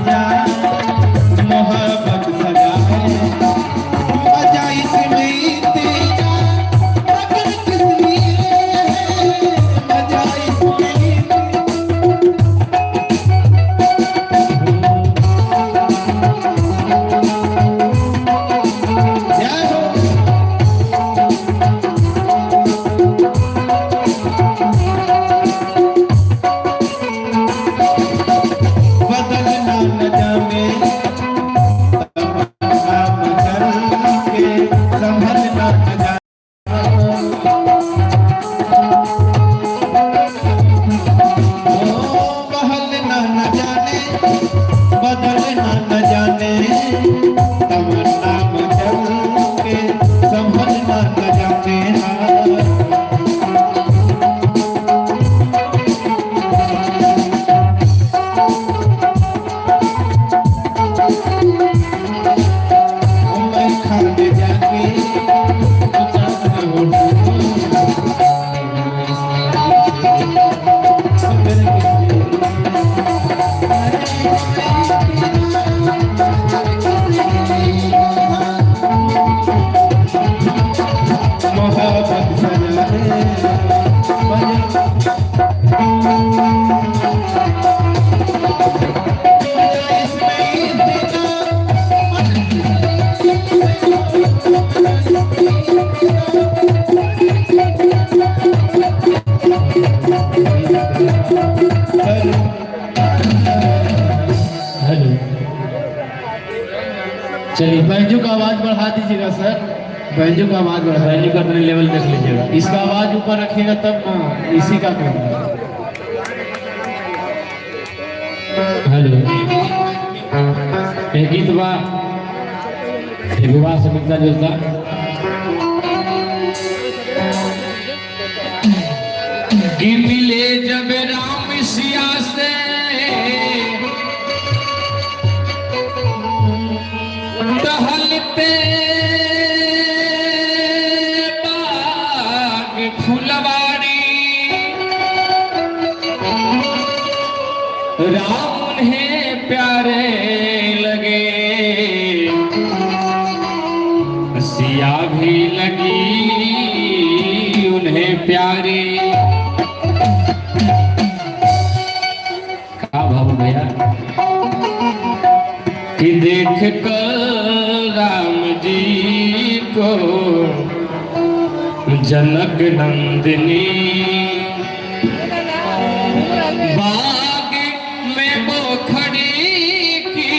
जा मोहब्बत सजाए मजा इसमें तेरा अगर किसने मजा इसमें जय हो बदलना न जाने तमन्ना बदल के संभलना न जाने ओ बहलना न जाने बदलना न जाने तमन्ना बदल के संभलना न जाने मैं खाने जाके मोहब्बत हेलो, चलिए बैंजो का आवाज बढ़ा दीजिएगा सर। बैंजो का आवाज बढ़ा बैंजो का अपने लेवल देख लीजिएगा। इसका आवाज ऊपर रखिएगा तब ना इसी का करना। हेलो, एक गीत बा एक विवाह से मिलता जुलता। कि मिले जब राम सिया से टहलते बाग फुलवारी राम उन्हें प्यारे लगे सिया भी लगी उन्हें प्यारी। का भाव भैया कि देख कर राम जी को जनक नंदिनी बाग में वो खड़ी की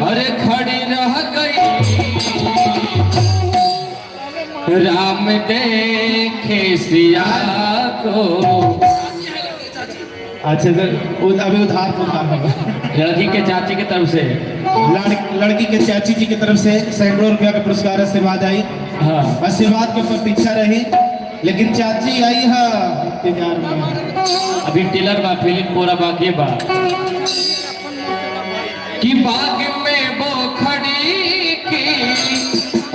अरे खड़ी रह गई राम देखे सिया को। अच्छा सर अभी उधार होगा लड़की के चाची की तरफ से लड़की के चाची जी की तरफ से सैकड़ों रुपया का पुरस्कार आशीर्वाद आई। हाँ आशीर्वाद की प्रतीक्षा रही लेकिन चाची आई है इंतजार में। अभी टेलर बा फिल्म पूरा बाकी बा कि बाग में वो खड़ी की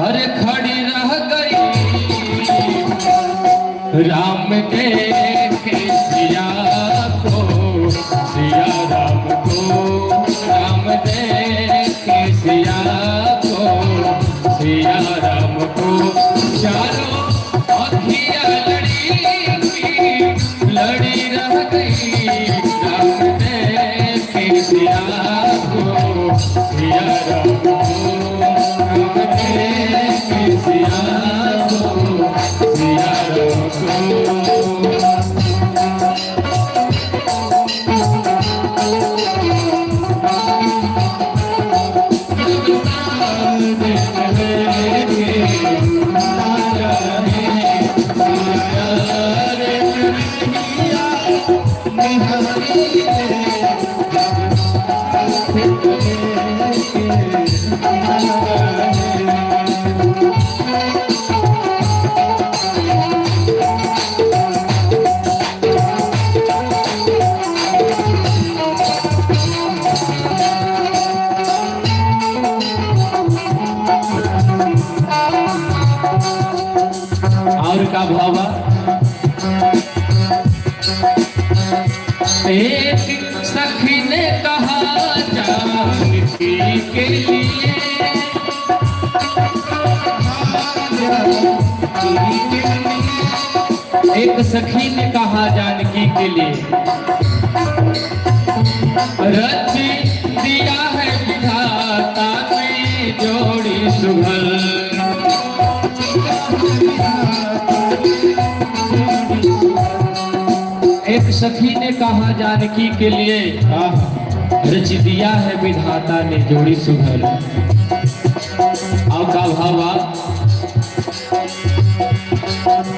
अरे खड़ी रह गई राम देखे सिया को सिया राम को राम देखे सिया को सिया राम को। चारों अखियाँ लड़ी रह गई राम देखे सिया को सिया राम को राम देखे सिया को सिया राम को। और का भावा एक सखी ने कहा जानकी के लिए। एक सखी ने कहा जानकी के लिए, रच दिया है विधाता ने जोड़ी सुघर। एक सखी ने कहा जानकी के लिए, रच दिया है विधाता ने जोड़ी सुघर। अब का भावा,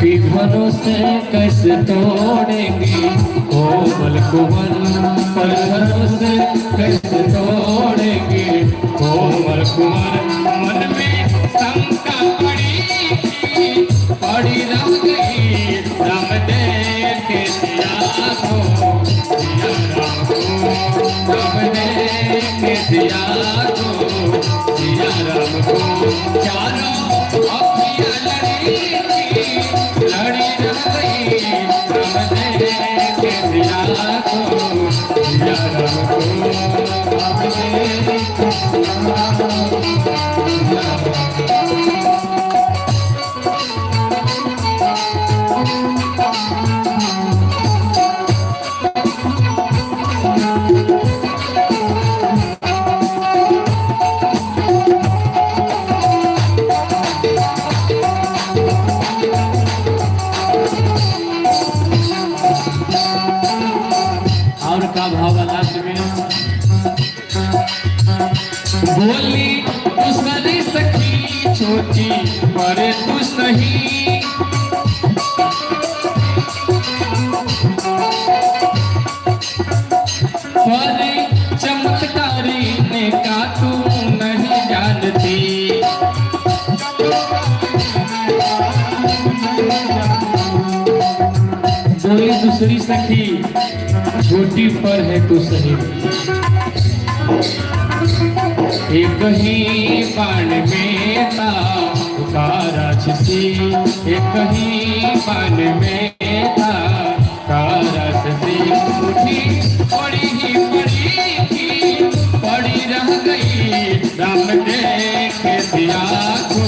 पिघलों से कैसे तोड़ेंगे कोमल कुंवर, पत्थरों से कैसे तोड़ेंगे कोमल कुंवर। मन में शंका पड़ी रह गई, राम दे के दिया को, दिया राम को, राम दे के दिया को, दिया राम को। चारों अखियां लड़ी रह गई, राम दे के दिया को, दिया राम को, राम दे के दिया को। बोली दूसरी सखी छोटी पर तू सही, पर चमत्कारी ने का तू नहीं जानती। बोली दूसरी सखी छोटी पर है तू सही, एक ही बाण में था राक्षसी, एक ही बाण में था राक्षसी। उठी पड़ी ही पड़ी थी, पड़ी रह गई, राम देखे दिया को,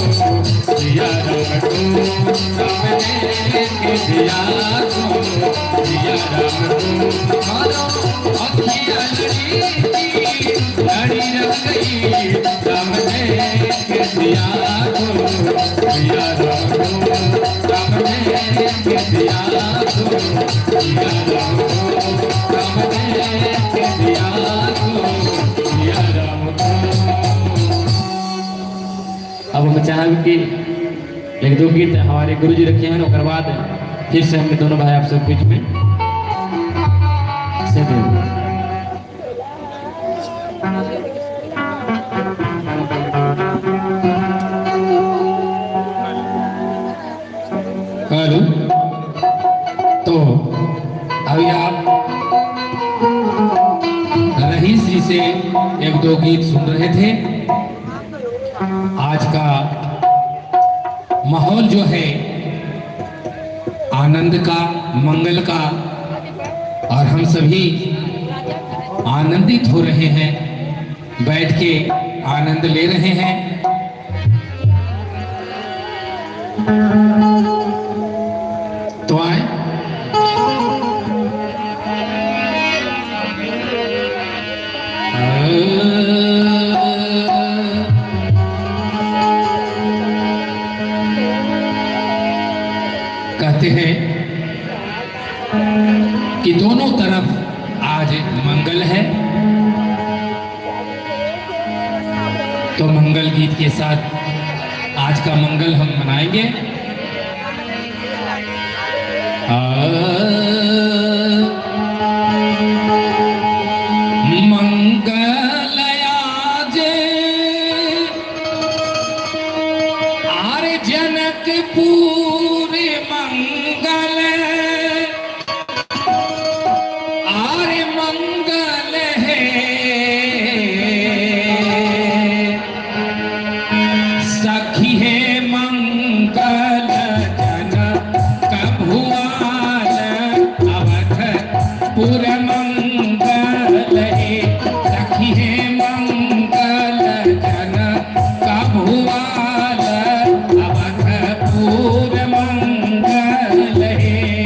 दिया राम को, राम देखे दिया को, दिया राम को। मारो अखियां लड़ी रह गई, राम देखे दिया को, दिया राम को, राम देखे दिया को, दिया राम को, राम देखे दिया को, दिया राम को। अब हम चाहें कि एक दो गीत हमारे गुरु जी रखे हैं, उसके बाद फिर से हमने दोनों भाई आप सब बीच में से देंगे। हेलो, तो अभी आप रहीस जी से एक दो गीत सुन रहे थे। आज का माहौल जो है आनंद का, मंगल का, और हम सभी आनंदित हो रहे हैं, बैठ के आनंद ले रहे हैं। तो आए कहते हैं कि दोनों तरफ आज मंगल है, तो मंगल गीत के साथ आज का मंगल हम मनाएंगे। मंगलयाजे आरे जनकपुर मंगल, आरे मंगल है सखी है मंगल जनक भुवन सखी है मंगल जन का भुआल अवधपुर मंगल है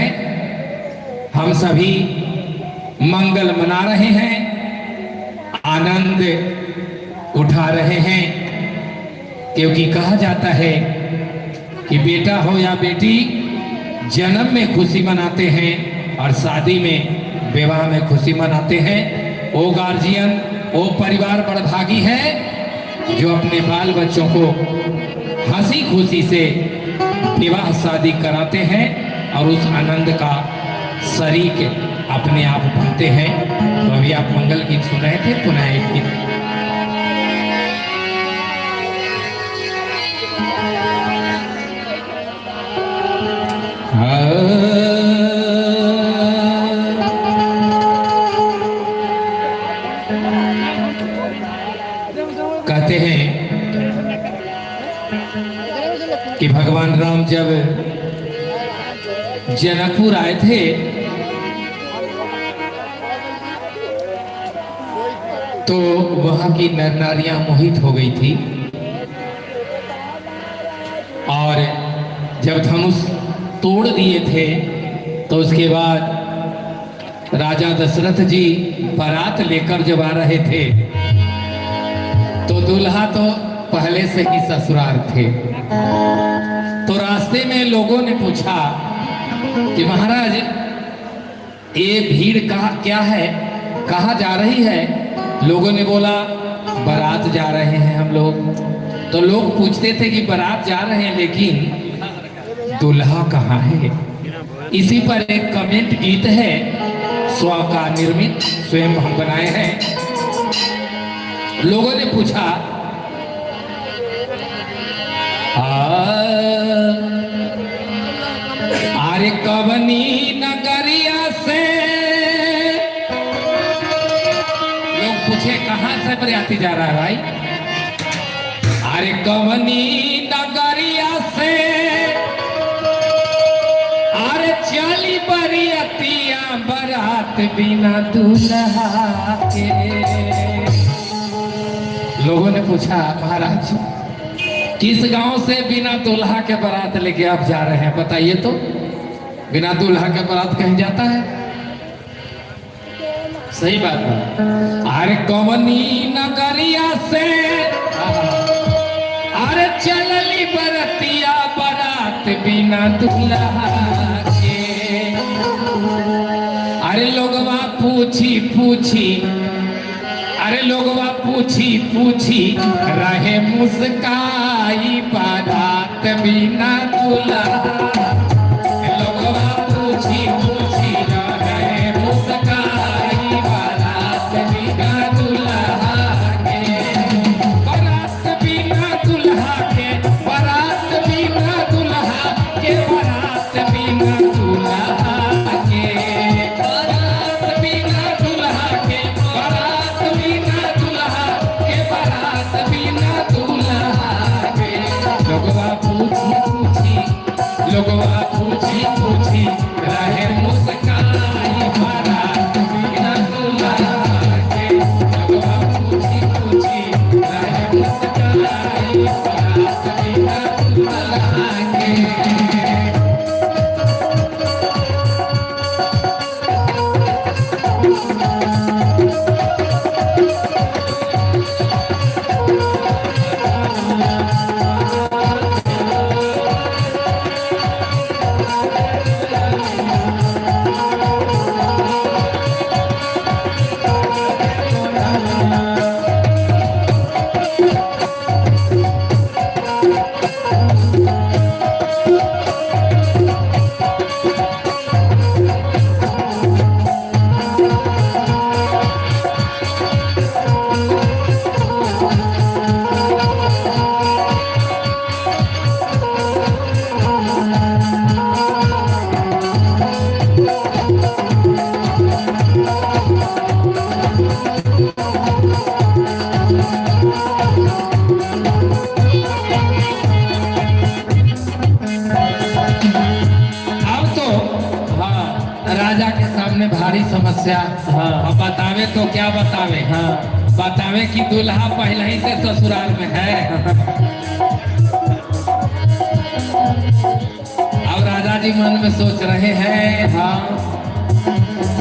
है हम सभी मंगल मना रहे हैं, आनंद उठा रहे हैं, क्योंकि कहा जाता है कि बेटा हो या बेटी जन्म में खुशी मनाते हैं और शादी में विवाह में खुशी मनाते हैं। वो गार्जियन, वो परिवार बड़भागी है जो अपने बाल बच्चों को हंसी खुशी से विवाह शादी कराते हैं और उस आनंद का शरीक अपने आप बनते हैं। तो अभी आप मंगल गीत सुन रहे थे, पुनः एक गीत। कहते हैं कि भगवान राम जब जनकपुर आए थे तो वहां की नर नारियां मोहित हो गई थी, और जब धनुष तोड़ दिए थे तो उसके बाद राजा दशरथ जी बारात लेकर जब आ रहे थे तो दूल्हा तो पहले से ही ससुराल थे। तो रास्ते में लोगों ने पूछा कि महाराज ये भीड़ क्या है, कहाँ जा रही है? लोगों ने बोला बारात जा रहे हैं हम लोग। तो लोग पूछते थे कि बारात जा रहे हैं लेकिन दूल्हा कहाँ है? इसी पर एक कमेंट गीत है स्व का निर्मित, स्वयं हम बनाए हैं। लोगों ने पूछा अरे कवनी नगरिया से, लोग पूछे कहां से बरियाती जा रहा है भाई? अरे कवनी नगरिया से अरे चली बरियतिया बारात बिना दूल्हा के। लोगों ने पूछा महाराज किस गांव से बिना दूल्हा के बारात लेके आप जा रहे हैं, बताइए तो। बिना दूल्हा के बारात कहीं जाता है? सही बात है। अरे कवनी नगरिया से अरे चलली बरतिया बारात बिना दूल्हा के। अरे लोगवा पूछी पूछी, अरे लोगवा पूछी पूछी रहे मुस्काई बारात बिना दूल्हा। लोगवा पूछी पूछी रहे मुस्काई बारात बिना दूल्हा के। बारात बिना दूल्हा के, बारात बिना दूल्हा के, बारात बिना दूल्हा के, बारात बिना दूल्हा के, बारात बिना दूल्हा के, बारात बिना दूल्हा के। लोगवा पूछी पूछी, लोगवा पूछी पूछी रहे मुस्काई बारात बिना दूल्हा के। लोगवा पूछी पूछी रहे मुस्काई बारात बिना दूल्हा के। राजा के सामने भारी समस्या। हाँ। अब बतावे तो क्या बतावे? हाँ। बतावे कि दूल्हा पहले ही से ससुराल में है। अब राजा जी मन में सोच रहे हैं हाँ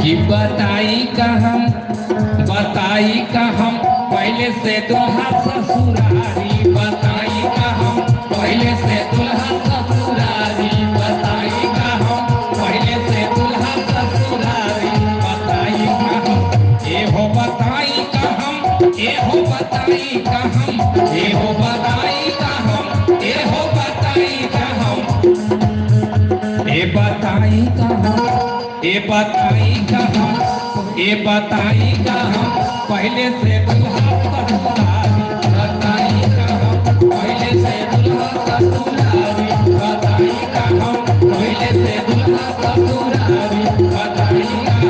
कि बताई का हम पहले से दुल्हा ससुरारी, बताई का हम पहले से दुल्हा ससुरारी, बताई का हम पहले से दुल्हा ससुरारी, बताई का हम ए हो बताई का हम, ए हो बताई का हम, ए हो बताई का हम, ए हो बताई का हम, ए बताई का हम, ए बताई का हम, ए बताई का हम पहले से दुल्हा ससुरारी, बताई का हम पहले से दुल्हा ससुरारी, बताई का हम पहले से दुल्हा ससुरारी, बताई का हम।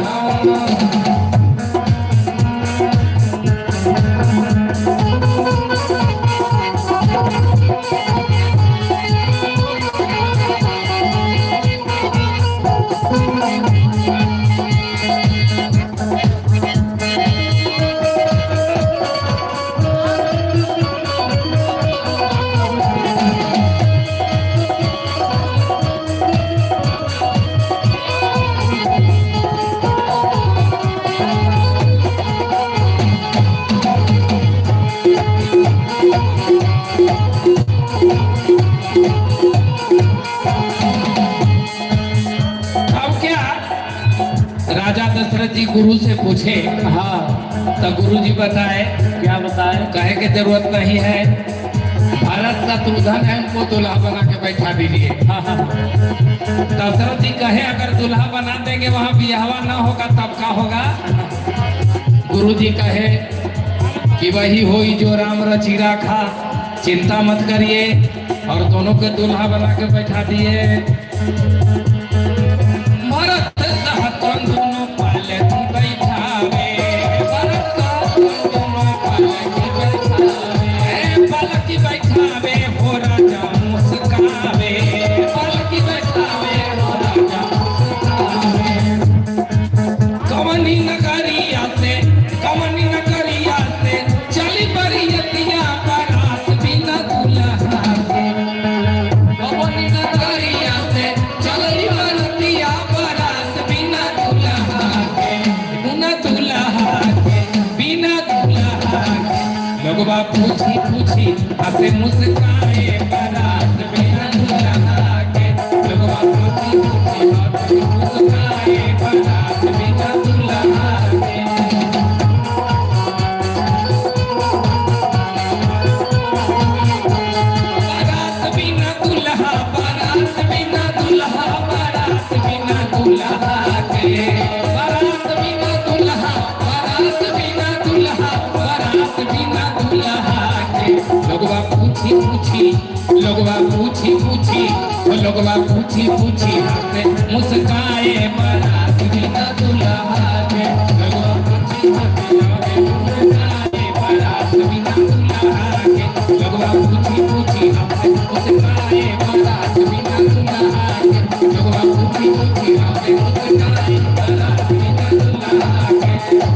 राजा दशरथ जी गुरु से पूछे, हाँ तो गुरु जी बताए क्या बताए? कहे की जरूरत नहीं है, भरत शत्रुघ्न है उनको दूल्हा बना के बैठा दीजिए। दशरथ जी कहे अगर दूल्हा बना देंगे वहां बियाहवा ना होगा तब का होगा? गुरु जी कहे कि वही होई जो राम रची राखा, चिंता मत करिए, और दोनों के दूल्हा बना के बैठा दिए। भरत शत्रुघ्न दोनों पलकी बैठावे, भरत शत्रुघ्न दोनों पलकी बैठावे, पलकी बैठावे हो राजा मुस्कावे, पलकी बैठावे हो राजा मुस्कावे। कवनी नगरिया से चली बरियतिया बारात बिना दूल्हा के, कवनी नगरिया से चली बरियतिया बारात बिना दूल्हा के, बिना दूल्हा के, बिना दूल्हा के। लोगवा पूछी हंसे मुस्काए बारात बिना दूल्हा के, लोगवा पूछी हंसे मुस्काए बारात बिना दूल्हा के। लोगवा पूछी हंसे मुस्काए बारात बिना दूल्हा के, लोगवा पूछी मुस्काए बारात बिना दूल्हा के, लोगवा पूछी हंसे मुस्काए बारात बिना दूल्हा के, लोगवा पूछी हंसे मुस्काए बारात बिना दूल्हा के,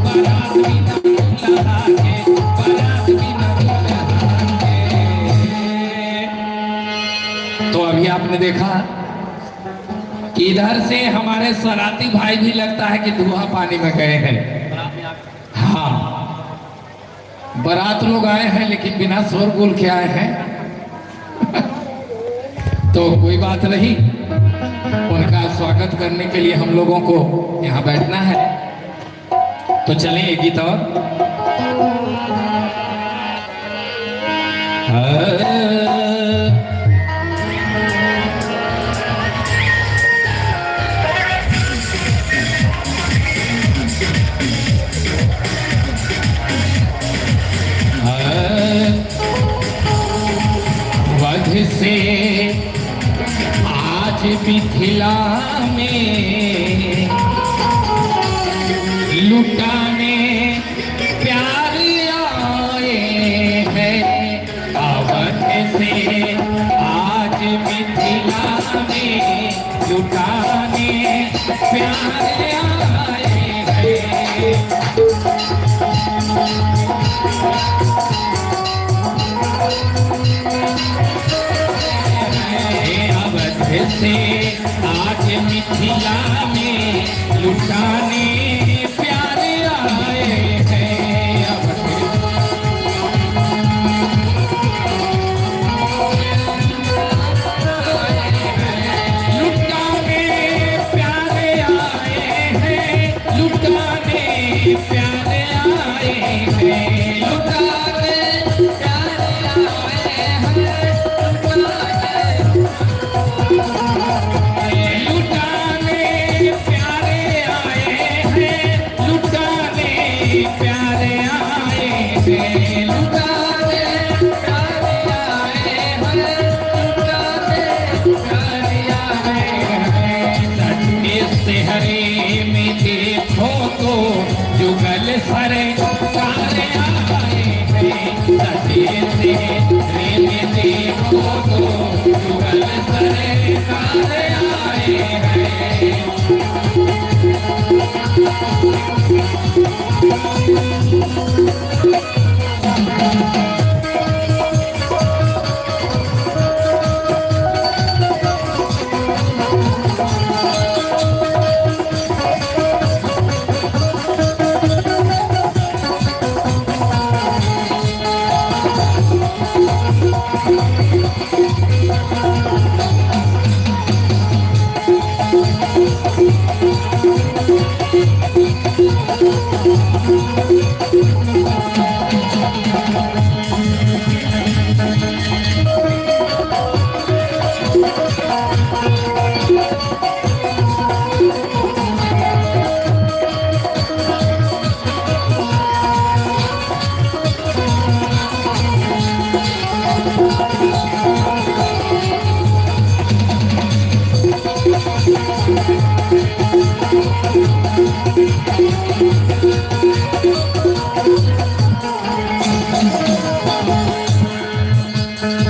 बारात बिना दूल्हा के, बारात बिना दूल्हा के। तो अभी आपने देखा कि इधर से हमारे सराती भाई भी लगता है कि धुआं पानी में गए हैं। हाँ, बारात लोग आए हैं लेकिन बिना शोरगुल के आए हैं। तो कोई बात नहीं, उनका स्वागत करने के लिए हम लोगों को यहाँ बैठना है। तो चलें एक गीत और। वध से आज मिथिला में लुटाने प्यार आए हैं, अवध से आज मिथिला में लुटाने प्यार आए हैं। अवध से मिथिला में लुटाने प्यारे आए हैं। लुटाने प्यारे आए हैं, लुटाने प्यारे आए हैं, लुटाने प्यारे आए हैं, लुटाने प्यारे आए हैं, लुटाने प्यारे आए हैं, लुटाने प्यारे आए हैं, लुटाने प्यारे आए हैं। सत्य से हरे में देखो तो जुगल सरे सारे आए हैं। सत्य से हरे में देखो तो जुगल सरे सारे आए हैं।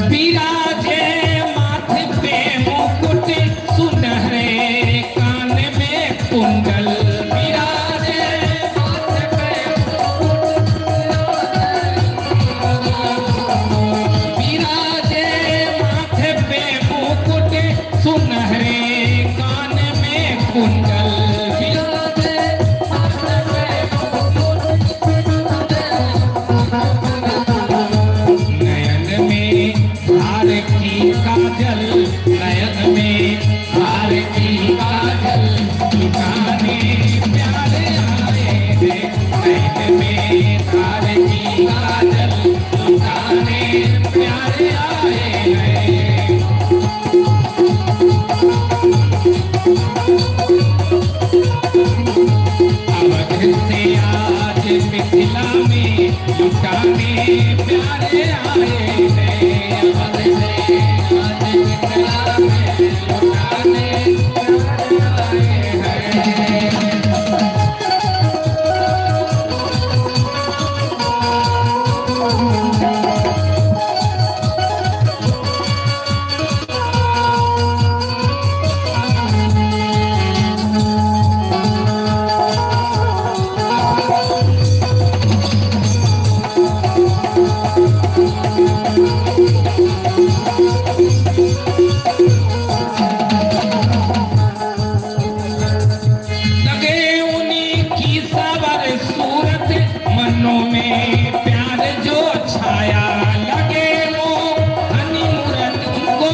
बिराजे माथे पे मुकुट, सुनहरे कान में कुंडल। बिराजे माथे पे बिराजे माथे पे मुकुट, सुनहरे कान में कुंडल। बिराजे माथे पे नयन में हार की काजल, नयन में हार की काजल, लुटाने प्यारे आए हैं। नयन में हार की काजल, लुटाने प्यारे आए हैं। अवध से आज मिथिला में लुटाने प्यारे आए हैं। अवध से आज मिथिला में लुटाने प्यारे आए हैं। लगे उन्हीं की सवर सूरत, मनों में प्यार जो छाया। लगे वो हनी मूरत उनको,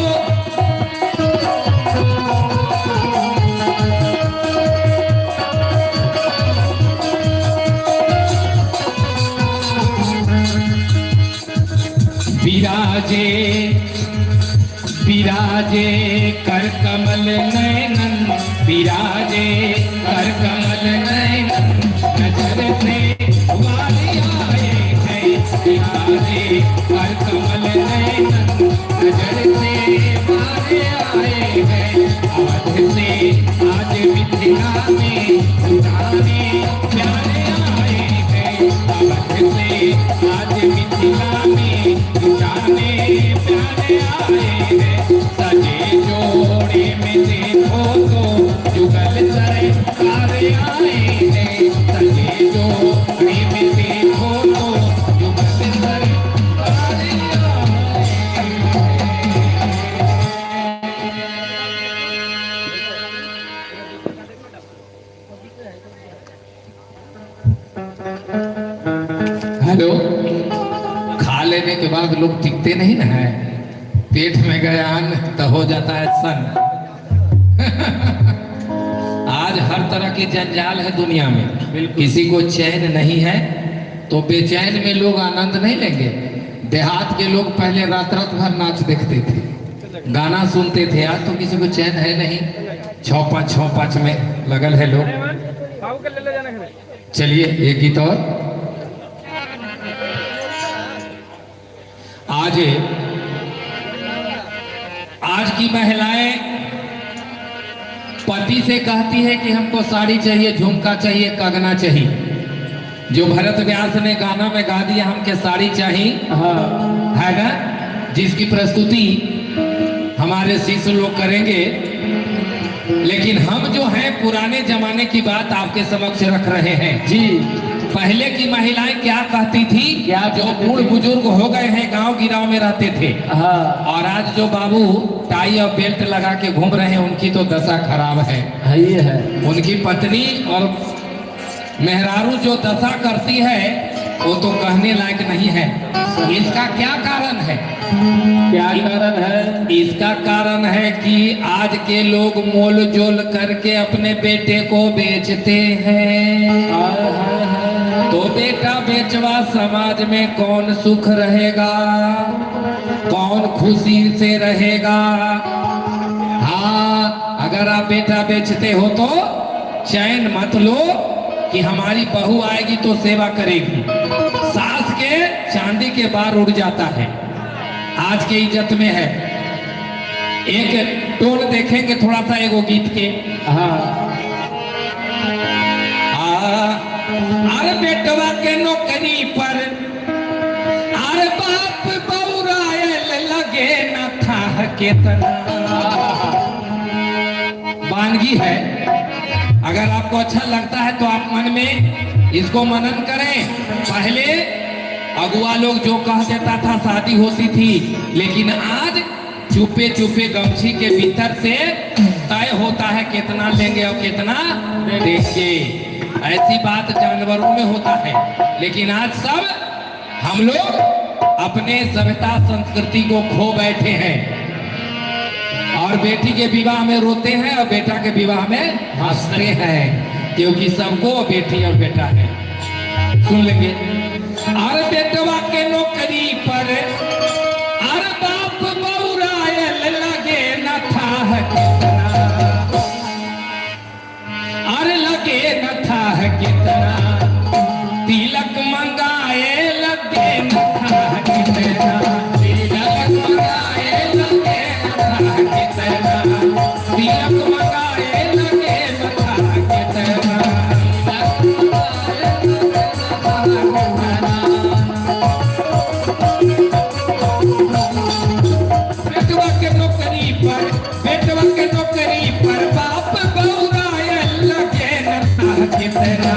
विराजे विराजे कर कमल नयनन, विराजे कर कमल नयनन, नजर से वाले आए हैं। विराजे कर कमल नयनन, नजर से वाले आए हैं। अवध से आज मिथिला में लुटाने प्यारे आए हैं। अवध से आज मिथिला में लुटाने प्यारे आए हैं। सजे जोड़े में देखो तो जुगल सरे सारे आए हैं। सजे जोड़े में देखो तो जुगल सरे सारे आए हैं। हेलो, खा लेने के बाद लोग टिकते नहीं ना है, पेट में गया अन्न तो हो जाता है सन। आज हर तरह की जंजाल है दुनिया में, किसी को चैन नहीं है, तो बेचैन में लोग आनंद नहीं लेंगे। देहात के लोग पहले रात रात भर नाच देखते थे, गाना सुनते थे, आज तो किसी को चैन है नहीं, 6-5 में लगल है लोग। चलिए एक गीत और। आज की महिलाएं पति से कहती है कि हमको साड़ी चाहिए, झुमका चाहिए, कंगना चाहिए। जो भरत व्यास ने गाना में गा दिया हमके साड़ी चाहिए, है ना, जिसकी प्रस्तुति हमारे शिष्य लोग करेंगे। लेकिन हम जो हैं पुराने जमाने की बात आपके समक्ष रख रहे हैं जी। पहले की महिलाएं क्या कहती थी, क्या जो बूढ़ बुजुर्ग हो गए हैं, गांव गिराव में रहते थे, और आज जो बाबू टाई और बेल्ट लगा के घूम रहे हैं, उनकी तो दशा खराब है। ये है उनकी पत्नी और मेहरारू जो दशा करती है वो तो कहने लायक नहीं है। इसका क्या कारण है? क्या कारण है? इसका कारण है कि आज के लोग मोल जोल करके अपने बेटे को बेचते हैं। तो बेटा बेचवा समाज में कौन सुख रहेगा, कौन खुशी से रहेगा? हाँ, अगर आप बेटा बेचते हो तो चैन मत लो कि हमारी बहू आएगी तो सेवा करेगी। सास के चांदी के बार उड़ जाता है, आज के इज्जत में है। एक टोन देखेंगे थोड़ा सा एगो गीत के। अरे बेटवा के नौकरी पर अरे बाप बौरायल लगे न था केतना। वानगी है, अगर आपको अच्छा लगता है तो आप मन में इसको मनन करें। पहले अगुआ लोग जो कह देता था शादी होती थी, लेकिन आज चुपे चुपे गमछी के भीतर से तय होता है कितना लेंगे और कितना देंगे। ऐसी बात जानवरों में होता है, लेकिन आज सब हम लोग अपने सभ्यता संस्कृति को खो बैठे हैं और बेटी के विवाह में रोते हैं और बेटा के विवाह में हंसते हैं, क्योंकि सबको बेटी और बेटा है। सुन लेंगे। अरे बेटवा के नौकरी पर अरे बाप बौरायल लगे न था कितना, अरे लगे न था कितना, तिलक मंगाए लगे न था कितना, तिलक मंगाए लगे न था कितना, तिलक मंगाए लगे न था कितना। बेटवा के नौकरी पर बाप बौरायल लगे न था कितना,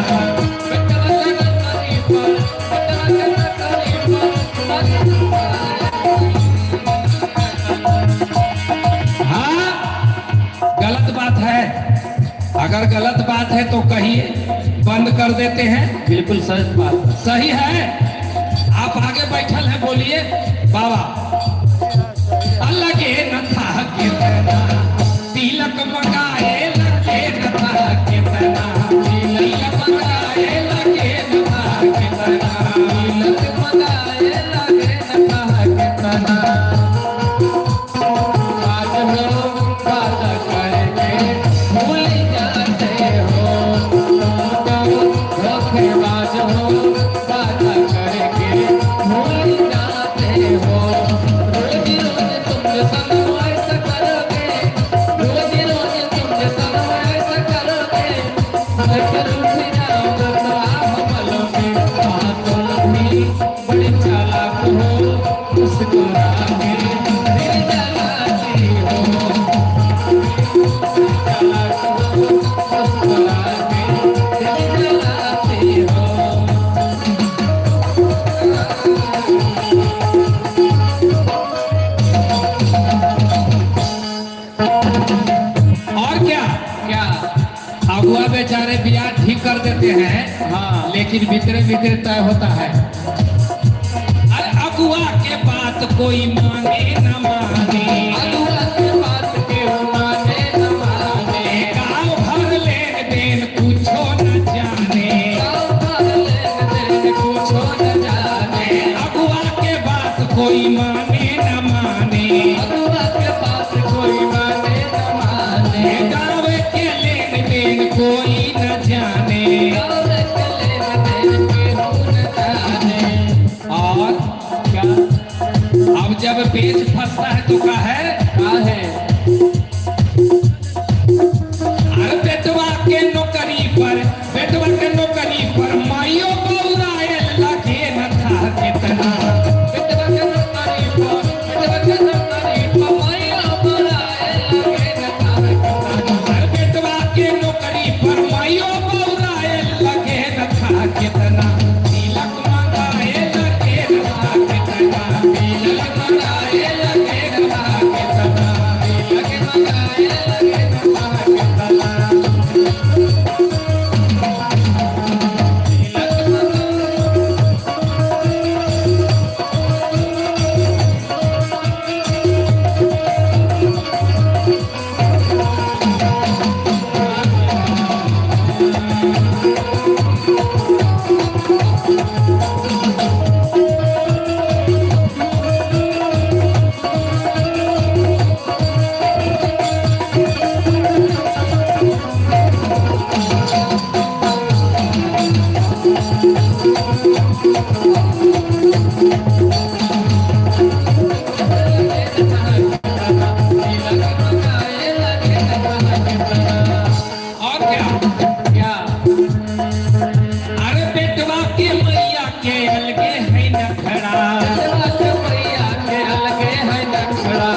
हाँ गलत बात है। अगर गलत बात है तो कहिए, बंद कर देते हैं। बिल्कुल सही बात, सही है। आप आगे बैठल हैं, बोलिए बाबा। लगे न था कितना, तिलक मंगाए लगे न था कितना, तिलक मंगाए लगे न था कितना, तिलक मंगाए लगे न था कितना। आज लोग बात करके भूल जाते हो, धोखेबाज हो, बात करके भूल जाते हो। रोज रोज तुम संग ऐसा करोगे, रोज रोज तुम संग ऐसा करोगे, अगर उठ जाओगे तो आप बोलोगे तुम भी बड़े चालाक हो, मुस्कुराके दिल जलाती हो, चालाक हो, मुस्कुराके दिल जलाती हो। और क्या क्या अगुआ बेच बेचारे ब्याह ठीक कर देते हैं। हाँ। लेकिन भीतरे भीतरे तय होता है। अरे अगुआ के बात कोई माने न माने, अगुआ के बात केहू माने न माने, गाँव भर लेन देन कुछो न जाने, गाँव भर लेन देन कुछो न जाने, अगुआ के बात कोई माने न माने, अगुआ के बात कोई माने न माने, गाँव के लेन देन कोई न जाने। गाँव के लेन देन केहू न जाने। और क्या अब जब पेच फंसता है तो क्या है? अरे बेटवा के नौकरी पर माइयो बौराए लगे न था कितना, बेटवा के नौकरी पर, बेटवा के नौकरी पर मैया बुलाए लगे न था कितना। अरे बेटवा के नौकरी पर माइयो बौराए लगे न था कितना, तिलक मंगाए लगे न था कितना, तिलक मंगाए लगे न था कितना, तिलक मंगाए लगे न था कितना। और क्या? क्या अरे बेटवा के मैया के अलगे है नखरा, बेटवा के मैया के अलगे है नखरा,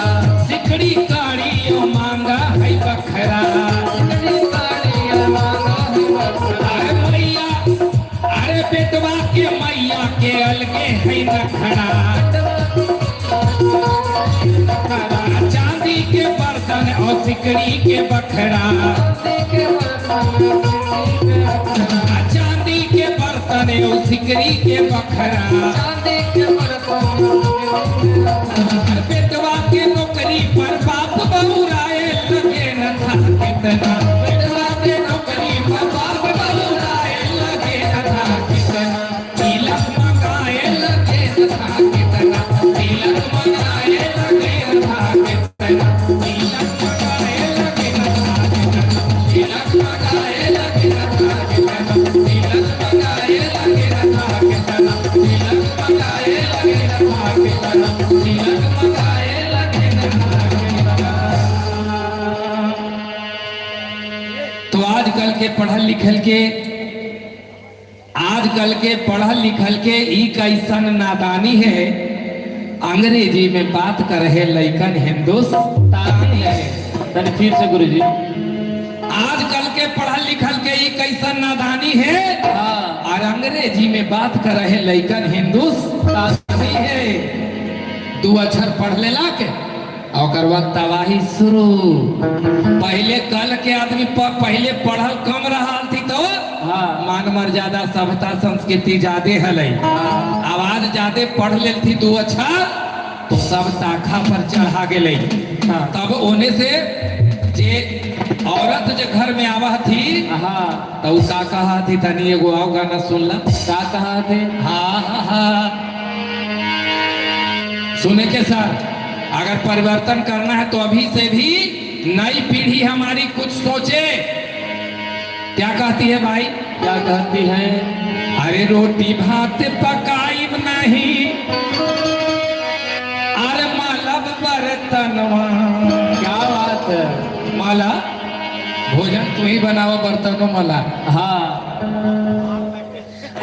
सिकड़ी काड़ी मांगा है बखरा। सिकड़ी काड़ी मांगा है बखरा। अरे मैया, अरे बेटवा के मैया के अलगे है नखरा, चांदी के बर्तन और सिकड़ी के बखरा, चांदी के बर्तन और सिकड़ी के बखरा। बेटवा के नौकरी पर बाप बहुराए लगे न था कितना, बेटवा के नौकरी पर बाप बहुराए लगे न था कितना, तिलक मंगाए लगे न था कितना, तिलक मंगाए लगे न था कितना, तिलक मंगाए लगे न था कितना, तिलक मंगाए लगे न था कितना, तिलक मंगाए लगे न था कितना, तिलक मंगाए लगे न था कितना, तिलक मंगाए लगे न था कितना। तो आजकल के पढ़ल लिखल के ई कैसन नादानी है, अंग्रेजी में बात कर रहे लइकन हिंदुस्तानी है। तनि फिर से गुरुजी। आजकल के पढ़ल लिखल के ई कैसन नादानी है, हाँ। और अंग्रेजी में बात कर रहे लइकन हिंदुस्तानी है। 2 अक्षर पढ़ लेला के और बाद तबाही शुरू। पहले कल के आदमी पहले पढ़ल कम रहा थी तो हाँ। मान मर्यादा सभ्यता संस्कृति ज्यादा हलै, आवाज ज्यादा पढ़ ले थी 2 अक्षर तो सब ताखा पर चढ़ा गेलै। हाँ। तब ओने से जे औरत जे घर में आवा थी हाँ। तो उ का कहा थी, तनी एगो आओ गाना सुनला। क्या कहा थे? हाँ हाँ हाँ सुने के साथ अगर परिवर्तन करना है तो अभी से भी नई पीढ़ी हमारी कुछ सोचे। क्या कहती है भाई? क्या कहती है? अरे रोटी भात पकाई नहीं, अरे मालब बर्तनवा। क्या बात है? माला भोजन तू ही बनावा, बर्तनों माला। हाँ।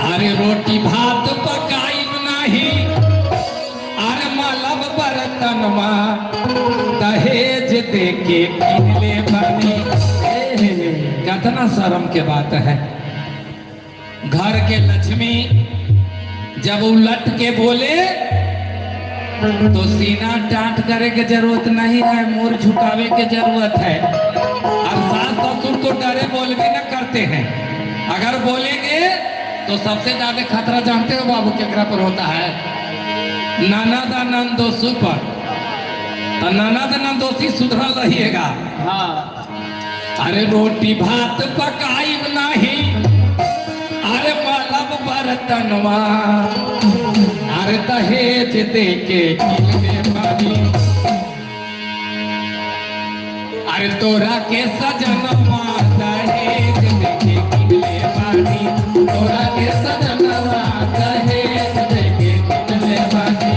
अरे रोटी भात पकाई नहीं, अरे मालब बर्तनवा, दहेज दे के किन ले बनी। कितना शर्म के बात है। घर के लक्ष्मी जब उलट के बोले तो सीना टाट करे के जरूरत नहीं है, मोर झुकावे के जरूरत है। और सास ससुर तो डरे बोलबे न करते हैं। अगर बोलेंगे तो सबसे ज्यादा खतरा जानते हो बाबू केकरा पर होता है? ननद नंदोसू पर। तो ननद नंदोसी सुधरल रहिएगा। हाँ अरे रोटी भात पकाई नहीं, अरे मलब बर्तनवा, अरे दहेज दे के किले पानी, अरे तोरा के सजनवा दहेज दे के किले पानी, तोरा के सजनवा दहेज दे के किले पानी।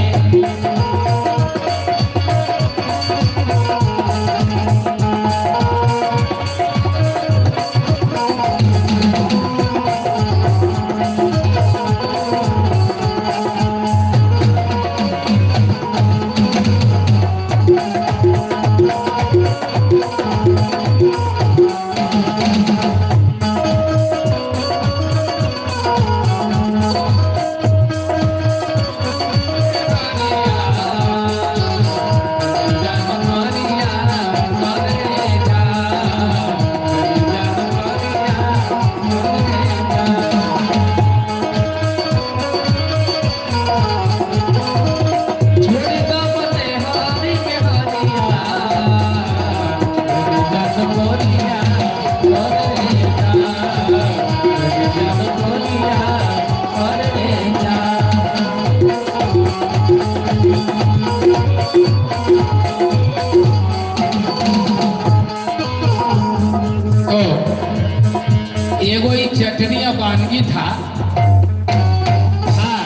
एगो ही चटनिया वानगी था। हाँ,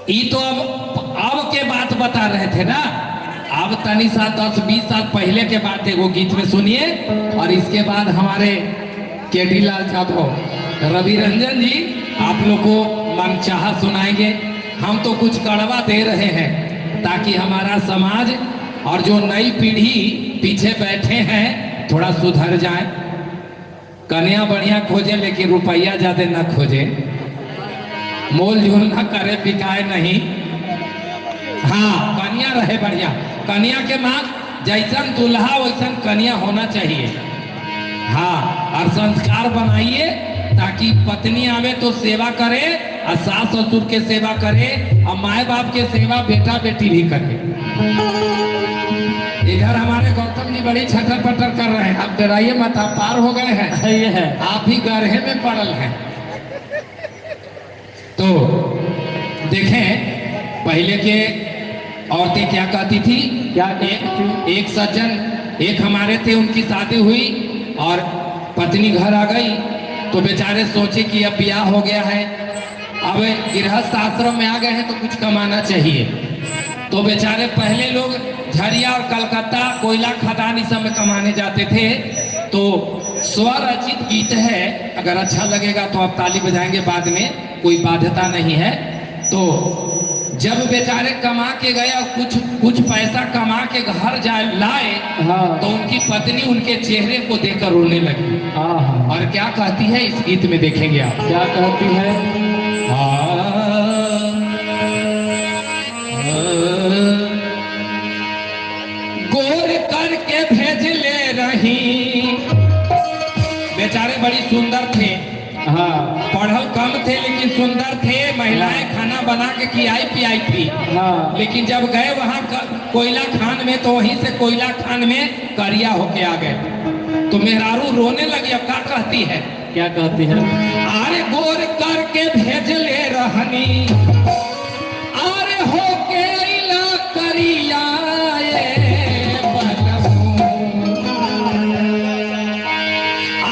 ये तो अब के बात बता रहे थे ना। अब तनी सा 10-20 साल पहले के बात एगो गीत में सुनिए, और इसके बाद हमारे केडी लाल यादव रवि रंजन जी आप लोग को मनचाहा सुनाएंगे। हम तो कुछ कड़वा दे रहे हैं ताकि हमारा समाज और जो नई पीढ़ी पीछे बैठे हैं थोड़ा सुधर जाए। कन्या बढ़िया खोजे लेकिन रुपया ज्यादा न खोजे, मोल झोल न करे, बिकाए नहीं। हाँ, कन्या रहे बढ़िया। कन्या के मांग जैसन दुल्हा वैसन कन्या होना चाहिए। हाँ, और संस्कार बनाइए ताकि पत्नी आवे तो सेवा करे, और सास ससुर के सेवा करे, और माए बाप के सेवा बेटा बेटी भी करे। इधर हमारे गौतम जी बड़ी छटर पटर कर रहे हैं। अब डराइए मत, आप पार हो गए हैं। ये है आप ही गड्ढे में पड़ल हैं। तो देखें पहले के औरतें क्या कहती थी। क्या कहती थी? एक सज्जन एक हमारे थे, उनकी शादी हुई और पत्नी घर आ गई तो बेचारे सोचे कि अब ब्याह हो गया है, अब गृहस्थ आश्रम में आ गए हैं तो कुछ कमाना चाहिए। तो बेचारे पहले लोग झरिया और कलकत्ता कोयला खदान इस सब में कमाने जाते थे। तो स्वरचित गीत है, अगर अच्छा लगेगा तो आप ताली बजाएंगे, बाद में कोई बाध्यता नहीं है। तो जब बेचारे कमा के गए और कुछ पैसा कमा के घर जाए लाए, हाँ। तो उनकी पत्नी उनके चेहरे को देखकर रोने लगी। हाँ, और क्या कहती है इस गीत में देखेंगे आप। क्या कहती है? गोर करके भेज ले रही, बेचारे बड़ी सुंदर थे, हाँ पढ़ल कम थे लेकिन सुंदर थे। महिलाएं खाना बना के खिलाई पिलाई थी। हाँ। लेकिन जब गए वहां कोयला खान में तो वहीं से कोयला खान में करिया होके आ गए। तो मेहरारू रोने लगी। अब क्या कहती है? क्या कहती है? अरे गोर करके भेज ले रहनी, अरे होके अइला करिया ये बलमू,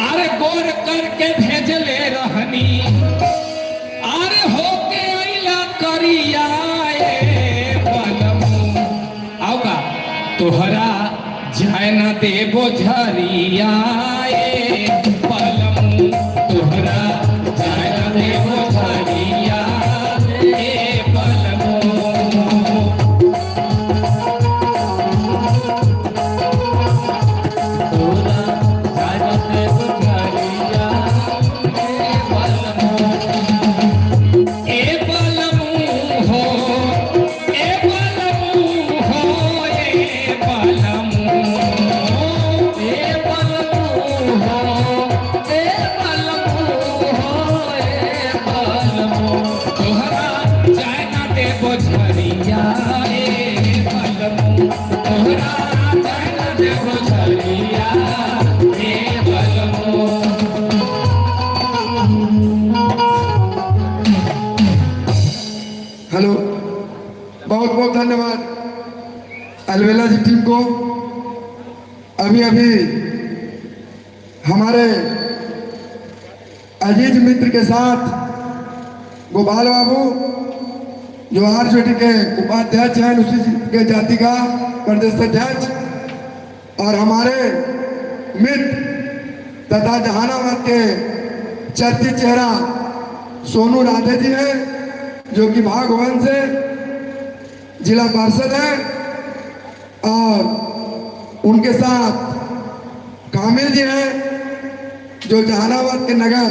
अरे गोर करके भेज ले रहनी, अरे होके अइला करिया ये बलमू। आओ का तोहरा जाय न देबो झरिया ये बलमू, तोहरा जाय न देबो झरिया ये बलमू। तोरा जागते बुझारिया ए बलमू। ए बलमू हो, ए बलमू हो, ए बलमू, ए बलमू धन्यवाद अलवेला जी टीम को। अभी अभी हमारे अजीज मित्र के साथ गोपाल बाबू जो आरजेडी के उपाध्यक्ष हैं, उसी के जाति का प्रदेश अध्यक्ष, और हमारे मित्र तथा जहानाबाद के चर्चित चेहरा सोनू राधे जी हैं, जो कि भागवन से जिला पार्षद हैं, और उनके साथ कामिल जी हैं जो जहानाबाद के नगर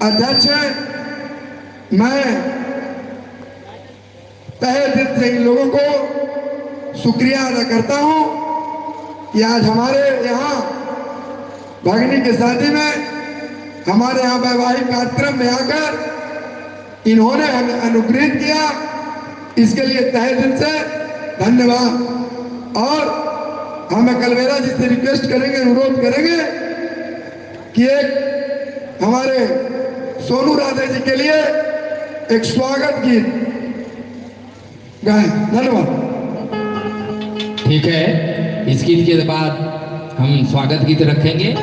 अध्यक्ष हैं। मैं तहे दिल से इन लोगों को शुक्रिया अदा करता हूं कि आज हमारे यहाँ भगनी के शादी में, हमारे यहाँ वैवाहिक कार्यक्रम में आकर इन्होंने हमें अनुग्रहित किया। इसके लिए तहे दिल से धन्यवाद। और हम कलवेरा जी से रिक्वेस्ट करेंगे, अनुरोध करेंगे कि एक हमारे सोनू राधे जी के लिए एक स्वागत गीत गाएं। धन्यवाद। ठीक है, इस गीत के बाद हम स्वागत गीत रखेंगे।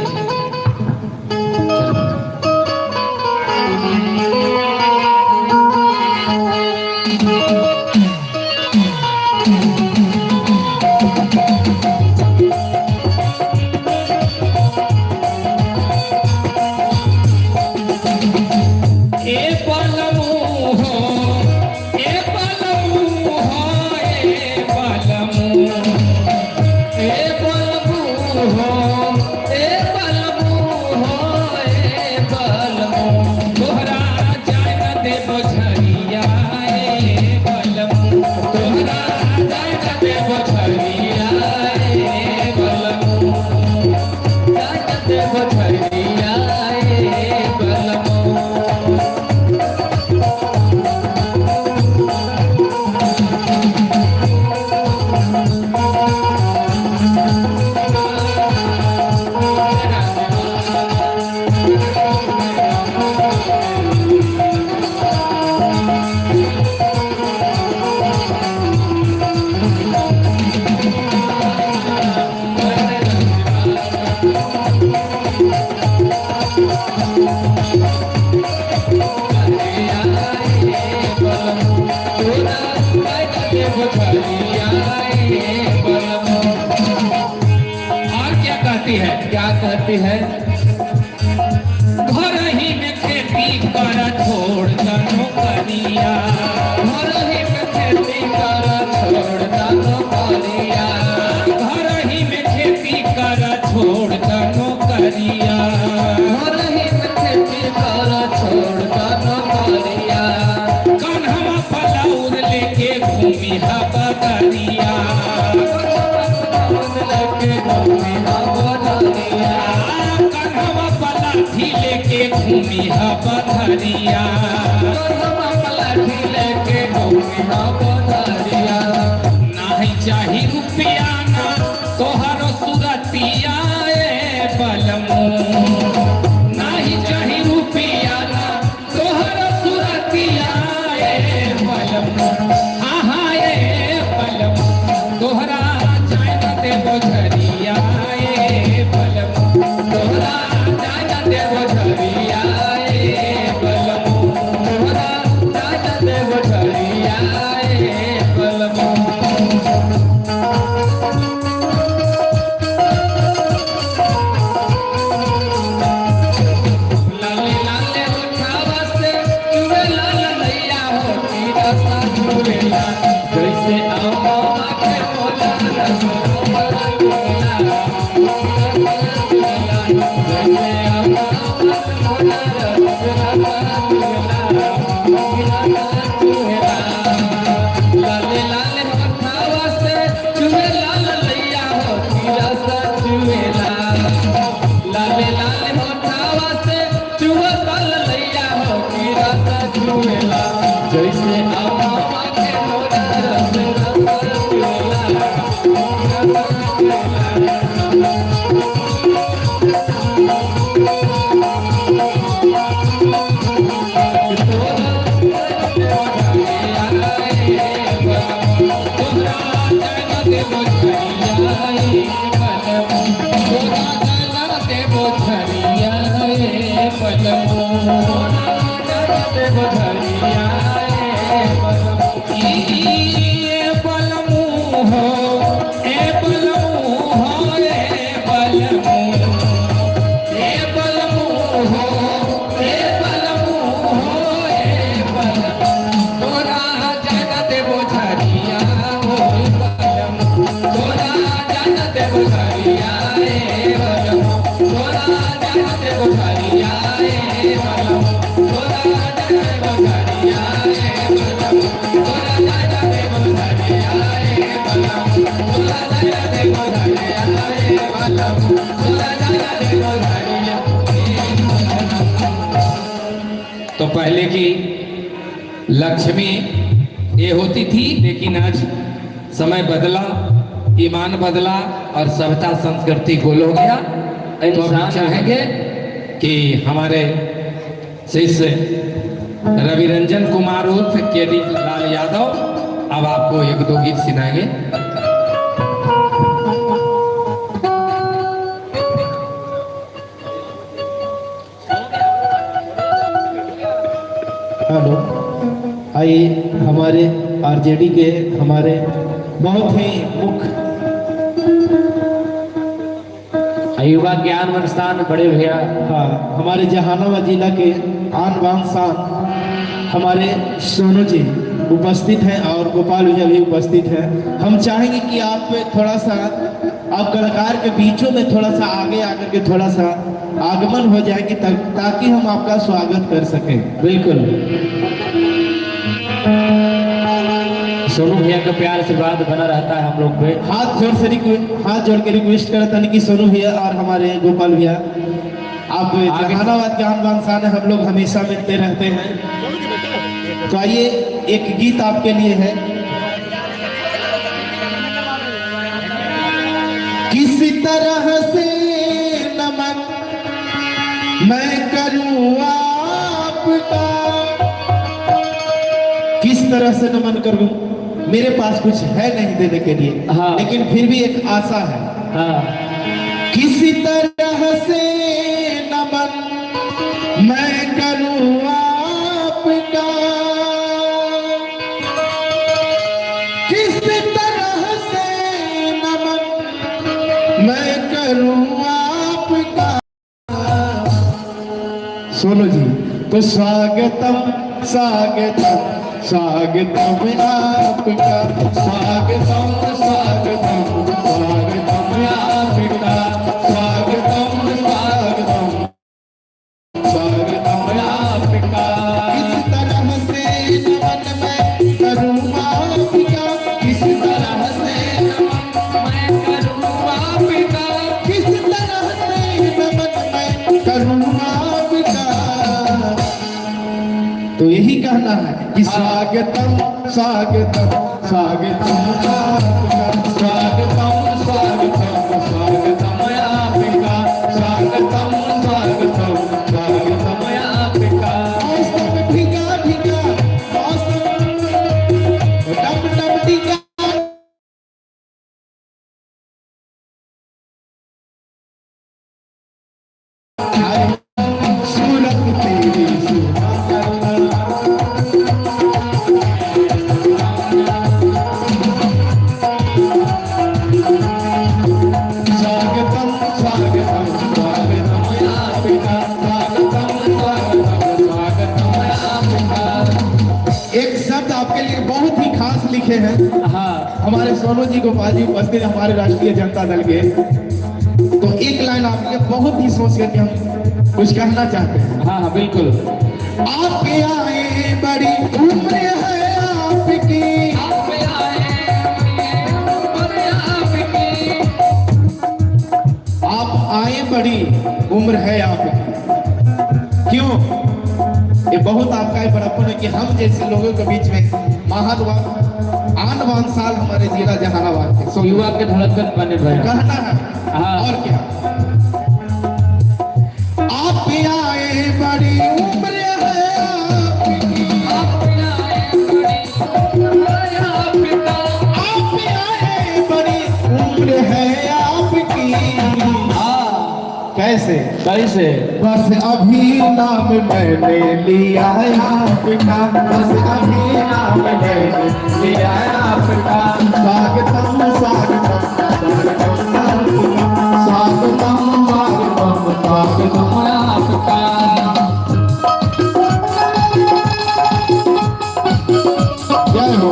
क्या कहती है? घर ही में खेती कर छोड़ दनो करिया, घर ही में खेती कर छोड़ दनो करिया, घर ही में खेती कर छोड़ दनो करिया, घर ही में खेती कर छोड़ दनो करिया। कन्हवा पलाउर लेके घूमी हा बकरिया, लेके घूमी हा बकरिया, कन्हवा पलाठी लेके घूमी हा बकरिया, कन्हवा पलाठी लेके घूमी हा बकरिया। नहीं चाही रुपया ना तोहरो सुरतिया ए बलमू, नहीं चाही रुपया ना तोहरो सुरतिया ए बलमू। हाँ हाँ ए बलमू, तोहरा जाय न देबो झरिया ए बलमू, तोहरा जाय न देबो झरिया ए बलमू, तोहरा जाय न देबो झरिया ए बलमू। लाले लाले उठावा से चुवे लाल लैया हो तेरा सा चुवेला, जैसे आओ आके मोला रसो बड़ा चुवेला, जैसे आओ आके मोला रसो बड़ा चुवेला। लाले लाले उठावा से चुवे लाल लैया हो तेरा सा चुवेला, लाले लाले उठावा से चुवे लाल लैया हो तेरा सा चुवेला, जैसे आओ आके मोला रसो बड़ा चुवेला। तोरा तो पहले की लक्ष्मी ये होती थी, लेकिन आज समय बदला, ईमान बदला और सभ्यता संस्कृति गोल हो गया। तो हम चाहेंगे कि हमारे शिष्य रवि रंजन कुमार उर्फ केडी लाल यादव अब आपको एक दो गीत सुनाएंगे। हेलो, आइए हमारे आरजेडी के हमारे बहुत ही मुख्य युवा ज्ञान संस्थान बड़े भैया, हाँ, हमारे जहानाबाद जिला के आन बान शान हमारे सोनू जी उपस्थित हैं और गोपाल भैया भी उपस्थित हैं। हम चाहेंगे कि आप थोड़ा सा, आप कलाकार के बीचों में थोड़ा सा आगे आकर के थोड़ा सा आगमन हो जाएगी ताकि हम आपका स्वागत कर सकें। बिल्कुल। सोनू भैया का प्यार आशीर्वाद बना रहता है हम लोग पे। हाथ जोड़ के रिक्वेस्ट करता है कि सोनू भैया और हमारे गोपाल भैया, आप जहानाबाद के आन बान शान हम लोग हमेशा मिलते रहते हैं। तो आइए एक गीत आपके लिए है। किसी तरह से नमन मैं करूं आपका, किस तरह से नमन करूं, मेरे पास कुछ है नहीं देने के लिए, हाँ। लेकिन फिर भी एक आशा है। हाँ। किसी तरह से नमन मैं करूं आपका, किस तरह से नमन मैं करूं आपका। सोनू जी, तो स्वागतम स्वागतम स्वागतम आपका, स्वागतम स्वागतम स्वागतम आपका, स्वागतम स्वागतम स्वागतम आपका। किस तरह से नमन मैं करूं आपका, किस तरह से नमन मैं करूं आपका, किस तरह से नमन मैं करूं आपका। तो यही कहना है कि स्वागतम स्वागतम स्वागतम आपका, स्वागतम स्वागतम स्वागतम आपका, स्वागतम स्वागतम स्वागतम आपका। मौसम भीगा भीगा, मौसम डब डब भीगा, सूरत तेरी आपके लिए बहुत ही खास लिखे हैं। हाँ। हमारे सोनू जी गोपाल जी उपस्थित हमारे राष्ट्रीय जनता दल के। तो एक लाइन आपके बहुत ही सोच करके हम कुछ कहना चाहते हैं। हाँ हाँ बिल्कुल। आपके आए बड़ी उम्र है आपकी, आप आए बड़ी उम्र है आपकी। क्यों? ये बहुत आपका ही बड़प्पन है कि हम जैसे लोगों के बीच में महान आन बान साल हमारे जिला जहानाबाद के तो युवा के धड़कन बने भाई कहना है। हाँ। और क्या, आप आए बड़ी उम्र है आपकी, आप आए बड़ी उम्र है आपकी। कैसे कैसे बस अभी नाम मैंने लिया है आपका, बस अभी नाम मैंने लिया है आपका। स्वागतम स्वागतम स्वागतम स्वागतम स्वागतम आपका जय हो।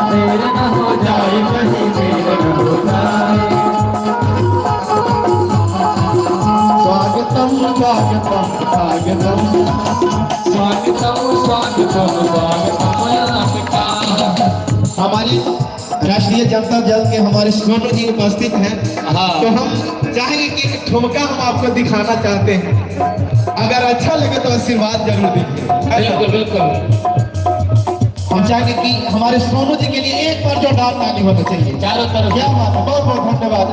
देर न हो जाए कहीं देर न हो जाए। स्वागतम स्वागतम स्वागतम स्वागतम स्वागतम स्वागतम आपका। हमारी राष्ट्रीय जनता दल के हमारे सोनू जी उपस्थित हैं। हाँ। तो हम चाहेंगे कि एक ठुमका हम आपको दिखाना चाहते हैं, अगर अच्छा लगे तो आशीर्वाद जरूर दीजिए। बिल्कुल बिल्कुल हम चाहेंगे कि हमारे सोनू जी के लिए एक बार जो डाल ताली होना चाहिए। चारों तरफ क्या बात है, बहुत बहुत धन्यवाद।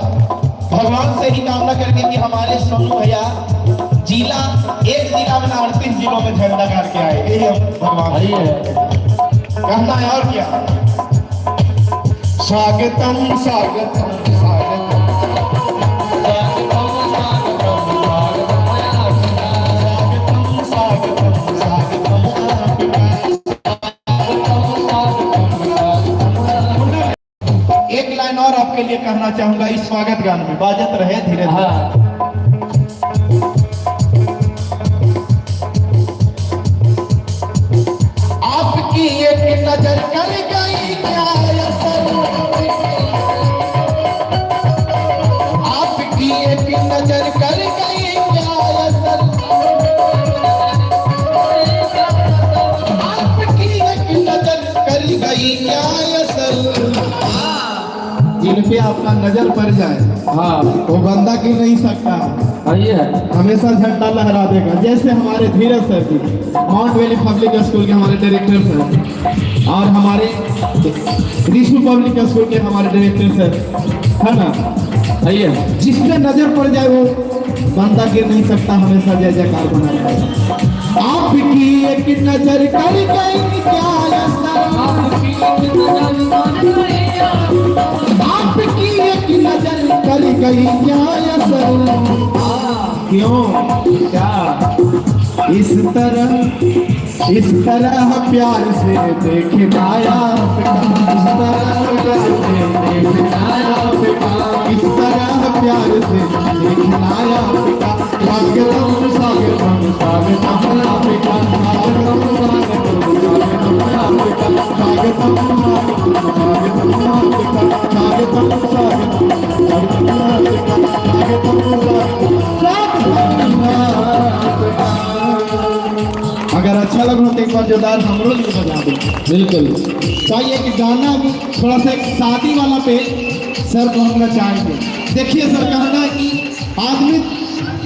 भगवान से ही कामना करेंगे कि हमारे सोनू भैया जिला एक जिला में 38 जिलों में झंडा गाड़ के आए, यही हम भगवान से कहना है। और क्या, स्वागतम स्वागतम स्वागतम स्वागतम स्वागतम एक लाइन और आपके लिए कहना चाहूंगा इस स्वागत गान में, बाजत रहे धीरे धीरे। हाँ आपकी एक नजर कर गई क्या असर, आपकी एक नजर कर गई क्या असर, आपकी एक नजर कर गई क्या असर। जिन पे आपका नजर पड़ जाए हाँ वो बंदा गिर नहीं सकता, आइए हमेशा झंडा लहरा देगा। जैसे हमारे धीरज सर जी माउंट वैली पब्लिक स्कूल के हमारे डायरेक्टर सर, और हमारे ऋषि पब्लिक स्कूल के हमारे डायरेक्टर सर, है ना, आइए जिस पे नजर पड़ जाए वो बंदा गिर नहीं सकता, हमेशा जय जयकार बना रहेगा। आपकी एक नजर कर गई क्या असर, आपकी एक नजर कर गई क्या असर। क्यों, क्या इस तरह प्यार से देखना आपका, इस तरह प्यार से देखना आपका, इस तरह प्यार से देखना आपका। स्वागतम स्वागतम स्वागतम आपका, स्वागतम स्वागतम स्वागतम आपका, स्वागतम स्वागतम स्वागतम आपका, स्वागतम स्वागतम स्वागतम आपका, स्वागतम स्वागतम आपका। अगर अच्छा लगा तो एक बार जोरदार हमरो लिए बजा दो। बिल्कुल। तो आइए कि गाना भी थोड़ा सा एक शादी वाला पे सर कहना चाहेंगे। देखिए सर, कहना है कि आदमी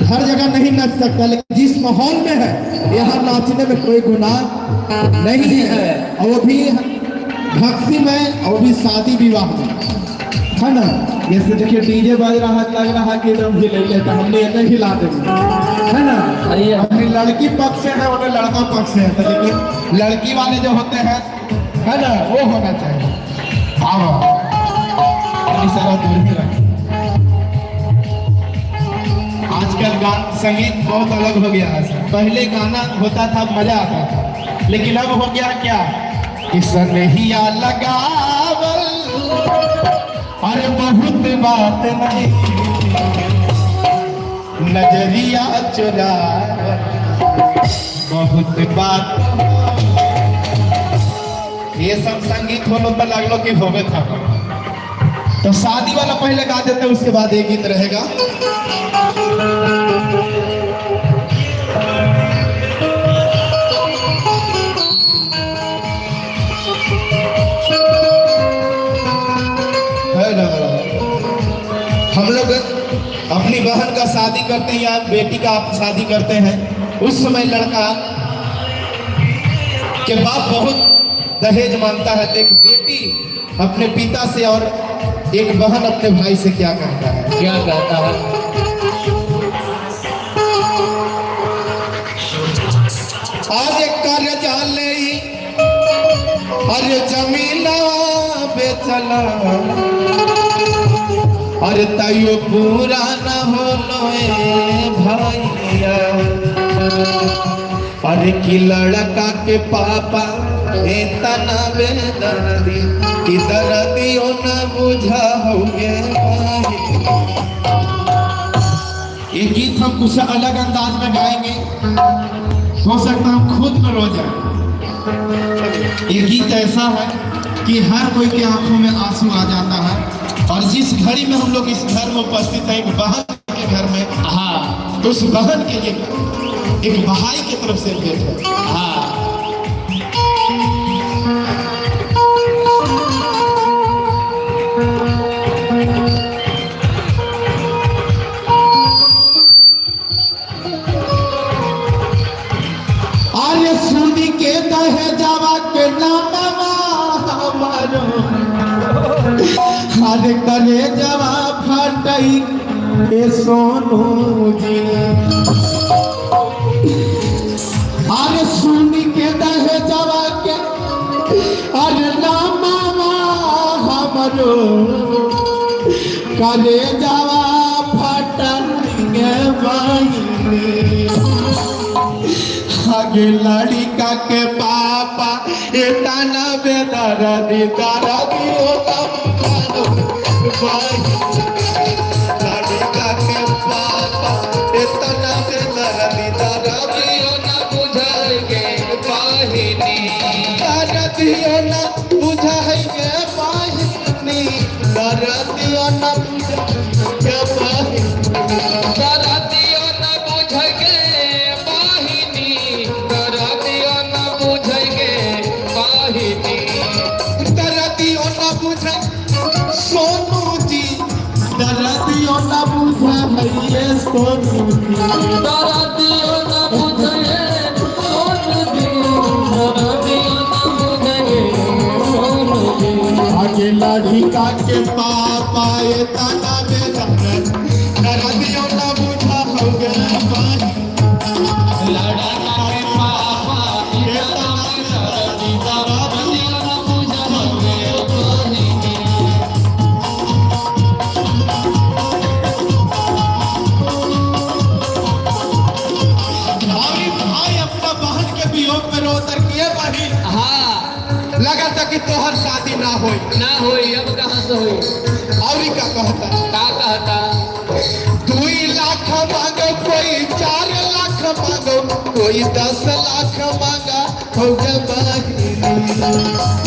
हर जगह नहीं नाच सकता, लेकिन जिस माहौल में है यहाँ नाचने में कोई गुनाह नहीं है, और वो भी भक्ति में, और वो भी शादी विवाह में, है ना। जैसे देखिए डीजे बज रहा है, लग रहा है कि एकदम हिल लेता, हमने इन्हें हिला देंगे, है ना। अपनी लड़की पक्ष से है, उन्हें लड़का पक्ष से है, तो लेकिन लड़की वाले जो होते हैं, है ना, वो होना चाहिए। आओ सारा दूर ही रखें। आजकल गान संगीत बहुत अलग हो गया है। पहले गाना होता था, मजा आता था, लेकिन अब हो गया क्या कि सनहिया लगावल, अरे बहुत बात नहीं, नजरिया चुरा बहुत बात। ये सब संगीत होलो तो लगलो कि होवे था। तो शादी वाला पहले गा देते, उसके बाद एक गीत रहेगा। हम लोग अपनी बहन का शादी करते हैं या बेटी का आप शादी करते हैं, उस समय लड़का के बाप बहुत दहेज मांगता है। तो एक बेटी अपने पिता से और एक बहन अपने भाई से क्या कहता है, क्या कहता है? अरे कर जाले अरे जमीना बेचला अरे तैयो पूरा न होलो भैया अरे कि लड़का के पापा इतना बेदर्दी कि दर्दियों न बुझा होगे ये गीत हम कुछ अलग अंदाज में गाएंगे, हो सकता हम खुद में रो जाए। ये गीत ऐसा है कि हर कोई के आंखों में आंसू आ जाता है। और जिस घड़ी में हम लोग इस घर में उपस्थित हैं, एक बहन के घर में, हाँ तो उस बहन के लिए एक भाई की तरफ से भेंट है। हाँ आर्य सुनी के दहे जावा के नामा हमारो हर करे जवा फटई ए सोनू जी अरे सुनी के दहे जवा के अरे नामा हमारो करे जवा फटई ए बहिनी आगे लड़का के पापा इतना बेदर्दी दर्दी होता लड़का के पापा इतना बेदर्दी दर्दियों न बुझाएंगे बाहिनी दर्दियों न बुझाएंगे बाहिनी दर्दियों न बुझाएंगे बाहिनी दर्दियों न बुझाएंगे सोनू जी दर्दियों न बुझा भैया सोनू जी दर्दियों न बुझे सोनू जी दर्दियों न बुझे सोनू जी आगे लड़का के पापा ये ताना बेदर्द दर्दियों न बुझा हो गया लड़का के पापा ये ताना दर्दियों न बुझा हो गया लगा था कि तोहर शादी ना होई अब कहाँ से हुई? और का कहता 2 लाख मांगो कोई 4 लाख मांगो कोई 10 लाख मांगा हो गई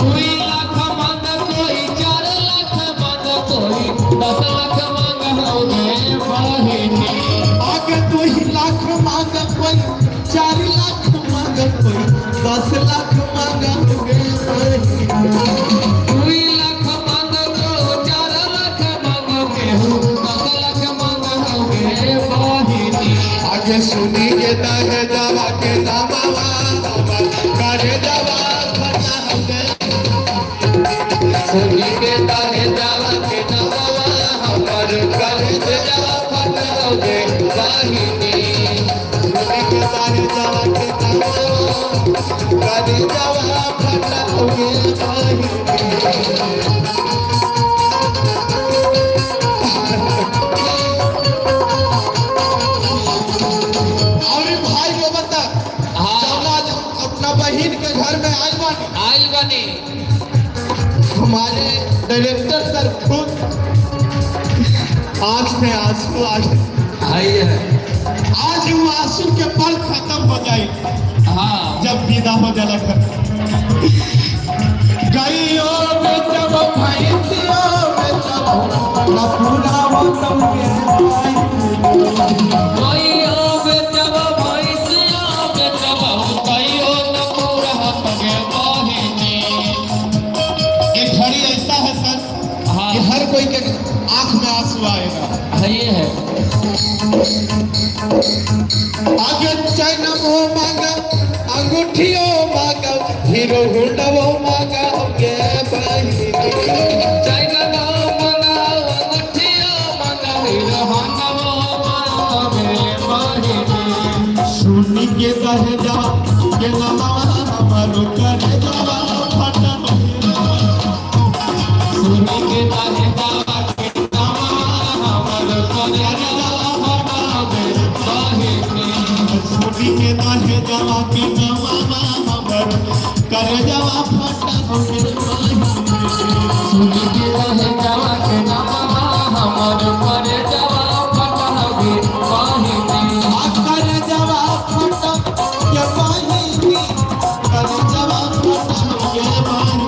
2 लाख मांगा कोई 4 लाख मांगा कोई 10 लाख मांगा हो गए बहिनी आगे 2 लाख मांगा कोई 4 लाख मांगा कोई 10 लाख मांगा हो गए 2 लाख मांगा को 4 लाख मांगा के हो 10 लाख मांगा हो गए बहिनी आगे सुनी के दहे जावा के दामावा करे जावा फटा हो गए सुनी के दहे जावा के दामावा हमर करे जावा फटा हो गए बहिनी सुनी के दहे जावा के दामावा करे जावा फटा हो गए बहिनी बहन के घर में आई बनी हमारे डायरेक्टर सर खुद आंख में आंसू आज वो आंसू के पल खत्म हो जाए जब विदा हो जाला कर गाइयों में जब भैंसियों में जब ना पूरा हो तब हर कोई के आंख में आंसू आएगा ये है आगे चैन वो मांगा अंगूठियों मांगा हीरो होंडा वो मांगा के बहिनी चैन वो मांगा अंगूठियों मांगा हीरो होंडा वो मांगा के बहिनी सुनी के दहे जा के सुन के रह जावा के नामा हमर पर जावा फटावे पाहिनी कर जवा फटा के पानी कर जवा फटा के पानी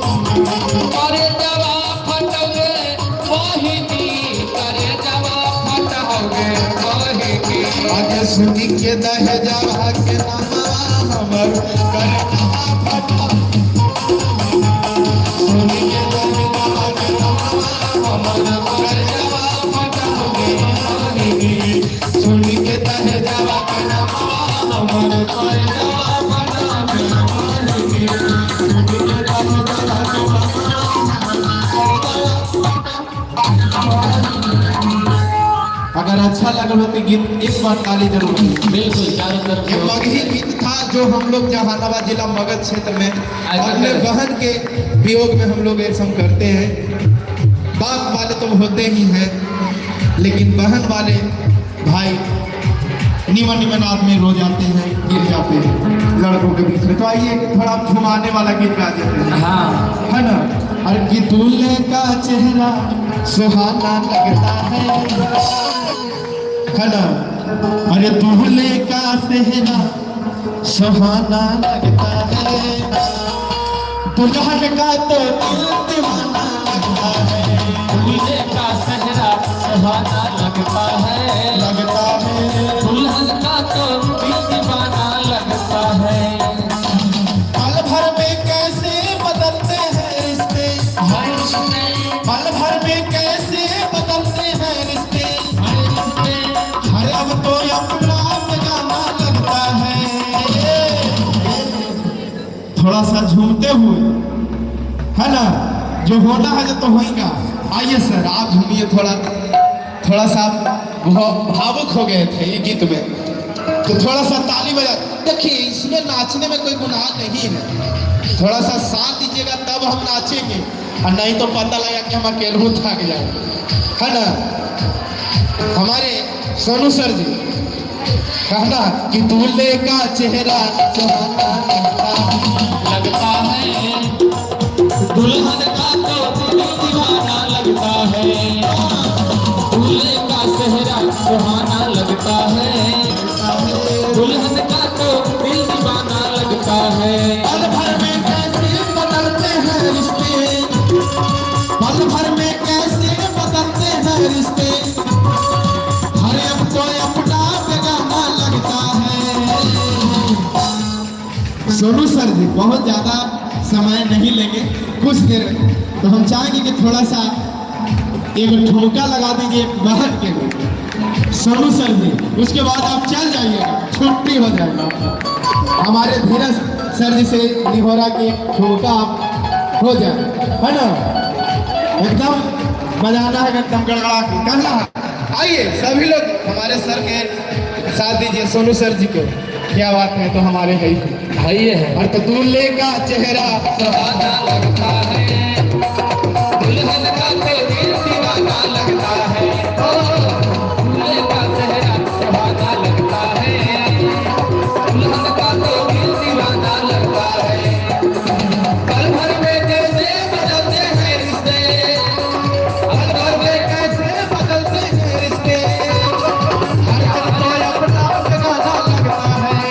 करे जावा फटावे पाहिनी करे जावा फटावे पाहिनी आज सुनी के दह जवा के नामा हमर कर जवा फटा सुनी के दह जवा के नामा हमर कर जवा फटावे पानी सुनी के दह जवा के नामा हमर कर जवा फटावे पानी सुनी के दह जवा के अगर अच्छा लगा हो तो गीत एक बार ताली जरूर बिल्कुल चारों तरफ ये मगही गीत था जो हम लोग जहानाबाद जिला मगध क्षेत्र में अपने बहन के वियोग में हम लोग ऐसा करते हैं। बाप वाले तो होते ही हैं लेकिन बहन वाले भाई निमन निमन आदमी रो जाते हैं, गिर जाते हैं लड़कों के बीच में। तो आइए थोड़ा झुमाने वाला गीत गा देते हैं, हाँ है ना। और कि दूल्हे का चेहरा सुहाना लगता है ना। अरे दूल्हे का चेहरा सुहाना लगता है, दुल्हन का तो दिल दीवाना लगता है। दूल्हे का सेहरा सुहाना लगता है दुल्हन का तो दिल दीवाना लगता है पल भर में कैसे बदलते हैं रिश्ते, हर रिश्ते पल भर में कैसे बदलते हैं रिश्ते। हर रिश्ते अरे अब तो अपना बेगाना लगता है। थोड़ा सा झूमते हुए, है ना, जो होना है जो तो होगा। आइए सर आप झूमिए, थोड़ा सा भावुक हो गए थे ये गीत में, तो थोड़ा सा ताली बजा। देखिए इसमें नाचने में कोई गुनाह नहीं है, थोड़ा सा साथ दीजिएगा तब हम नाचेंगे, और नहीं तो पता लगा कि हम अकेले थक जाए, है ना। हमारे सोनू सर जी कहना कि दूल्हे का चेहरा सुहाना लगता है दुल्हन का तो दिल दीवाना लगता है दूल्हे का सेहरा सुहाना लगता है दुल्हन का तो दिल दीवाना लगता है पल भर में कैसे बदलते हैं रिश्ते, पल भर में कैसे बदलते हैं रिश्ते। हरे अब तो अपना बेगाना लगता है। सोनू सर जी बहुत ज्यादा समय नहीं लेंगे, कुछ देर तो हम चाहेंगे कि थोड़ा सा एक ठुमका लगा दीजिए बहन के लिए सोनू सर जी, उसके बाद आप चल जाइएगा, छुट्टी हो जाएगा। हमारे धीरज सर जी से निहोरा की ठुमका आप हो जाए, है ना, एकदम बजाना है, एकदम गड़गड़ा के कहना है। आइए सभी लोग हमारे सर के साथ दीजिए सोनू सर जी को, क्या बात है, तो हमारे है भाई है और तो दूल्हे का चेहरा सुहाना लगता है दुल्हन का तो दिल दीवाना लगता है दूल्हे का सेहरा सुहाना लगता है दुल्हन का तो दिल दीवाना लगता है पल भर में कैसे बदलते हैं रिश्ते पल भर में कैसे बदलते हैं रिश्ते। हर हर तो अपना बेगाना लगता है।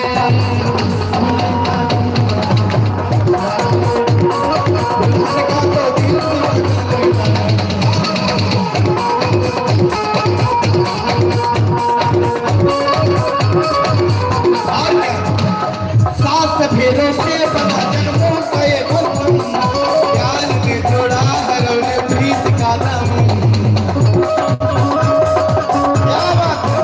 दुल्हन का तो दिल दीवाना लगता है। और क्या? सात सफेदों से बना जन्मों का ये बंधन, प्यार ने जोड़ा हर ने प्रीत का दामन। क्या बात है?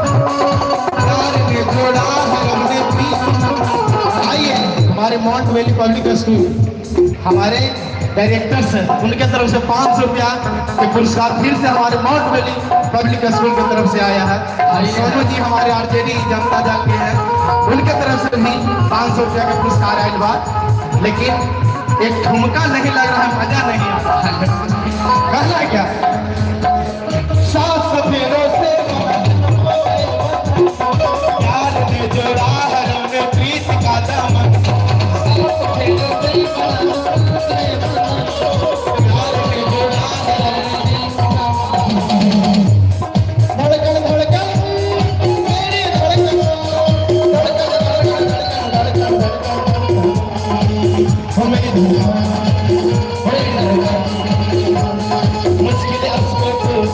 प्यार ने जोड़ा हर ने प्रीत का दामन। आइए हमारे माउंट वैली पब्लिक स्कूल हमारे डायरेक्टर सर, उनके तरफ से 500 रुपया के पुरस्कार फिर से हमारे माउंट वैली पब्लिक स्कूल की तरफ से आया है। सोनू जी हमारे आरजेडी जनता दल के हैं, उनके तरफ से भी 500 रुपया का पुरस्कार आयल बा। लेकिन एक ठुमका नहीं लग रहा है, मजा नहीं आता है। कहना क्या, सात सफेदों से प्यार ने जोड़ा है हमने प्रीत का दामन।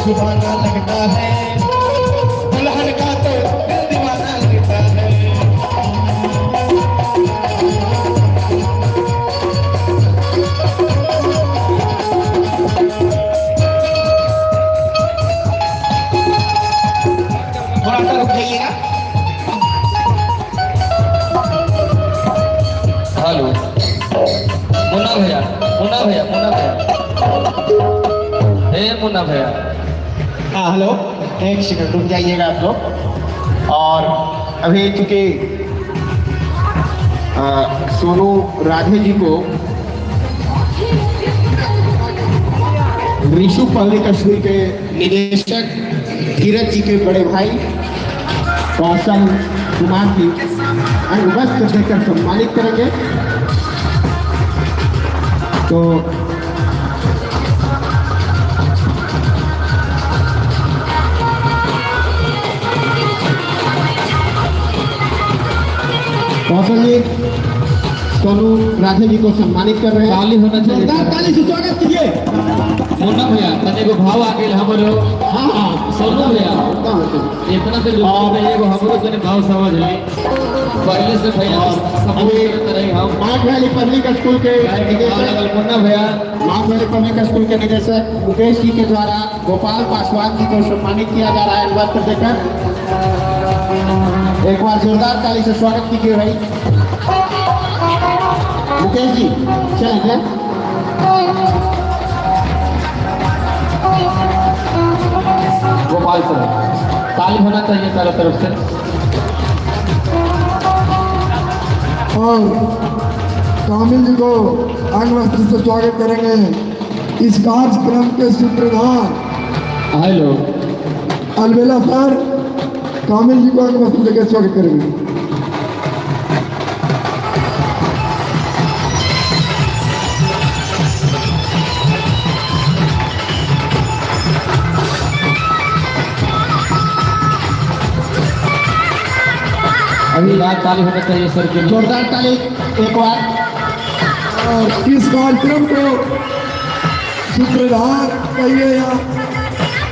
सुहाना लगता है, दुल्हन का तो दिल दीवाना लगता है। थोड़ा सा रुक जाइएगा। हेलो मुन्ना भैया, मुन्ना भैया, मुन्ना भैया, हे मुन्ना भैया। हाँ हेलो, एक सेकंड रुक जाइएगा आप लोग। और अभी चूंकि सोनू राधे जी को ऋषु पब्लिक स्कूल के निदेशक धीरज जी के बड़े भाई कौशल कुमार जी अंगवस्त्र देकर सम्मानित करेंगे। तो कौशल जी सोनू राधे जी को सम्मानित कर रहे हैं। ताली होना चाहिए। जोरदार ताली से स्वागत कीजिए। मुन्ना भैया तने को भाव आ गेल हमरो। हाँ हाँ सोनू भैया इतना तो जो एगो हमरो तने भाव समझ ली पहले से भैया अभी तरह हम मार्क वैली पब्लिक स्कूल के निदेशक मुन्ना भैया मार्क वैली पब्लिक स्कूल के निदेशक मुकेश जी के द्वारा गोपाल पासवान जी को सम्मानित किया जा रहा है वस्त्र देकर। एक बार जोरदार ताली से स्वागत कीजिए भाई मुकेश जी। चलेंगे गोपाल सर ताली होना चाहिए चारों तरफ से। और कामिल जी को अंगवस्त्र से स्वागत करेंगे। इस कार्यक्रम के सूत्रधार हेलो अलबेला सर कामिल जी को अंगवस्त्र देकर स्वागत करेंगे। अभी बात ताली होना चाहिए सर के लिए। जोरदार ताली एक बार। और इस कार्यक्रम को सूत्रधार कहिए या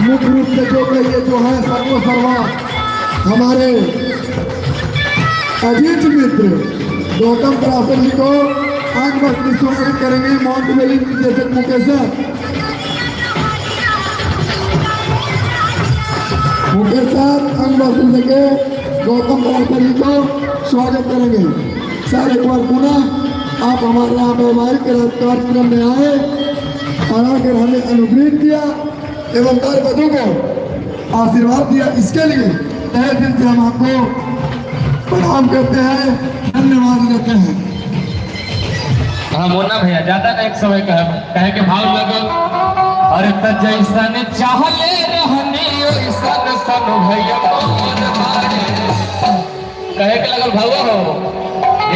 मुख्य रूप से जो कहिए जो है सर्वसर्वा हमारे अजीत मित्र गौतम त्रासर जी को अंगवस्त्र स्वागत करेंगे। माउंट वैली निदेशक मुकेश सर अंगवस्त्र देके गौतम त्रासर जी को स्वागत करेंगे। सर एक बार पुनः आप हमारे यहाँ वैवाहिक कार्यक्रम में आए और आकर हमें अनुग्रहित किया एवं वर वधू को आशीर्वाद दिया, इसके लिए तहे दिल से हम आपको प्रणाम करते हैं, धन्यवाद देते हैं। हाँ मुन्ना भैया ज्यादा ना एक समय कहे के भाव लगल। अरे त जैसन चाहले रहने ओइसन सन भैया मन मारे कहे के लगल भाव हो।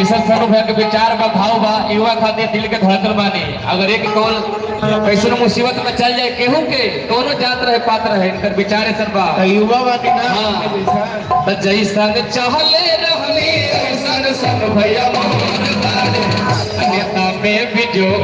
ऐसा सन भैया के विचार बा भाव बा युवा खातिर दिल के धड़कन बानी। अगर एक कौन कैसे मुसीबत में चल जाए केहू के दोनों जात रहे पात्र रहे इनकर विचार सर बा युवा बानी ना। हाँ त जैसन चाहले रहने ओइसन सन भैया मन मारे अन्यथा में बिजोर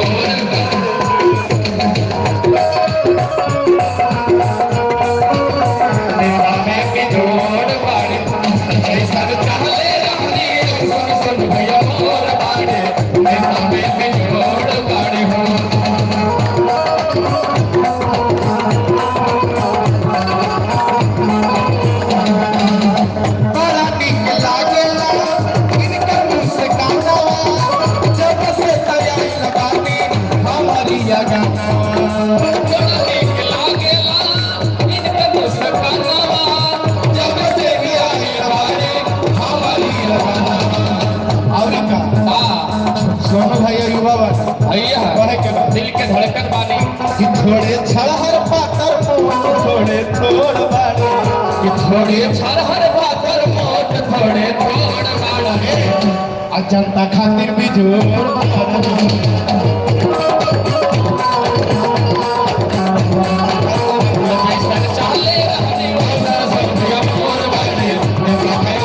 सोनू भैया युवा भैया दिल के धड़कन बानी कि थोड़े छड़हर पातर थोड़े थोड़ बाड़े कि थोड़े छरहर बातर मोट थोड़े थोड़ बाड़े आ जनता खातिर भी जोर चाले रहने वाला सब मोर बाड़े मोर बाड़े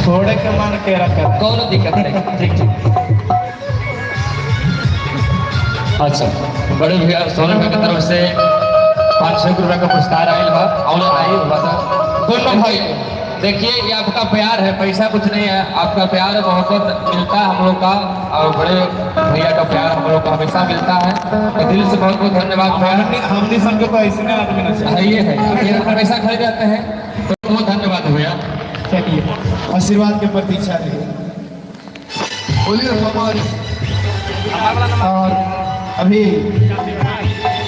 छोड़े के मन के रखा कौन दिक्कत नहीं, ठीक ठीक। अच्छा, बड़े भैया सोनू भैया की तरफ से 500 रुपये का पुरस्कार आयल है, ऑनलाइन आई हुआ था। दोनों भाई देखिए, ये आपका प्यार है, पैसा कुछ नहीं है, आपका प्यार मोहब्बत मिलता है हम लोग का, और बड़े भैया का प्यार हम लोग को हमेशा मिलता है। तो दिल से बहुत बहुत धन्यवाद भैया। हमने सबके तो ऐसे ना आदमी ना चाहिए। ये है, ये पैसा खरीद जाते हैं, तो बहुत धन्यवाद भैया। चलिए आशीर्वाद के प्रतीक्षा रही। बोलिए हमारे और अभी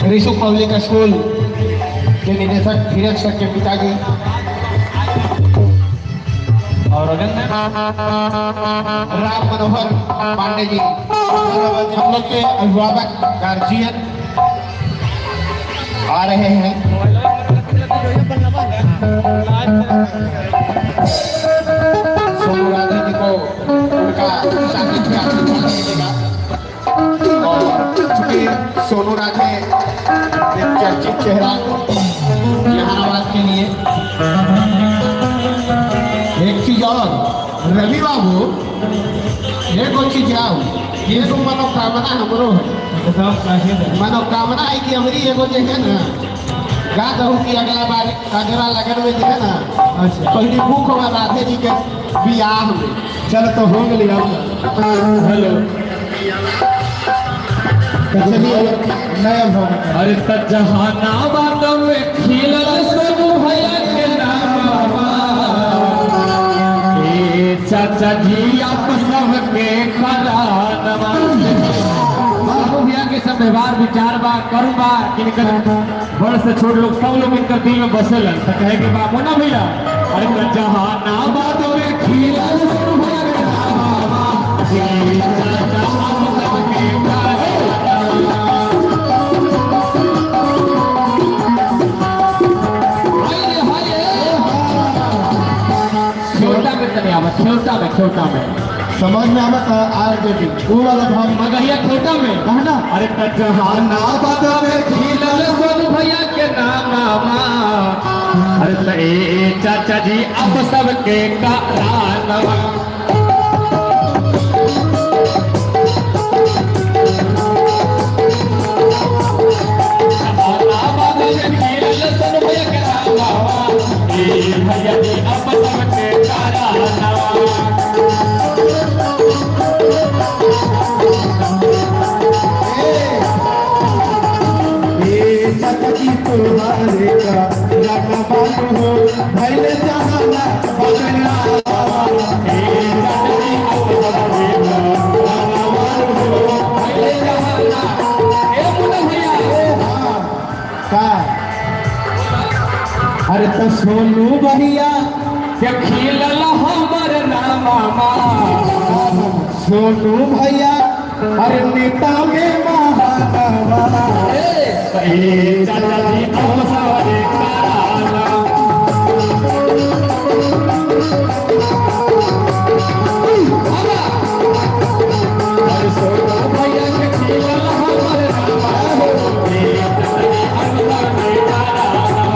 ऋषु पब्लिक स्कूल के निदेशक धीरज सर के पिताजी और राम मनोहर पांडे जी, हम लोग के अभिभावक गार्जियन आ रहे हैं। सोनू राधे जी को उनका सानिध्य आशीर्वाद मिलेगा। और चूंकि सोनू राधे एक चर्चित चेहरा जहानाबाद के लिए, एक चीज और रवि बाबू, एक और चीज आओ, ये तो मनोकामना हमरो है। मनोकामना है कि हमारी एगो जो है ना, गा दहू कि अगला बार अगला लगन में जो है ना, पहली भूख होगा राधे जी के बियाह में। चल तो हो गई। हेलो, चलिए नया भाव। अरे जहानाबाद में खिलल सोनू भैया के नामा, ए चाचा जी आप सबके करानवा। सोनू भैया के सब व्यवहार विचार बा करू बा, किनकर बड़ से छोट लोग सब लोग इनकर दिल में बसेल, तो कहे के बा मोना भैया। अरे जहानाबाद में खिलल सोनू भैया के नामा, ए चाचा आप सबके करानवा। छोटा में समझ में आवत आगे वो वाला भाव मगहिया छोटा में कहना। अरे जहानाबाद में खिलल सोनू भैया के नामा, अरे तो ए चाचा जी अब सबके करानवा। जहानाबाद में खिलल सोनू भैया के नामा, ए भैया जी अब सबके करानवा। तुम्हारे का रखवाल हो भैले जहाना बदला। अरे तो सोनू भैया के खिलल हमर नामा, सोनू भैया अरे नेता में महानवा। चाचा जी अब सबके करानवा। अरे सोनू भैया के खिलल हमर नामा, चाचा जी अब सबके करानवा।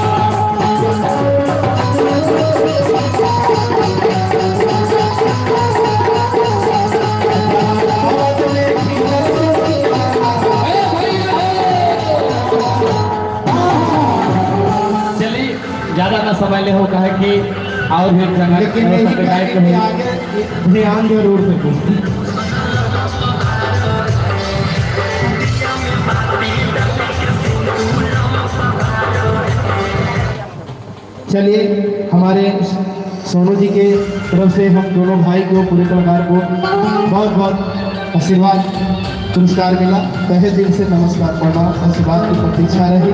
ज्यादा ना समय ले हो कहे कि और भी जगह, लेकिन यही कहने के आगे ध्यान जरूर दें। चलिए हमारे सोनू जी के तरफ से हम दोनों भाई को, पूरे परिवार को बहुत बहुत आशीर्वाद पुरस्कार मिला। तहे दिल से नमस्कार प्रणाम, आशीर्वाद की प्रतीक्षा रही।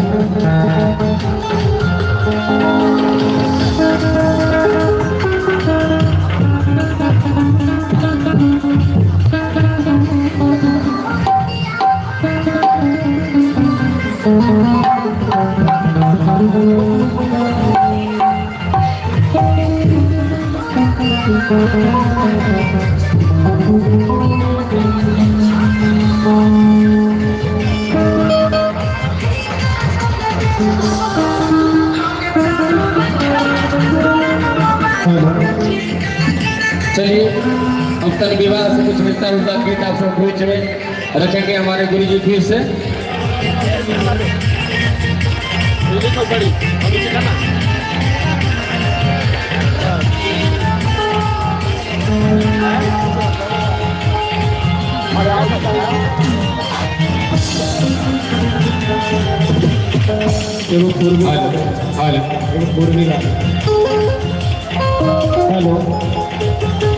चलिए अब तक विवाह से कुछ मिलता जुलता गीत आप सब बीच में रखेंगे हमारे गुरु जी फिर से। एगो पूर्वी एगो पूर्वी हेलो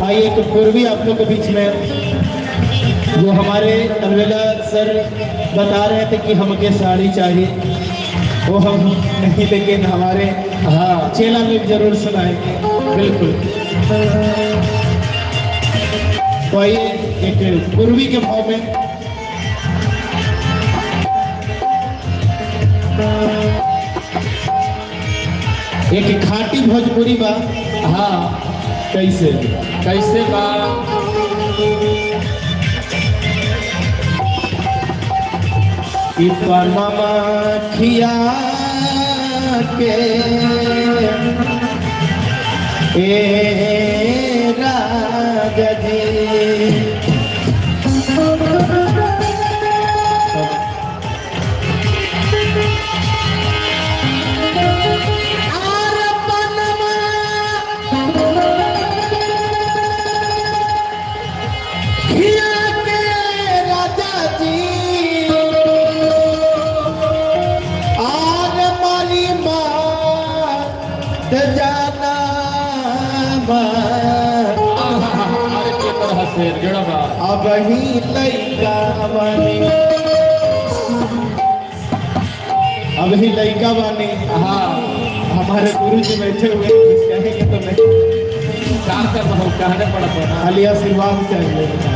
आइए एक पूर्वी आप लोग के बीच में जो हमारे अलवेला सर बता रहे थे कि हमके साड़ी चाहिए वो हम नहीं लेकिन हमारे हाँ चेला में जरूर सुनाएंगे बिल्कुल। तो आइए एक पूर्वी के भाव में एक खाटी भोजपुरी बा। हाँ कैसे कैसे बा कि पनमा खिया के ए राजा जी अब ही लइका बानी अब ही लइका बानी। हाँ हमारे गुरु जी बैठे हुए कुछ कहेंगे तो नहीं कहने पड़ा खाली आशीर्वाद चाहिए।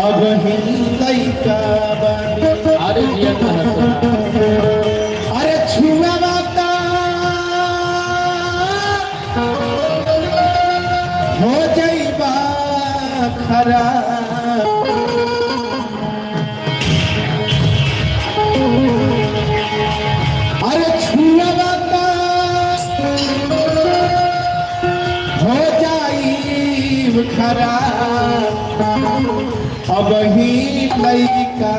अब ही लइका बानी अरे जिया अरे छुआ बाता हो जाइबा खराब। अरे छुआ बाता हो जाइब खराब। अब ही लइका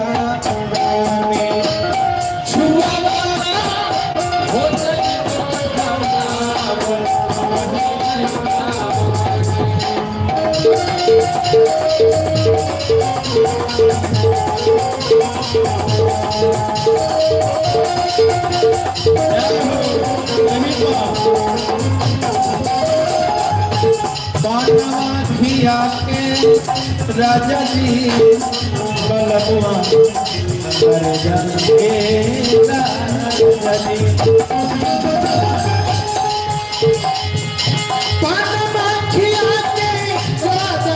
बानी छुआ हो खिया के राजा जी बलबुआ कर जाके राजा जी पानमा खिया के राजा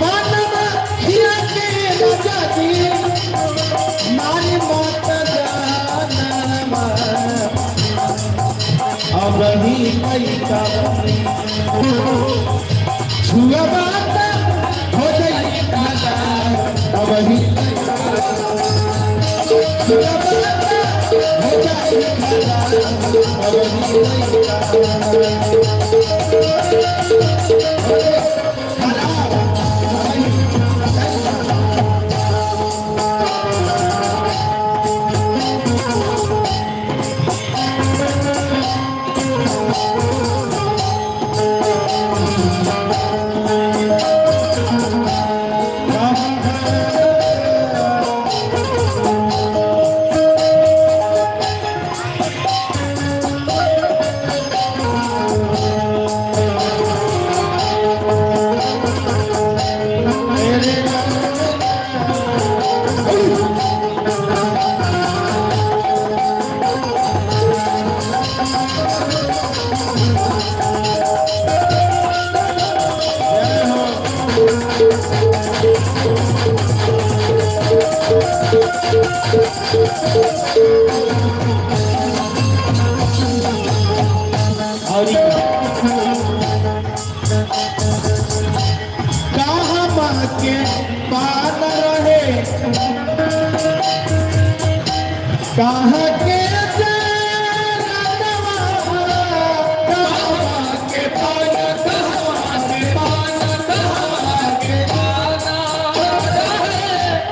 पानमा खिया के राजा जी मारी मत जाना अब ही लइका छुआ बात हो जाई अब ही छुआ बात हो जाई अब और कहाँ माँ के पान रहे कहाँ के जनवा, कहाँ के पान, कहाँ के पान, कहाँ के पाना रहे,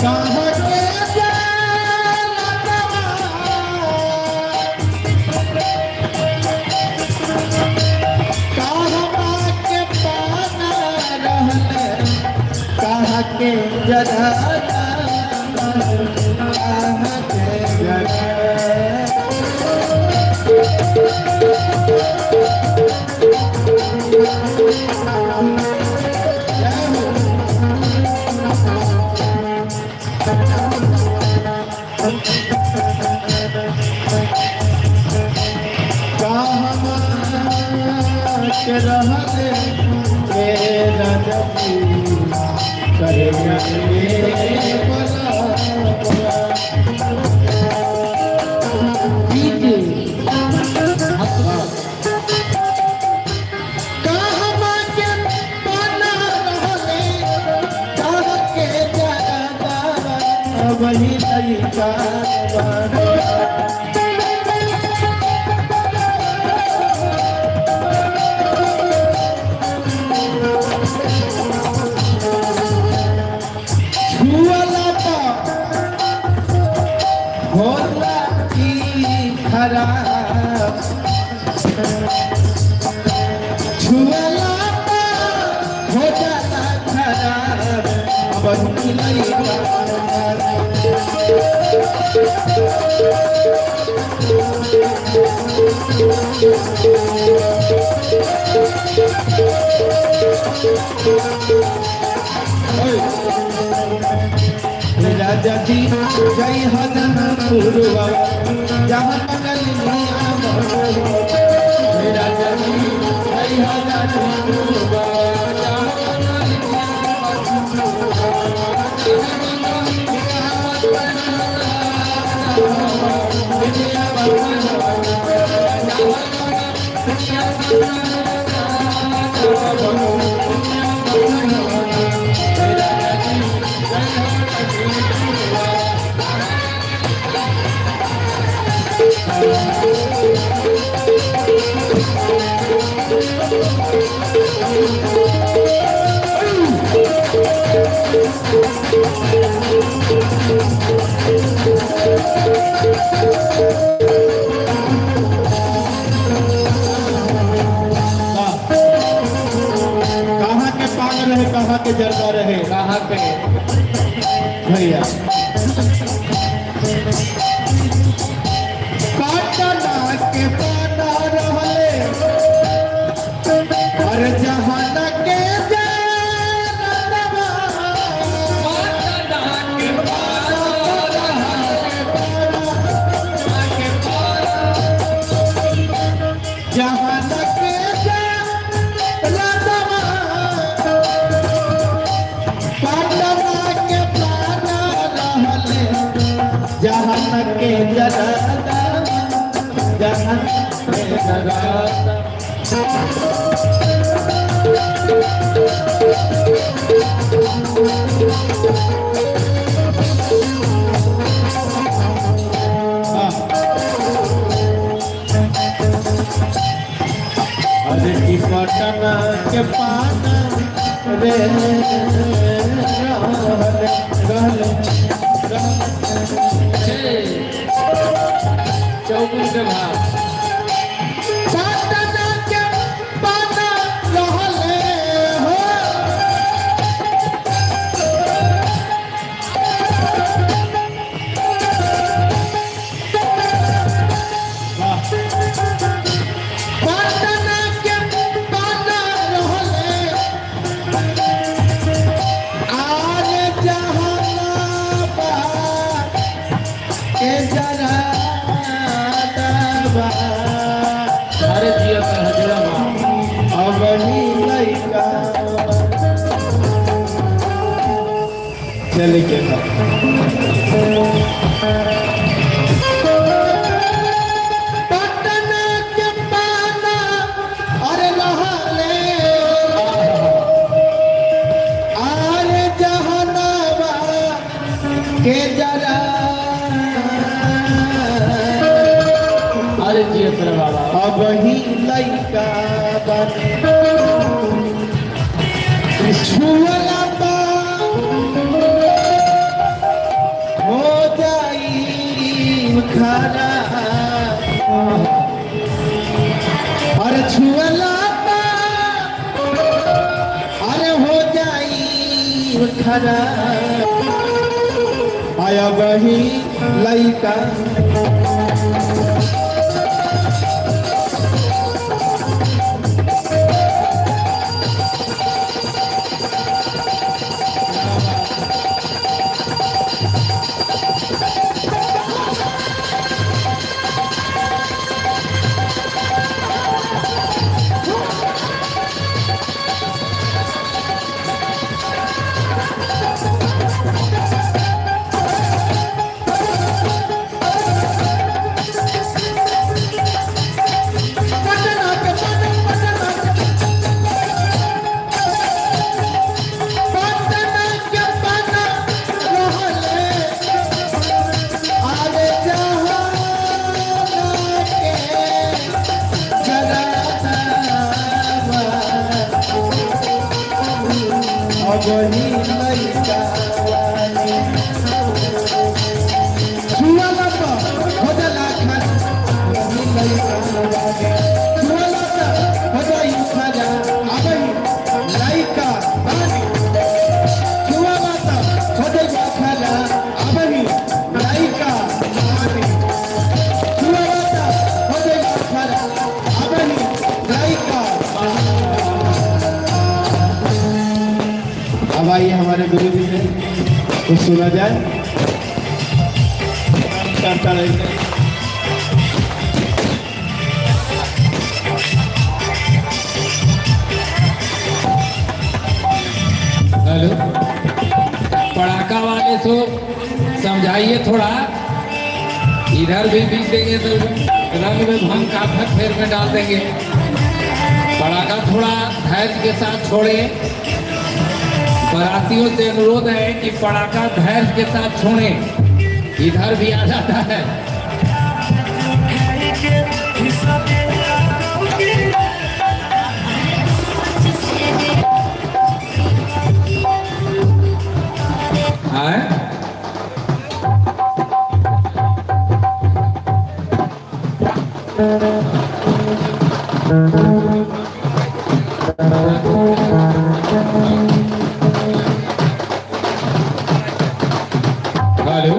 कहाँ के जनवा, कहाँ के पान रहले, कहाँ के जनवा, कहाँ के जनवा। के रहले मेरा जबी करे वही तरीका होला की खराब छुअला हो जाला खराब अब मिलई राजा जी जय हदन पूर्वा जहाँ मगल राजा जी जय हदन पूर्वा कहाँ के पान रहे कहाँ के जरदा रहे कहाँ के भैया काटना के पाना रहले अरे जहान के जनवा के पाना जहान के जनवा काटना के पाना रहले जहान के जनवा जहान के जनवा अरे की पटना के पाना रे चौगुन के भाव पटना के पाना रहले हो पटना के पाना रहले आरे जहानाबाद के जरा अरे जिया का हजरा अब ही लइका चले के बाद पटना के पाना अरे लहले अरे जहनवा के जरा अरे जी तेरे बाबा अब ही लइका बने छुअला बा हो जाई खाना अरे छुअला बा अरे हो जाई खाना आया वही लइका वही लइका वाली छुअला बा हो जाला खाना वही लइका वाली छुअला बा हो जाई खाना अबही लइका वाली छुअला बा हो जाई खाना अबही लइका वाली छुअला बा हो जाई खाना अबही लइका अब आइए हमारे गुरु जी से कुछ सुना जाए करता रहेंगे हेलो पड़ाका वाले सो समझाइए थोड़ा इधर भी बीत देंगे तो रंग में भंग का फेर में डाल देंगे पड़ाका थोड़ा धैर्य के साथ छोड़े बारातियों से अनुरोध है कि पड़ाका धैर्य के साथ छोड़ें इधर भी आ जाता है हेलो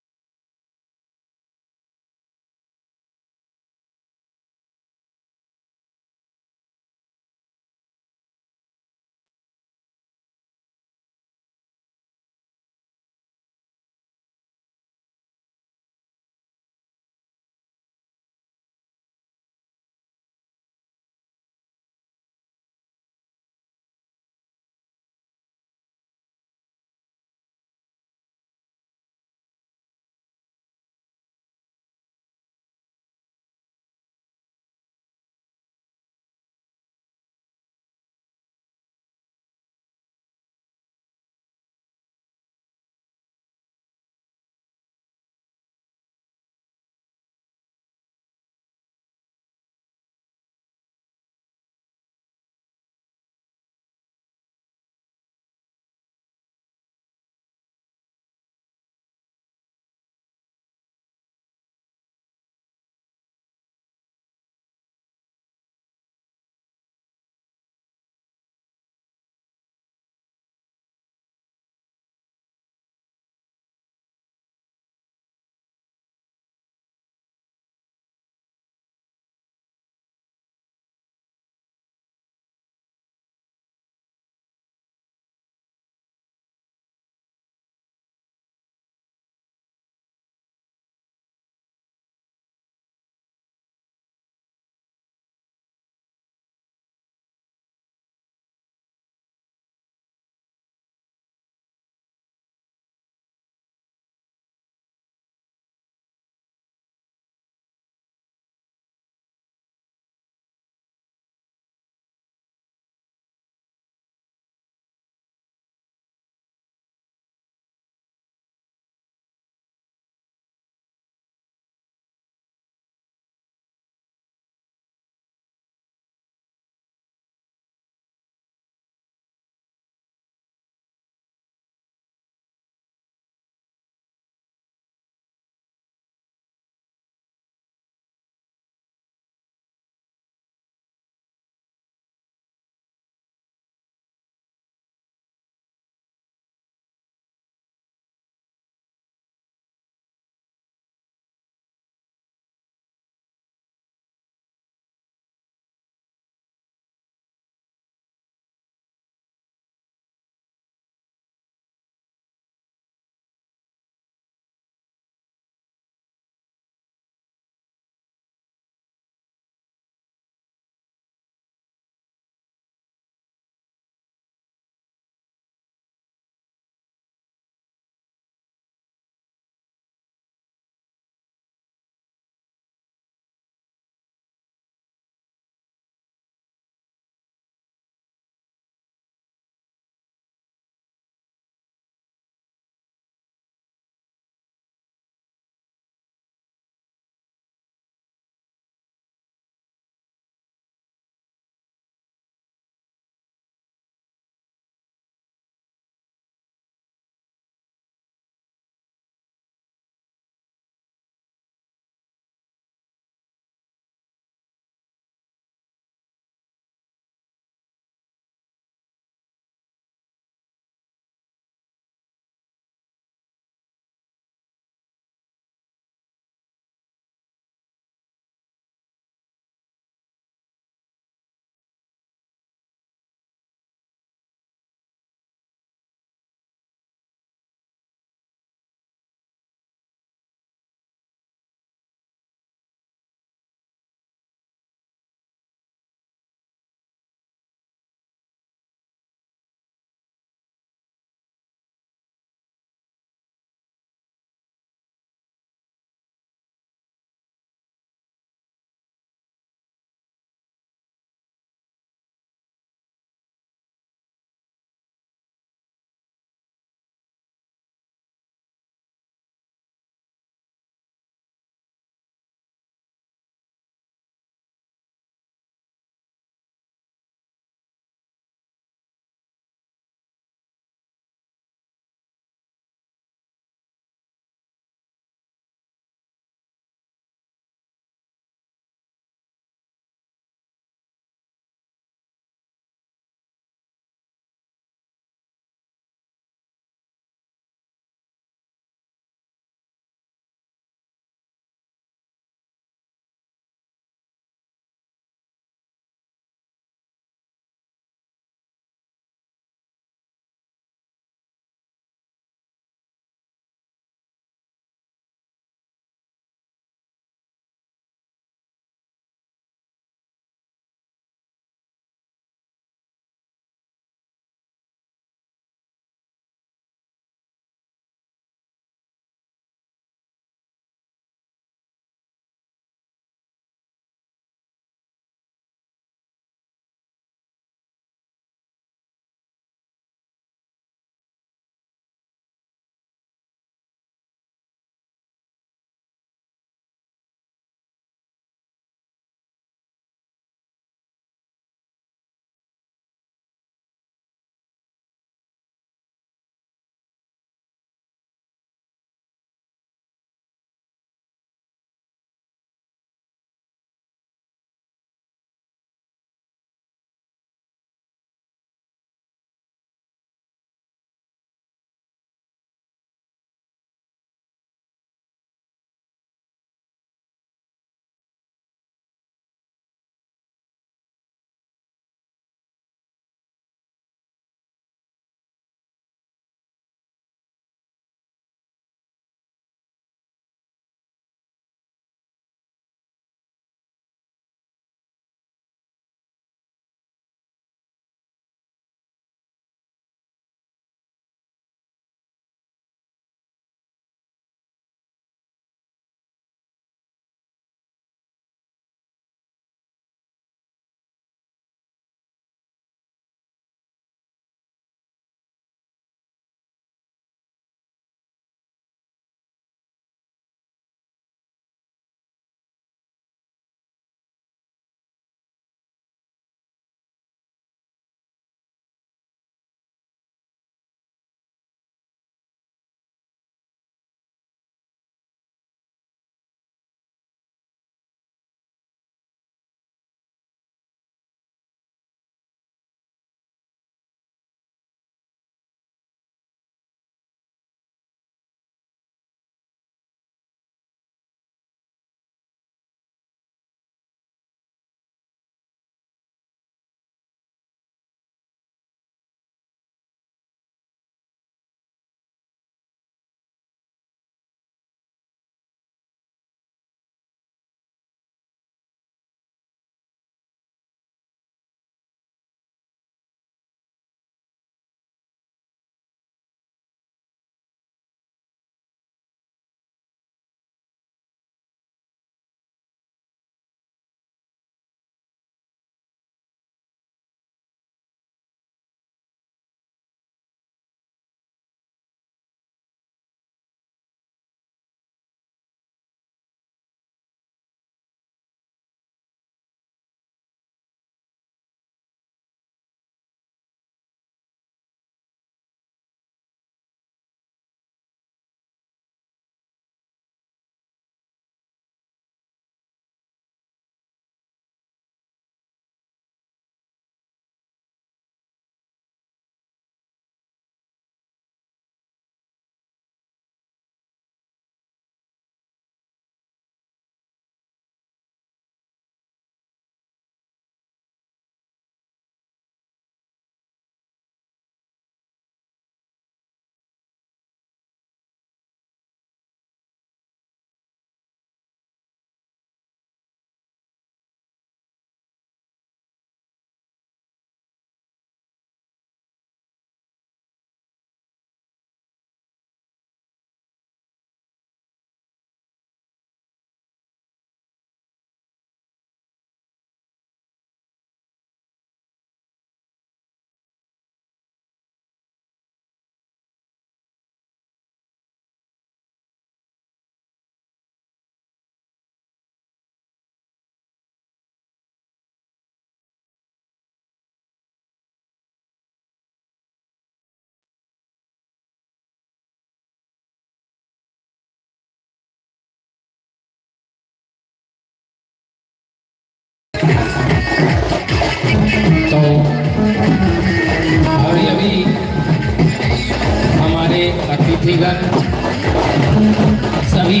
भक्तगण सभी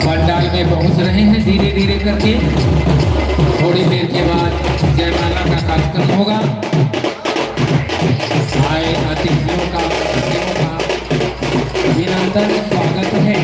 पंडाल में पहुंच रहे हैं धीरे धीरे करके। थोड़ी देर के बाद जयमाला का कार्यक्रम होगा। आए अतिथियों का अभिनंदन स्वागत है।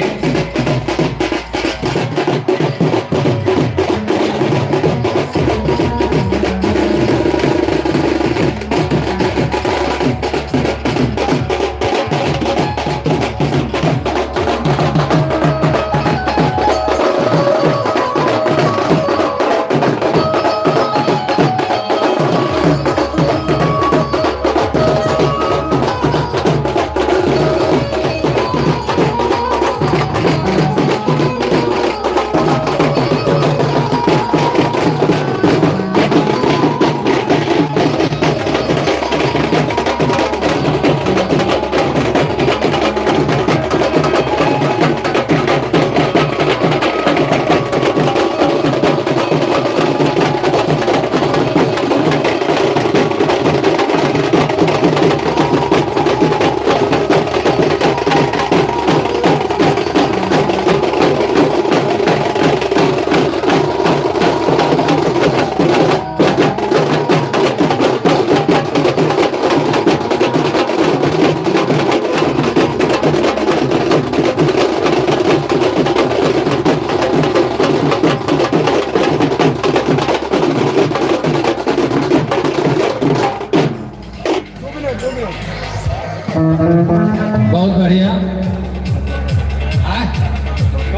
बहुत बढ़िया।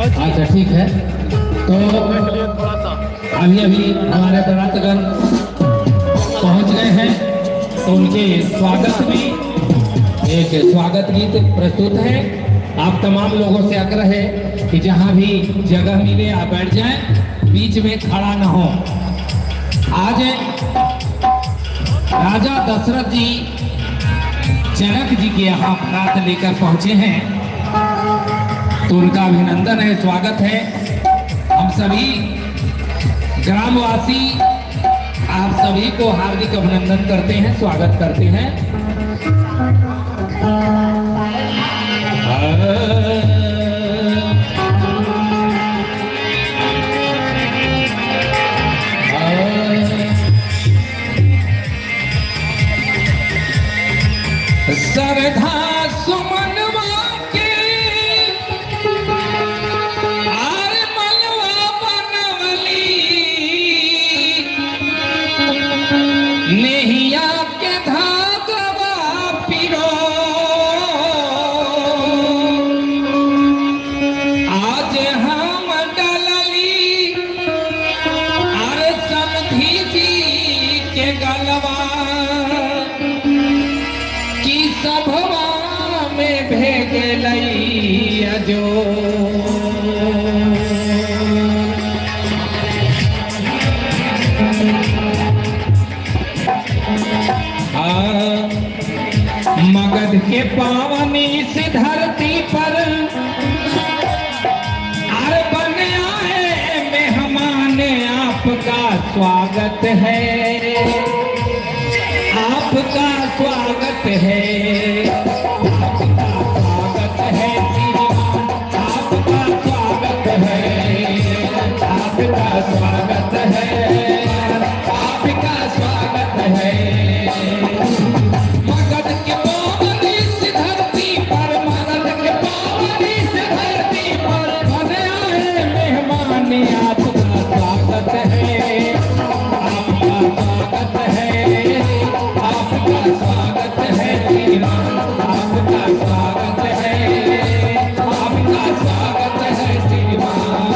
अच्छा ठीक है, तो अभी अभी हमारे बरातगण पहुंच गए हैं, तो उनके स्वागत में एक स्वागत गीत प्रस्तुत है। आप तमाम लोगों से आग्रह है कि जहां भी जगह मिले आप बैठ जाएं, बीच में खड़ा न हो। आज राजा दशरथ जी जनक जी के यहाँ प्रात लेकर पहुंचे हैं, तो उनका अभिनंदन है, स्वागत है। हम सभी ग्रामवासी आप सभी को हार्दिक अभिनंदन करते हैं, स्वागत करते हैं। श्रद्धा सुमनवा के आर मनवा बनवली, नेहिया के धागवा पिरो, आज हम डलली आर समधी जी के गलवा, सभवा में भेज लैया जो। मगध के पावनी से धरती पर आर बन आए मेहमान, आपका स्वागत है, आपका स्वागत है, आपका स्वागत है श्रीमान, आपका स्वागत है, आपका स्वागत है, आपका स्वागत है। मगध के पावनी से धरती पर, मगध के पावनी से धरती पर बन आए मेहमान, आपका स्वागत है, आपका स्वागत है, आपका स्वागत है श्रीमान, आपका स्वागत है, आपका स्वागत है श्रीमान।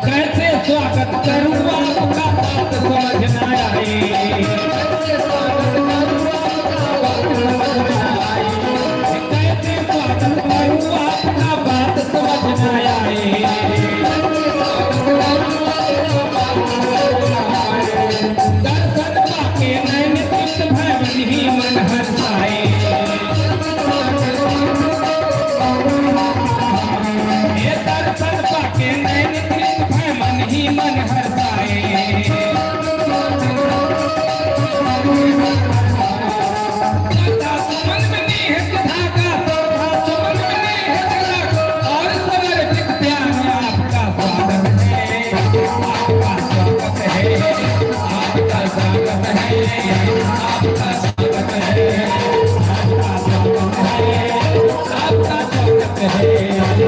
कैसे स्वागत करूँ आपका बात समझ न आए। कैसे स्वागत करूँ आपका बात समझ न आए। दर्शन पाके नैन तृप्त भय मन ही मन हर्षाए। ये दर्शन पाके नैन तृप्त भय मन ही मन हर्षाए। श्रद्धा सुमन में निहित धागा, श्रद्धा सुमन में निहित धागा, और समर्पित प्यार में आपका स्वागत है। आपका स्वागत है, आपका स्वागत है, आपका स्वागत है, आपका स्वागत है, आपका स्वागत है।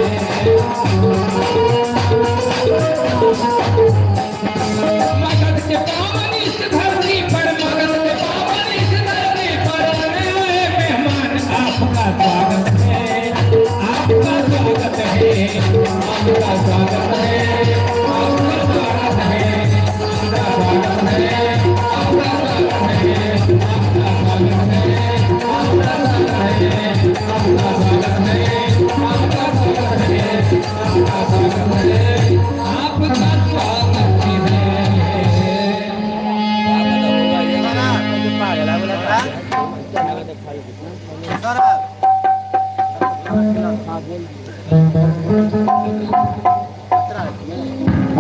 मगध के पावन इस धरती पर, मगध के पावन इस धरती पर आने वाले मेहमान आपका स्वागत है। आपका स्वागत है, आपका स्वागत है, आपका स्वागत है, आपका स्वागत है, आपका स्वागत है, आपका स्वागत है, आपका स्वागत है, आपका स्वागत है, आपका स्वागत है, आपका स्वागत है, आपका स्वागत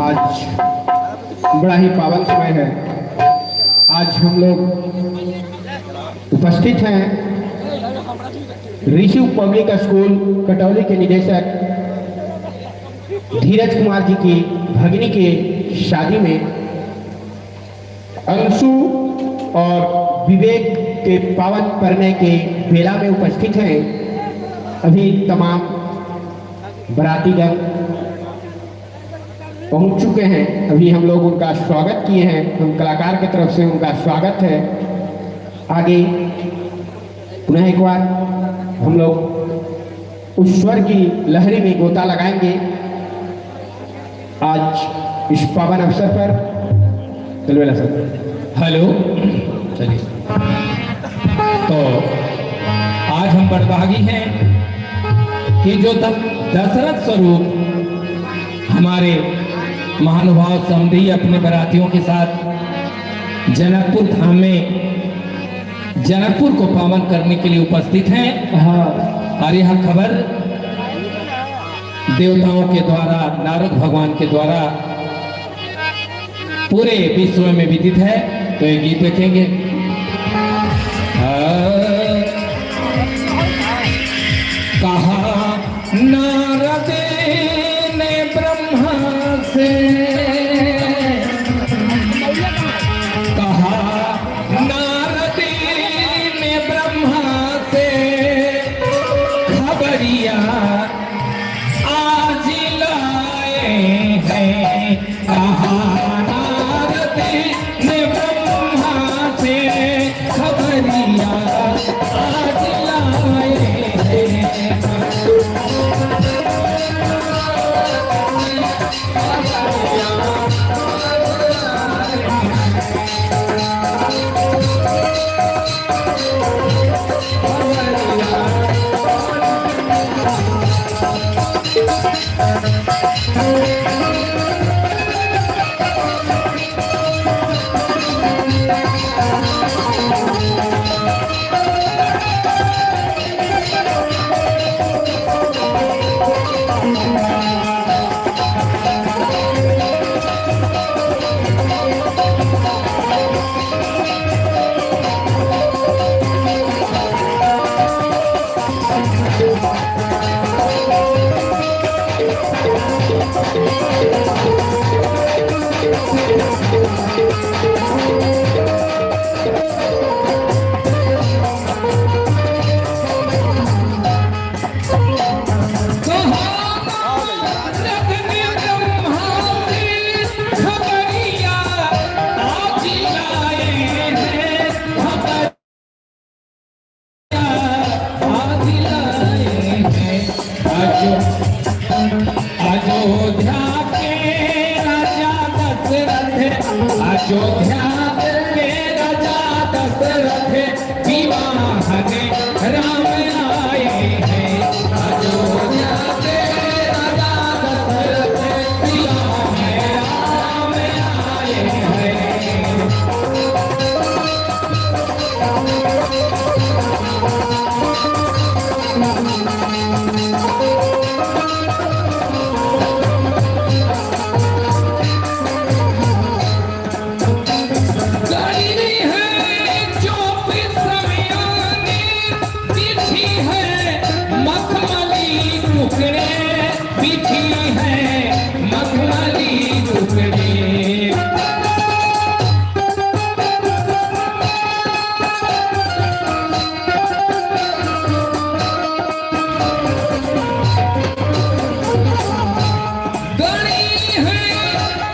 आज बड़ा ही पावन समय है। आज हम लोग उपस्थित हैं ऋषि पब्लिक स्कूल कटौली के निदेशक धीरज कुमार जी की भगिनी के शादी में। अंशु और विवेक के पावन परिणय के बेला में उपस्थित हैं। अभी तमाम बरातीगण पहुंच चुके हैं। अभी हम लोग उनका स्वागत किए हैं, हम कलाकार की तरफ से उनका स्वागत है। आगे पुनः एक बार हम लोग उस स्वर की लहरी में गोता लगाएंगे। आज इस पावन अवसर पर चलवेला सर। हेलो, चलिए। तो आज हम बड़भागी हैं कि जो दशरथ स्वरूप हमारे महानुभाव समधी अपने बरातियों के साथ जनकपुर धाम में जनकपुर को पावन करने के लिए उपस्थित हैं। हाँ, और यह खबर देवताओं के द्वारा, नारद भगवान के द्वारा पूरे विश्व में विदित है। तो ये गीत देखेंगे। कहा नारद ने ब्रह्मा से, कहा नारद ने ब्रह्मा से खबरिया आज लाए हैं। कहा नारद ने ब्रह्मा से दशरथ अयोध्या के राजा दशरथ विवाह में राम आए हैं। अयोध्या के राजा दशरथ विवाह में राम आए हैं। गड़ी है चौबीस समयानी, बिछी है मखमली टुकड़े, बिछी है मखमली टुकड़े। गड़ी है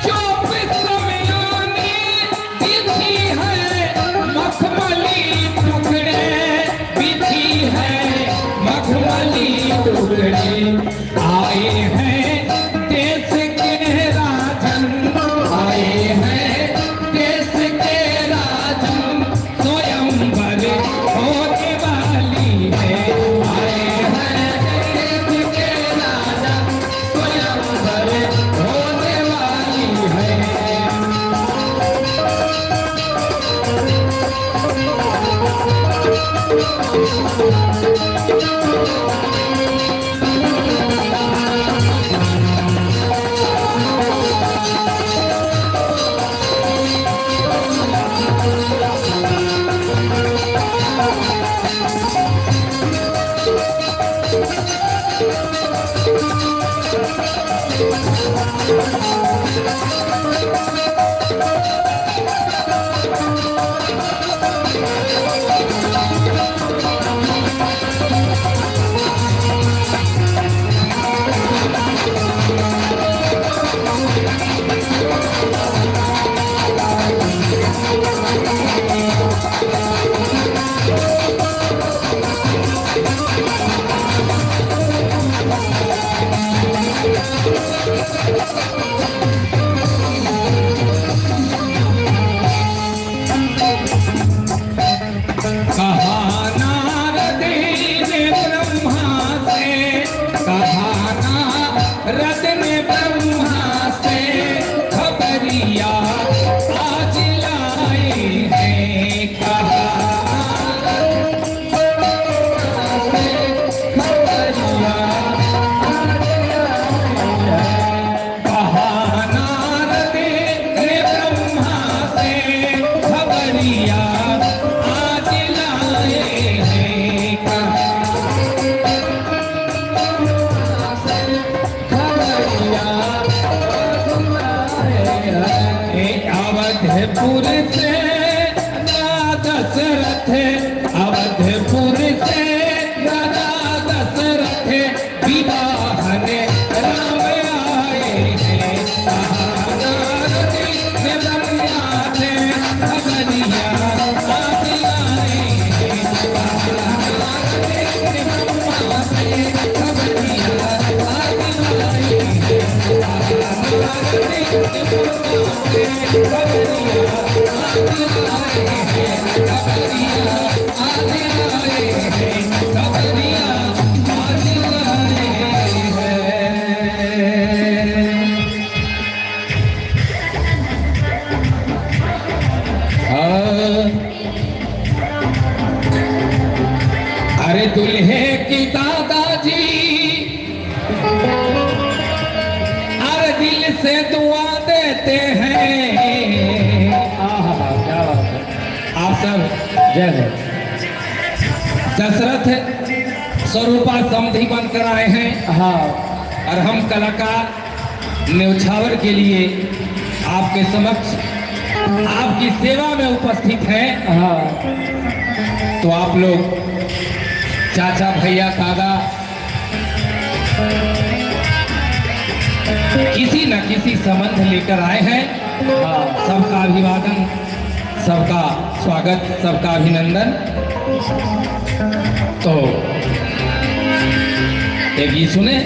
चौबीस समयानी, बिछी है मखमली टुकड़े, बिछी है मखमली टुकड़े। आए हैं देश के राजन, आए हैं देश के राजन, स्वयंवर होने वाली है। आए हैं देश के राजन, स्वयंवर होने वाली है। कहा नारद ने ब्रह्मा से, कहा नारद ने ब्रह्मा से, खबरिया आज लाए हैं। कहा नारद ने ब्रह्मा से, खबरिया आज लाए हैं। खबरिया अवधपुर से राजा दशरथ, अवधपुर से राजा दशरथ विवाह में राम आए हैं। नारद ने ब्रह्मा से, खबरिया आज लाए हैं। नारद ने ब्रह्मा से, खबरिया आज लाए हैं। नारद ने ब्रह्मा से, खबरिया आज लाए हैं। खबरिया आज लाए हैं। खबरिया आज लाए हैं। अरे दुल्हे की दादाजी, अरे दिल से दुआ देते हैं। आहा क्या बात है। आप सब जय हो। दशरथ स्वरूपा समधि बनकर आए हैं। हाँ, और हम कलाकार न्यौछावर के लिए आपके समक्ष आपकी सेवा में उपस्थित हैं। हाँ, तो आप लोग चाचा भैया दादा किसी न किसी संबंध लेकर आए हैं। सबका अभिवादन, सबका स्वागत, सबका अभिनंदन। तो एक गीत सुने।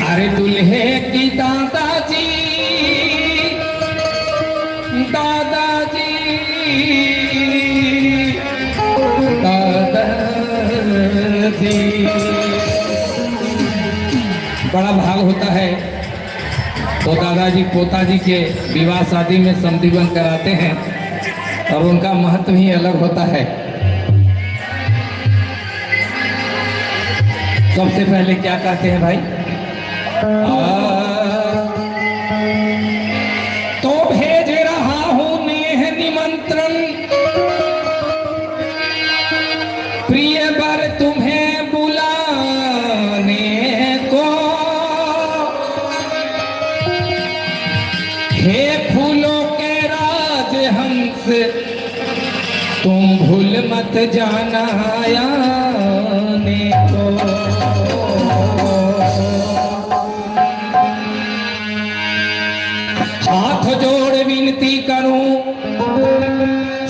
अरे दुल्हे की दादाजी थी। बड़ा भाग होता है तो दादाजी पोताजी के विवाह शादी में संदीवन कराते हैं और उनका महत्व ही अलग होता है। सबसे पहले क्या कहते हैं भाई? तो भेज रहा हूं नेह निमंत्रण, प्रिय वर तुम्हें बुलाने को। हे फूलों के राजहंस तुम भूल मत जाना आने को। हाथ जोड़ विनती करूं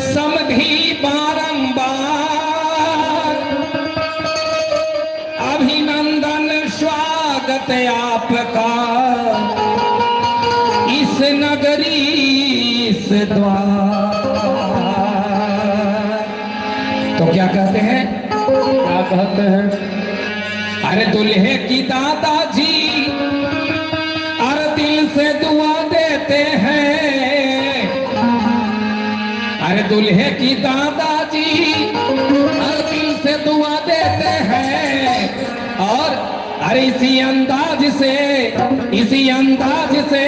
समधी बारंबार, अभिनंदन स्वागत आपका इस नगरी इस द्वार। तो क्या कहते हैं? क्या कहते हैं? अरे दुल्हे की दादाजी अरे दिल से दुआ देते हैं। अरे दुल्हे की दादाजी अरे दिल से दुआ देते हैं। और अरे इसी अंदाज से इसी अंदाज से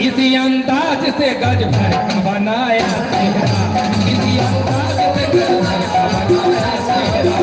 इसी अंदाज से गज भर का बनाया चेहरा, इसी अंदाज से गज भर का बनाया चेहरा।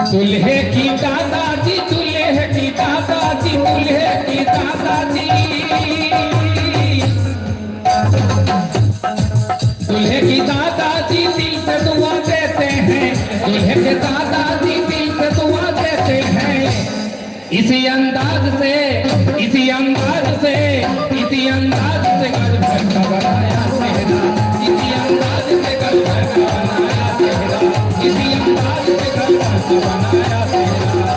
दुल्हे की दादाजी दुल्हे की दादाजी दुल्हे की दादाजी दुल्हे की दादाजी दिल से दुआ देते हैं। दुल्हे के दादाजी दिल से दुआ देते हैं। इसी अंदाज से इसी अंदाज से इसी अंदाज से गज भर का बनाया चेहरा, इसी अंदाज से गज भर का बनाया चेहरा, इसी अंदाज से गज भर का बनाया चेहरा।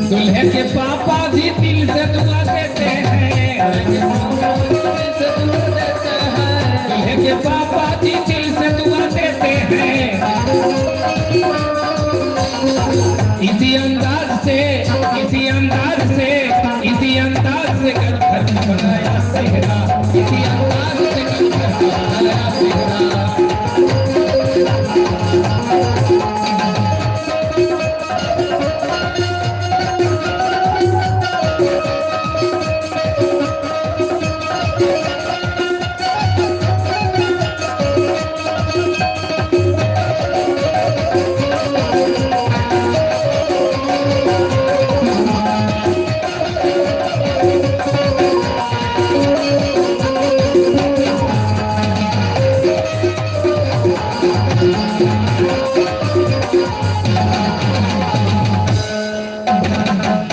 दुल्हे के पापा जी दिल से दुआ देते हैं। दुल्हे के पापा जी दिल से दुआ देते हैं। इसी अंदाज से इसी अंदाज से इसी अंदाज से गज भर का बनाया चेहरा, इसी अंदाज से गज भर का बनाया चेहरा।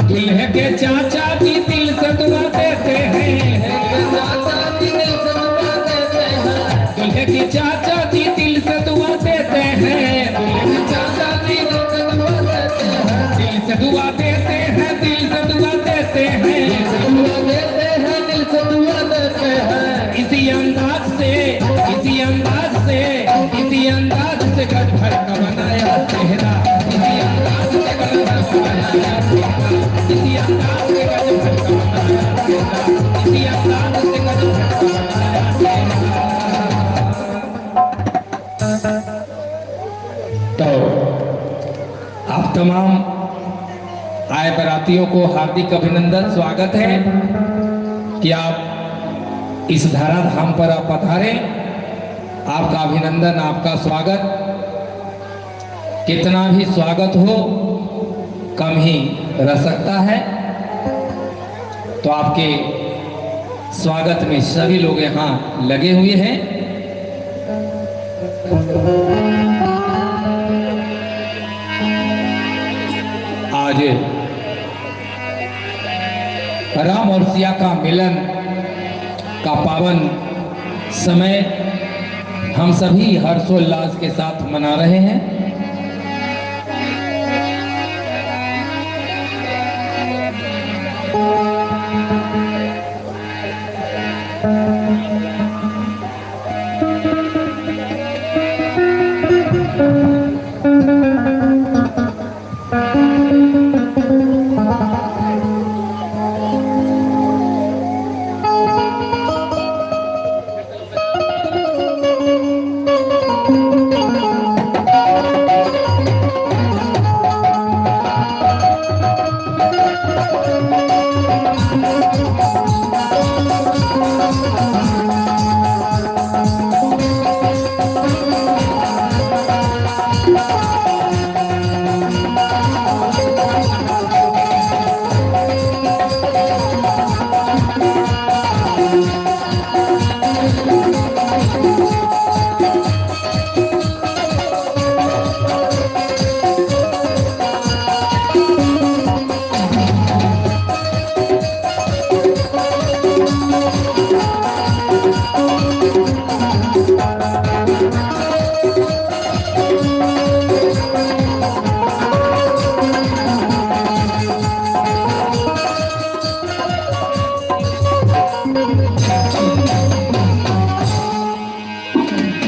दुल्हे के चाचा जी दिल से दुआ देते हैं। दुल्हे की चाचा जी दिल से दुआ देते हैं। दुल्हे के चाचा जी दिल से दुआ देते हैं। दिल से दुआ देते हैं। दिल से दुआ देते हैं। इसी अंदाज से इसी अंदाज से इसी अंदाज से गज भर का बनाया चेहरा, इसी अंदाज से गज भर का बनाया चेहरा, इसी अंदाज से गज भर का बनाया चेहरा, इसी अंदाज से गज भर का बनाया चेहरा। तो आप तमाम आए बारातियों को हार्दिक अभिनंदन, स्वागत है कि आप इस धराधाम पर आप पधारे। आपका अभिनंदन, आपका स्वागत। कितना भी स्वागत हो कम ही रह सकता है। तो आपके स्वागत में सभी लोग यहाँ लगे हुए हैं। आज राम और सिया का मिलन का पावन समय हम सभी हर्षोल्लास के साथ मना रहे हैं।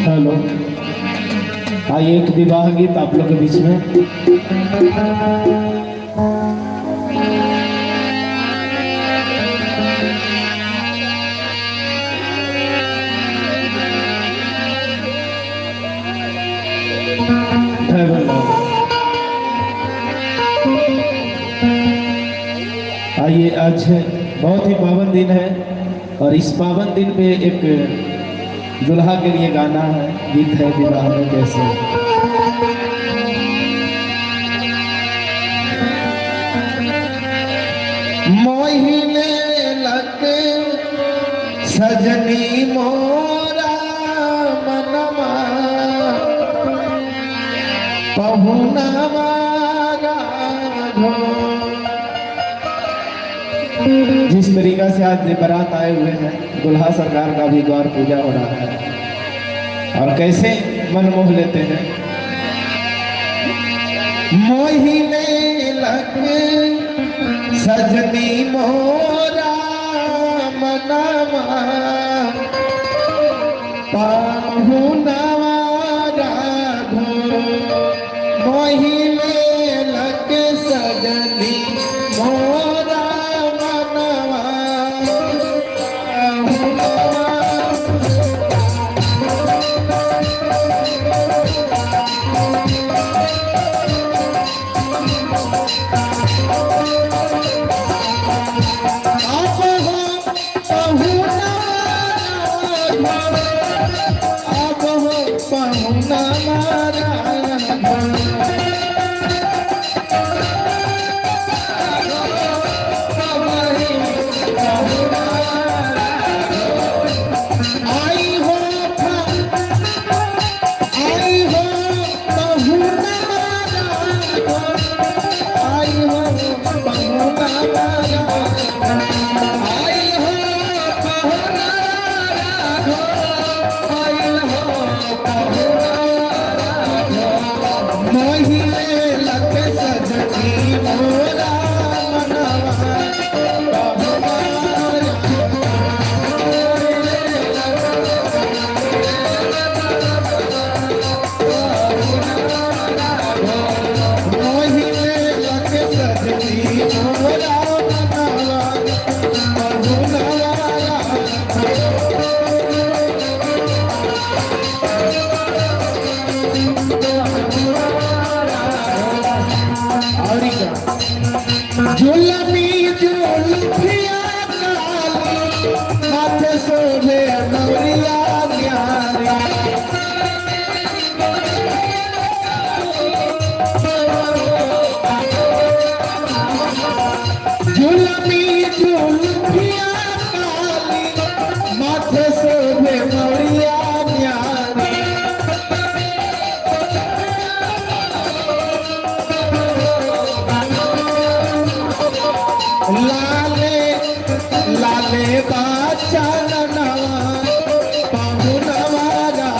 हेलो, आइए एक विवाह गीत आप लोग के बीच में। आइए, आज बहुत ही पावन दिन है और इस पावन दिन पे एक दुल्हा के लिए गाना है, गीत है विवाह में कैसे। मोहिने लग सजनी मोरा मनमा पहुना जिस तरीका से आज बारात आए हुए हैं, दुल्हा सरकार का भी गौर पूजा हो रहा है और कैसे मन मोह लेते हैं। मोहिने लग सजनी मोरा मनमा पाहुनवा राघो। मोहिने लग सजनी मोरा झुलमी झुलफिया काली माथे सोभे मौरिया न्यारी झुलमी झुलफिया काली माथे सोभे मौरिया न्यारी लाले लाले बाचन नवा पाहु नवारा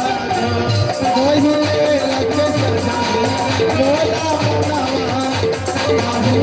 मोहिले लग सजाए मोला नवा पाहु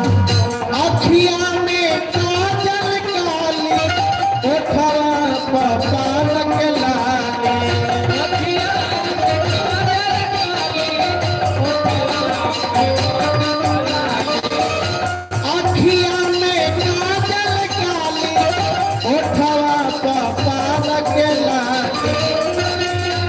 अखिया में काजल काली ओठवा पान के लाली अखिया में काजल काली ओठवा पान के लाली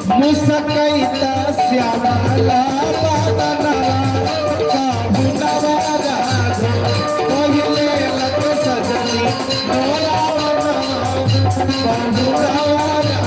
मुसकैता श्यामला बदनवा काहू नवारा पहिले लग सजनी मोला बनवा काहू नवारा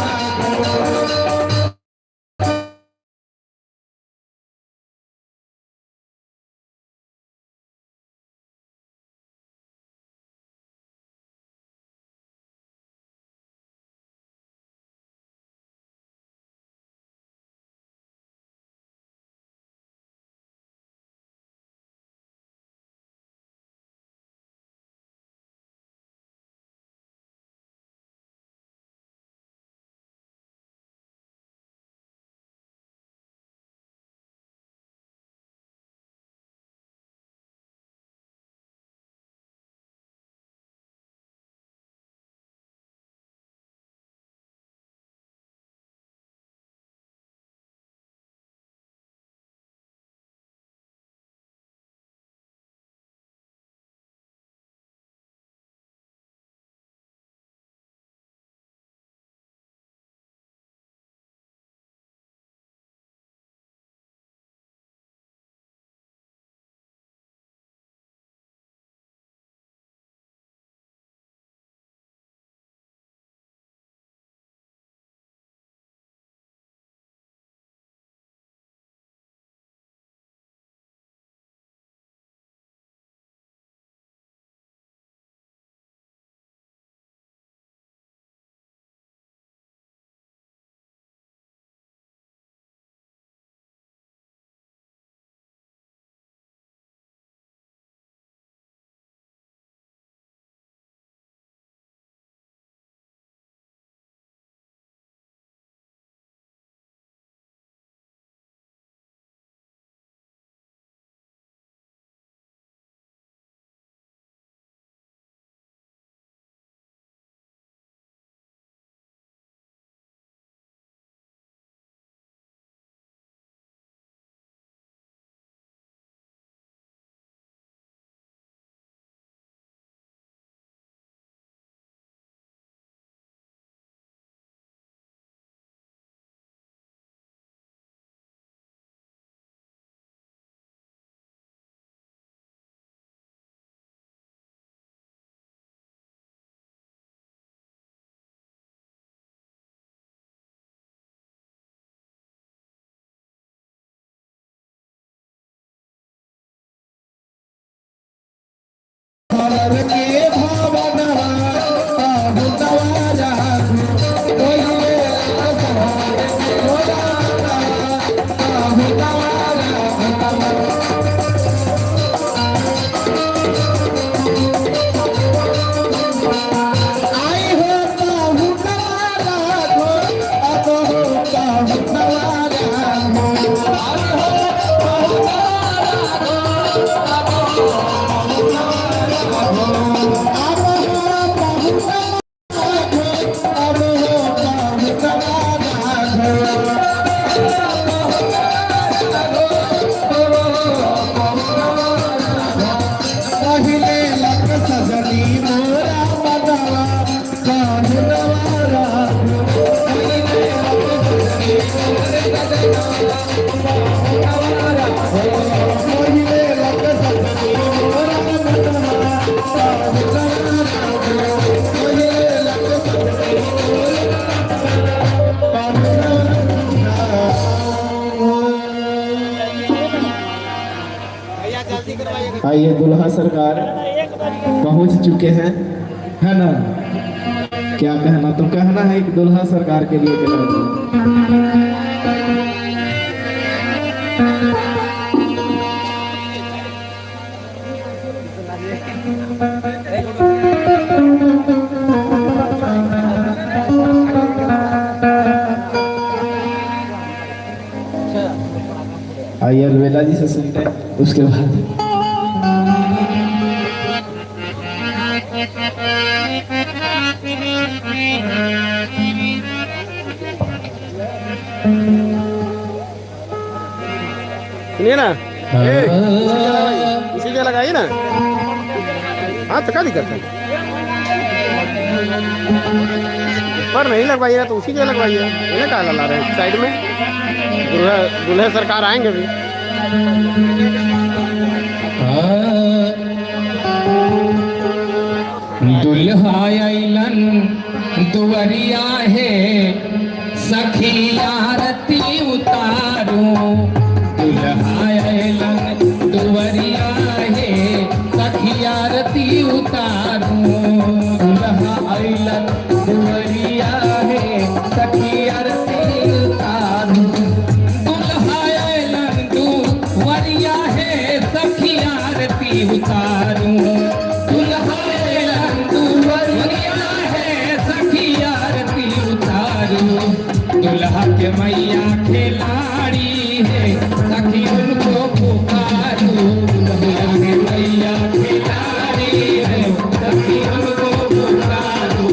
के भावनवा काहू नवारा पहिले लग सजाए मोला बनवा काहू साहुनवारा पहिले लग सजनी मोर सजनवा पहिले लग सजनी मोर सजनवा पहिले लग सजनी आइए दुल्हा सरकार पहुंच चुके हैं, है ना? क्या कहना, तो कहना है कि दुल्हा सरकार के लिए कहना। आइए अलवेला जी से सुनते हैं, उसके बाद सुनिए ना, इसी जगह लगाइए ना। हाँ तो क्या दिक्कत है, पर नहीं लगवाइएगा तो उसी जगह लगवाइए। इन्हें कहा ला रहे हैं साइड में, दूल्हे सरकार आएंगे भी। दुल्हा अइलन दुवरिया है सखी आरती उतारो। दुल्हा अइलन दुवरिया है सखी आरती उतारो। दुल्हा अइलन दुवरिया है सखी आरती उतारो। दुल्हा अइलन दुवरिया है सखी आरती उतारो। दुल्हा अइलन दुवरिया है सखी आरती उतारो। दुल्हा के मैया खिलाड़ी है सखी उनको पुकारो। दुल्हा के मैया खिलाड़ी है सखी उनको पुकारो।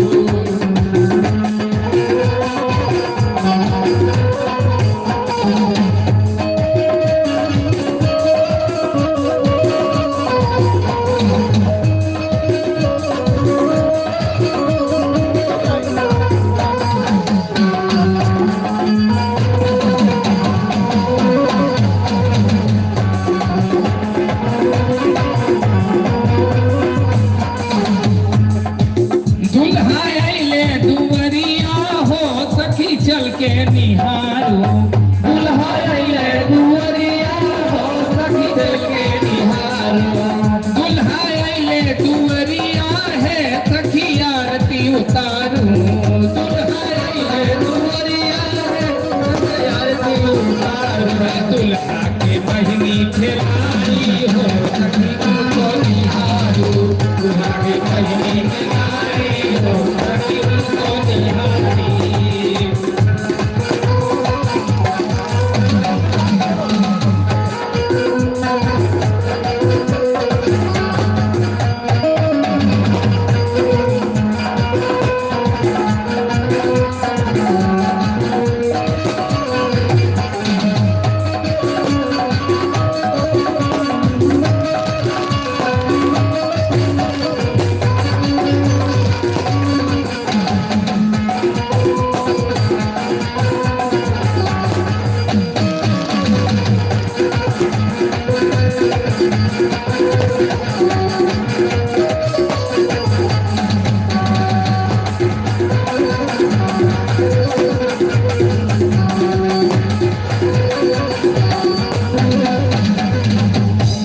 दुल्हा अइले दुवरिया हो सखी चल के निहारो। दुल्हा अइले दुवरिया हो सखी चल के निहारो। दुल्हा अइले दुवरिया है सखी आरती उतारो। दुल्हा अइले दुवरिया है सखी आरती उतारो। दुल्हा के बहिनी खिलाड़ी हो सखी उनको निहारो। दुल्हा के बहिनी खिलाड़ी हो सखी उनको निहारी।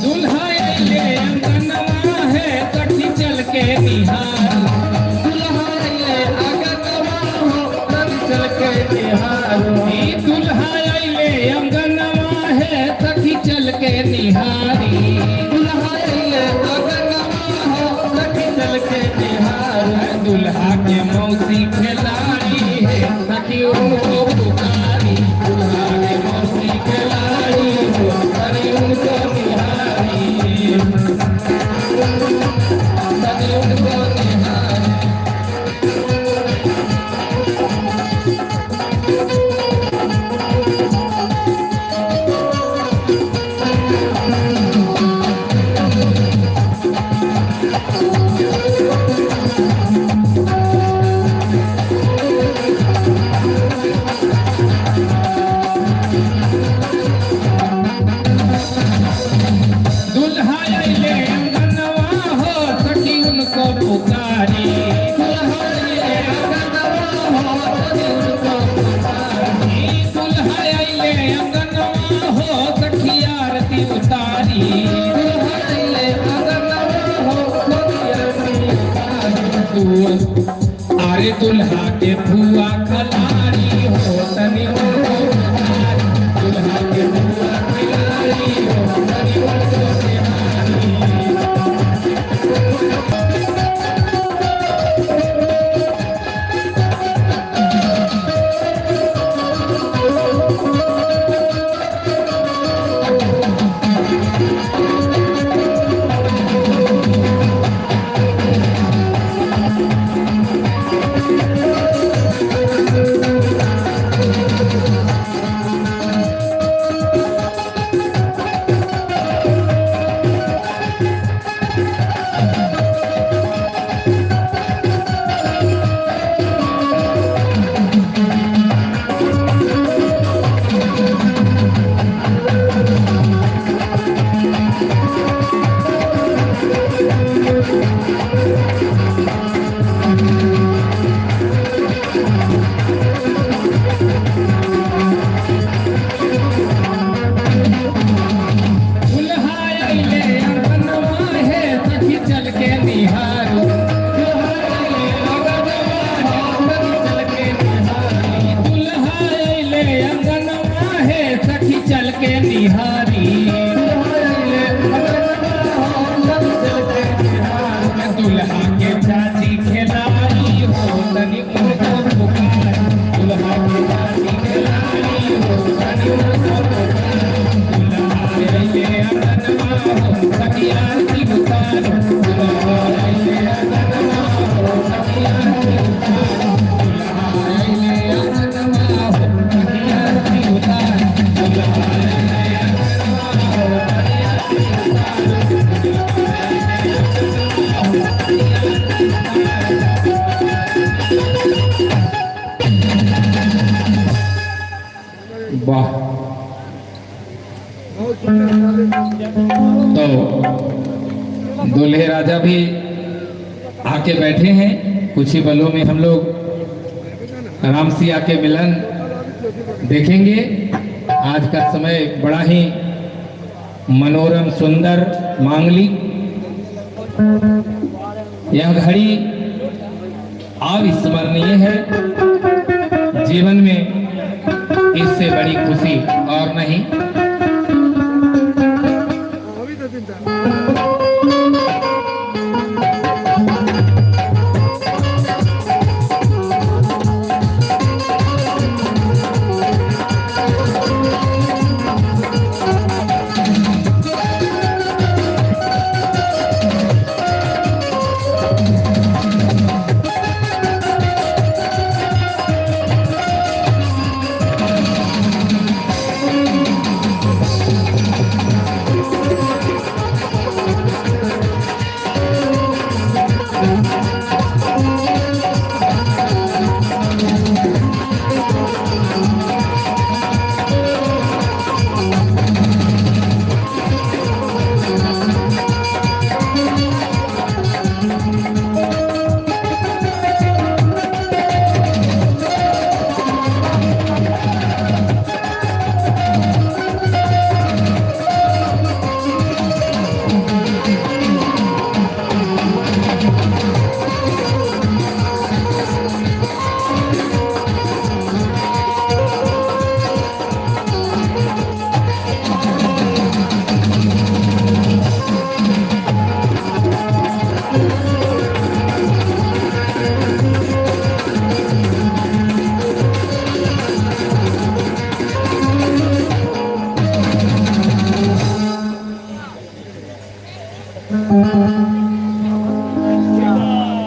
दुल्हा अइले अंगनवा है सखी चल के निहारो। दुल्हा अइले अंगनवा हो सखी चल के निहारो। दुल्हा अइले अंगनवा है सखी चल के निहारी। दुल्हा अइले अंगनवा हो सखी चल के निहारो। दुल्हा के मौसी खिलाड़ी है सखी उनको पुकारी। दुल्हा के मौसी खिलाड़ी हो सखी उनको निहारी। सखी उनको निहारी। दुल्हा के फुआ खलारी हो तनी उनको बिहारी, दुल्हा के फुआ खलारी हो तनी उनको बिहारी। चल के निहारी दुल्हा के चाची खिलाड़ी हो तनी उनको पुकार, दुल्हा के चाची खिलाड़ी हो तनी उनको पुकार, दुल्हा ले अगनमा हो सखी आरती उतार, दुल्हा ले अगनमा हो सखी आरती उतार, दुल्हा ले अगनमा हो सखी आरती उतार, दुल्हा वाह। तो दूल्हे राजा भी आके बैठे हैं, कुछ ही पलों में हम लोग राम सिया के मिलन देखेंगे। आज का समय बड़ा ही मनोरम सुंदर मांगलिक, यह घड़ी अविस्मरणीय है। जीवन में इससे बड़ी खुशी और नहीं।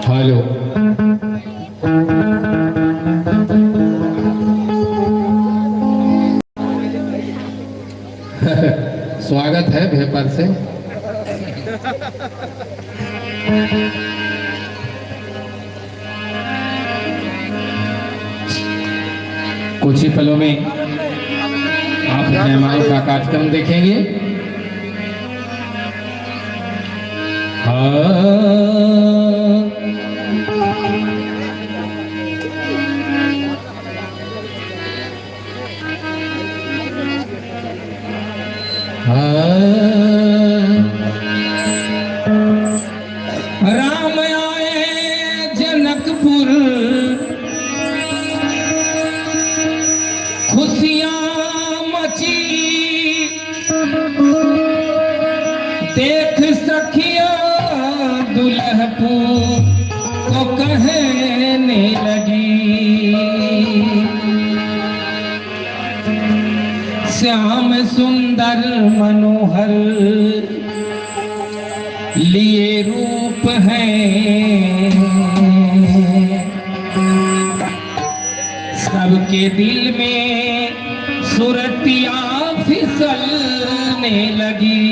हेलो, स्वागत है भेपर से। कुछ ही पलों में आप मेहमानों का कार्यक्रम देखेंगे। राम आए जनकपुर मनोहर लिए रूप है, सबके दिल में सुरतियां फिसलने लगी।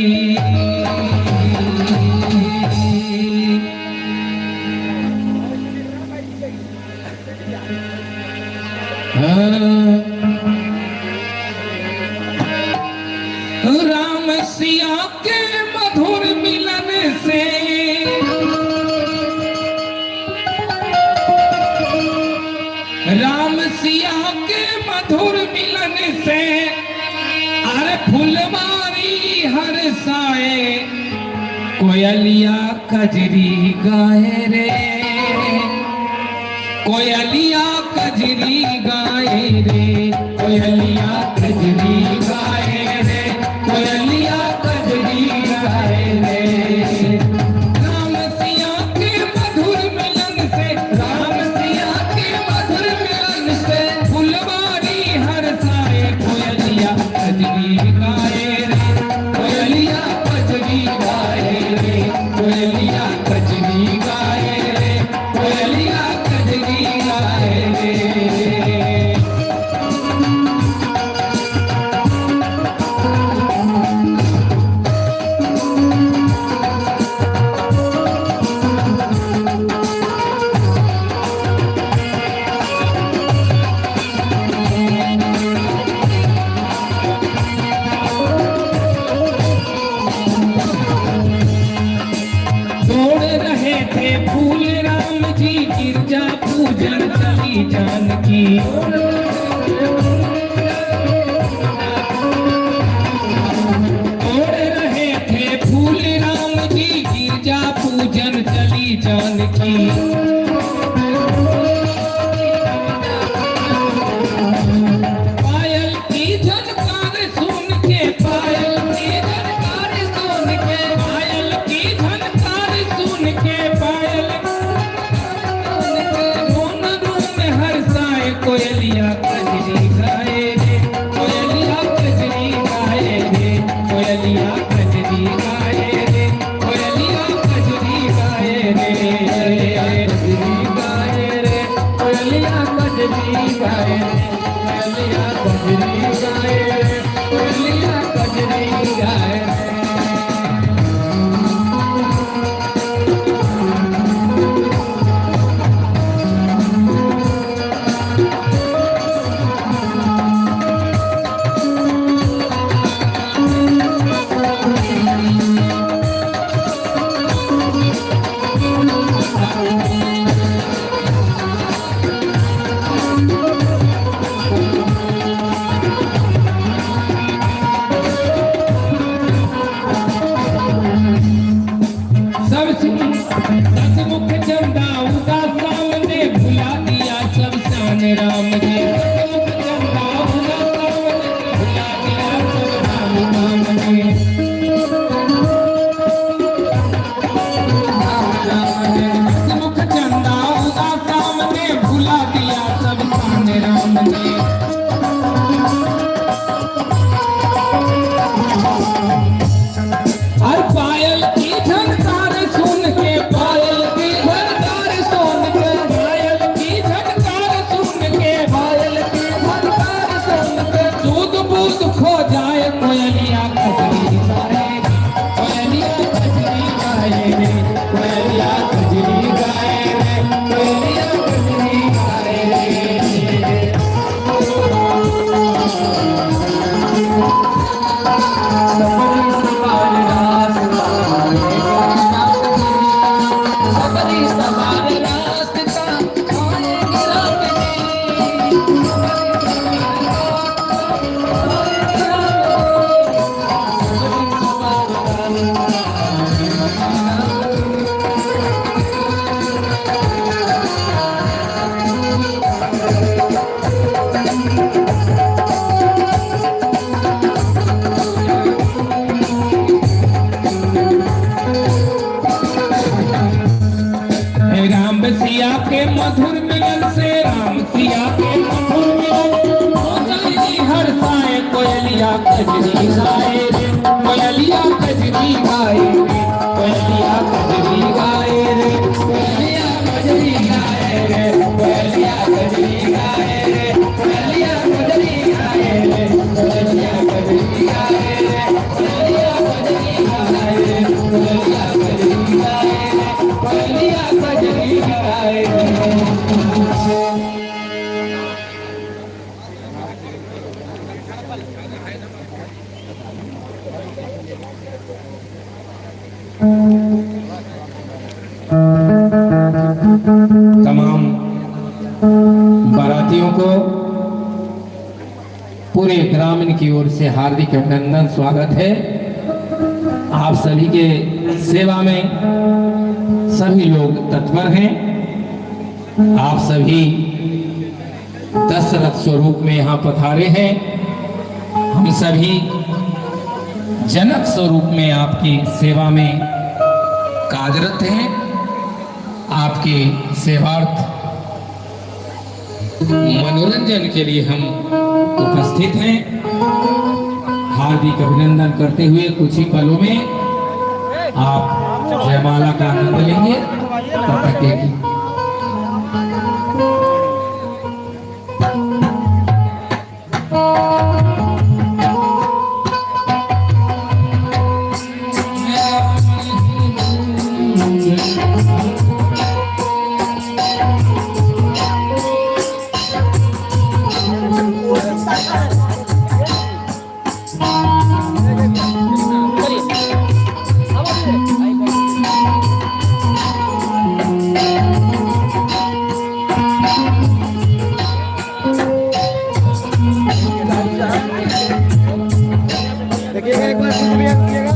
राम सिया के मधुर मिलन से राम सिया के मधुर मिलन से अरे फुलवारी हर साए कोयलिया कजरी गाए रे, कोयलिया कजरी गाए रे, कोयलिया कजरी गाए रे, कोयलिया कजरी गाए रे। राम सिया के मधुर मिलन से, राम सिया के मधुर मिलन से फुलवारी हर साए कोयलिया कजरी गाए रे, कोयलिया कजरी गाए रे, कोयलिया कजरी गाए रे, कोयलिया कजरी गाए रे। तोड़ रहे थे फूल राम जी गिरजा पूजन चली जानकी। तोड़ रहे थे फूल राम जी गिरजा पूजन चली जानकी। पायल की झनकार सुन के, पायल की झनकार सुन के, पायल की झनकार सुन के, पायल रोन रोन हर साए कोयलिया कजरी गाए रे, कोयलिया कजरी गाए रे, कोयलिया कजरी गाए रे, कोयलिया कजरी गाए रे, कजरी गाए रे, कोयलिया कजरी गाए रे, कोयलिया कजरी गाए रे, कोयलिया कजरी गाए रे। सतमुख चंदा उदा सामने भुला दिया सब शान राम जी। सतमुख चंदा उदा सामने भुला दिया सब राम नाम जी। सतमुख चंदा उदा सामने भुला दिया सब शान राम जी। और पायल की झनकार सुन के, पायल की झनकार सुन के, पायल की झनकार सुन के, पायल की झनकार सुन के दूध बूंद खो जाए कोयलिया कजरी गाए रे, कोयलिया कजरी गाए रे, कोयलिया कजरी गाए रे, कोयलिया कजरी गाए रे। सबरी सवार रास्ता आएगी रात राम सिया के मधुर मिलन से, राम सिया के मधुर मिलन हो जाएगी हर साए कोयलिया कजरी गाए रे। कजरी गाए रे, कोयलिया कजरी गाए रे, कोयलिया कजरी गाए रे, कोयलिया कजरी गाए रे, कोयलिया कजरी गाए रे, कोयलिया कजरी गाए रे, कोयलिया कजरी गाए रे, कोयलिया कजरी गाए रे, कोयलिया कजरी गाए रे। तमाम बारातियों को पूरे ग्रामीण की ओर से हार्दिक अभिनंदन, स्वागत है। आप सभी के सेवा में सभी लोग तत्पर हैं। आप सभी दशरथ स्वरूप में यहाँ पधारे हैं। हम सभी जनक स्वरूप में आपकी सेवा में कार्यरत हैं। आपके सेवार्थ मनोरंजन के लिए हम उपस्थित हैं। हार्दिक अभिनंदन करते हुए कुछ ही पलों में आप जयमाला का आनंद लेंगे। पटके की देखिएगा एक बार शुक्रिया कीजिएगा।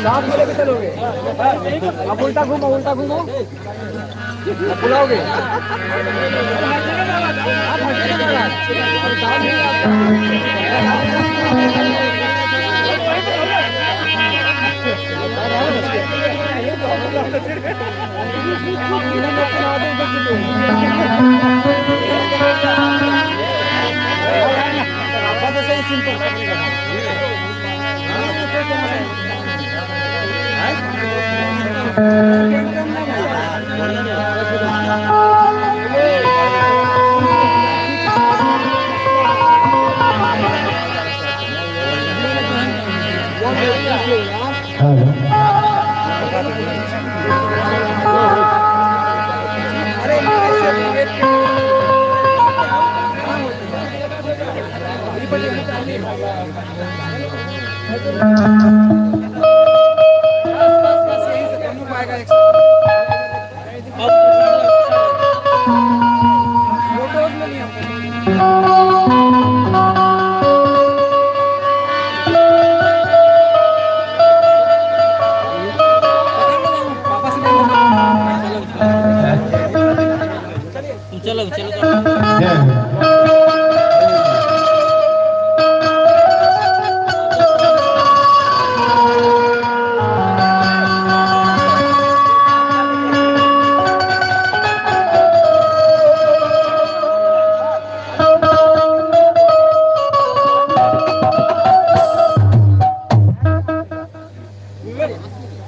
साथ में लेके चलोगे? अब उल्टा घूमो, उल्टा घूमो, अब बुलाओगे?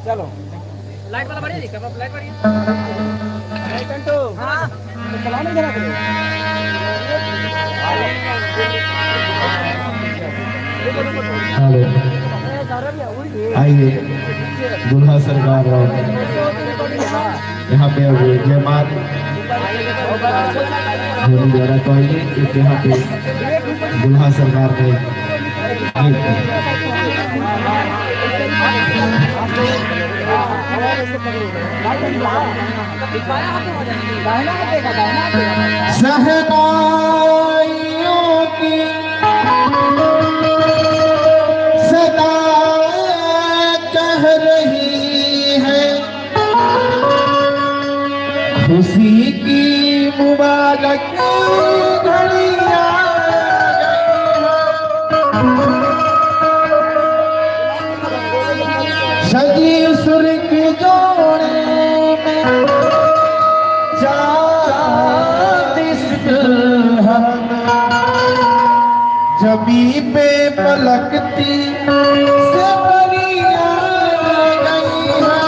हेलो, आइए दूल्हा सरकार और यहाँ पे अब जयमाल होने द्वारा तो आइए एक यहाँ पे दूल्हा सरकार ने सहनाइयों की सदा कह रही है, खुशी की मुबारक घड़ी आ गई है। सजी सुर के जोड़े में चाँद इस दुल्हन जमी पे पलकती से परी आ गई है।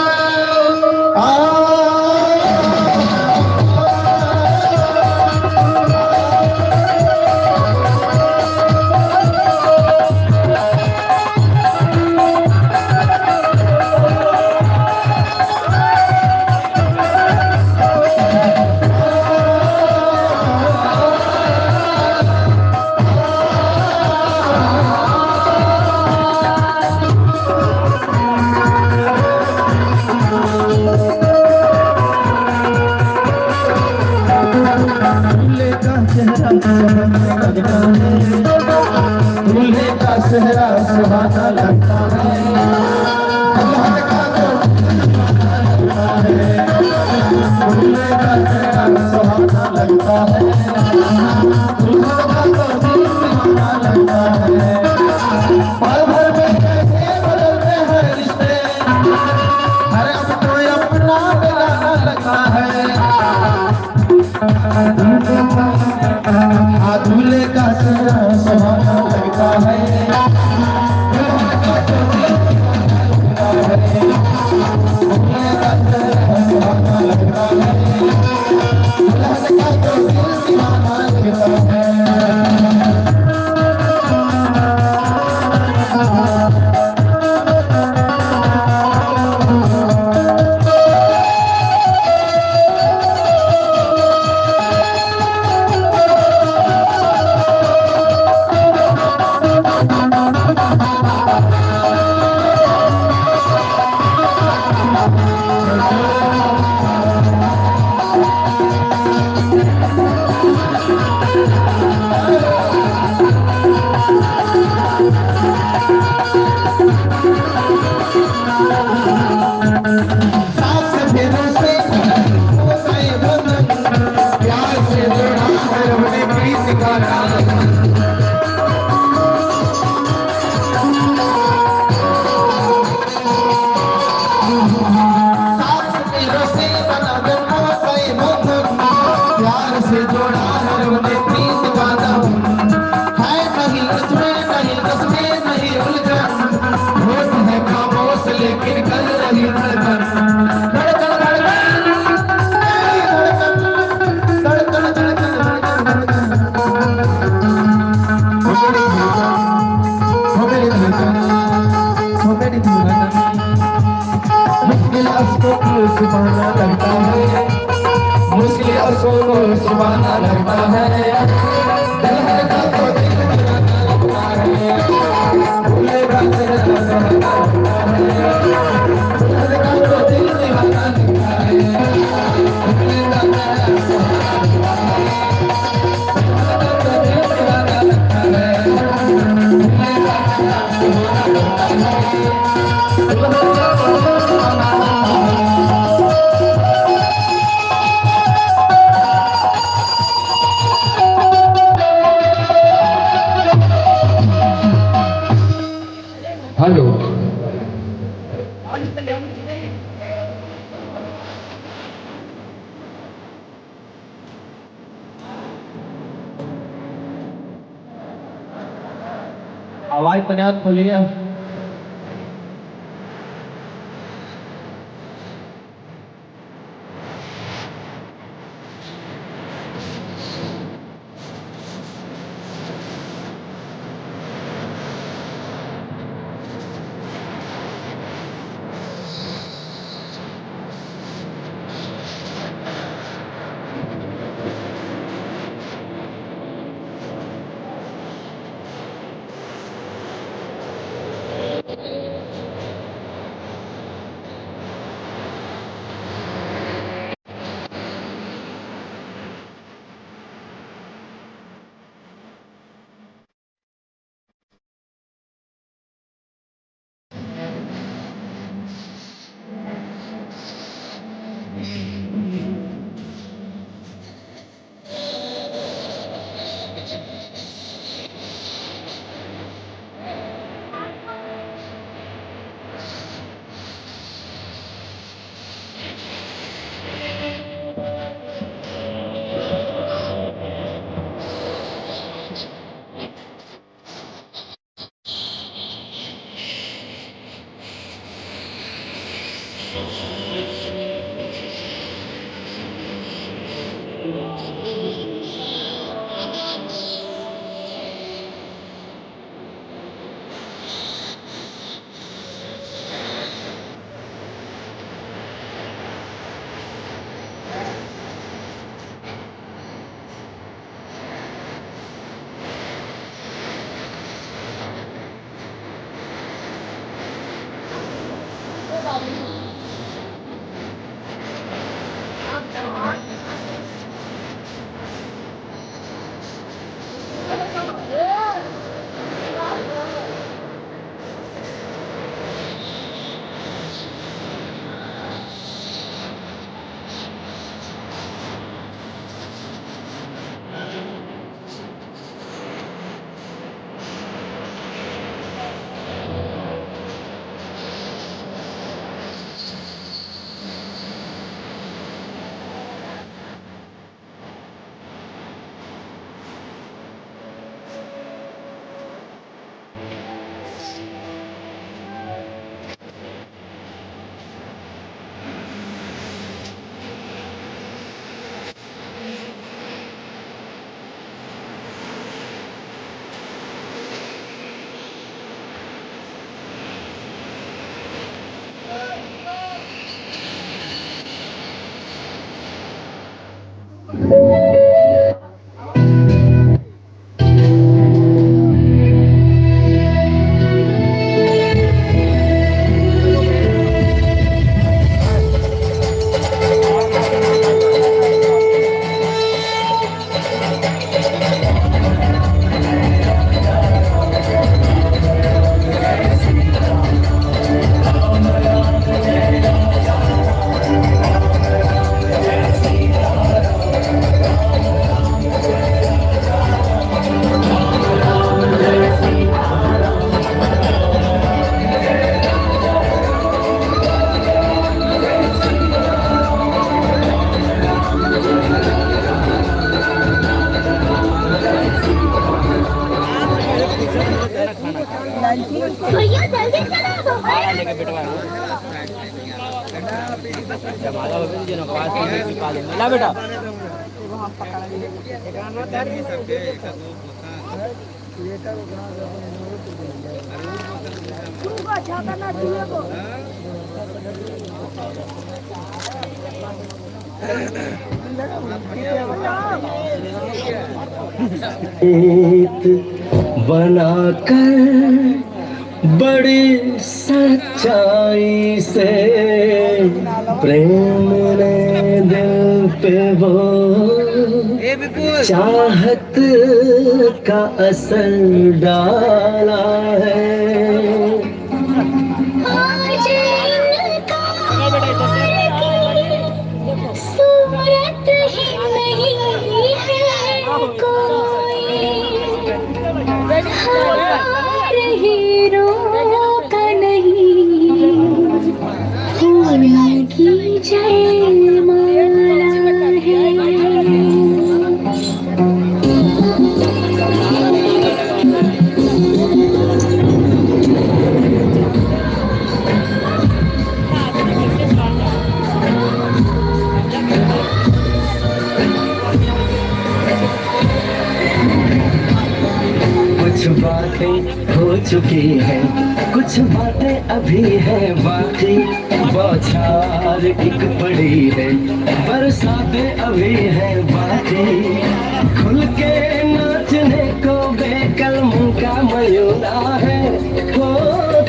दूल्हे का चेहरा सुहाना लगता है, दूल्हे का चेहरा सुहाना लगता है, दूल्हे का तो दिल दीवाना लगता है। पल भर में कैसे बदलते हैं रिश्ते, अरे अब तो अपना दिलाना लगता है। दूल्हे का चेहरा सुहाना लगता है, दूल्हे का तो दिल दीवाना लगता है, दूल्हे का चेहरा सुहाना लगता है, दूल्हे का तो दिल दीवाना लगता है। से जोड़ा है रब ने प्रीत वादा है नहीं इसमें नहीं कसमें नहीं उलझन होठ है खामोश लेकिन कर रही धड़कन धड़कन धड़कन धड़कन हो मेरी धड़कन हो मेरी धड़कन मुश्किल अश्कों को सुभाना लगता है मुश्किल अश्कों को सुभाना लगता है दिल है का तो दिल लगता है भूलेगा तेरा लगता है दिल है का तो दिल दीवाना लगता है भूलेगा तेरा लगता हेलो आवाज तनिया खोलिए बनाकर बड़ी सच्चाई से प्रेम ने दिल पे वो चाहत का असर डाला है। सूरत ही नहीं है कोई हार हीरों का नहीं फूलों की जयमाला है। कुछ बातें हो चुकी हैं, कुछ बातें अभी है बाकी, बौछार एक पड़ी है, बरसातें अभी है बाकी। खुल के नाचने को बेकलम का मयूरा है, वो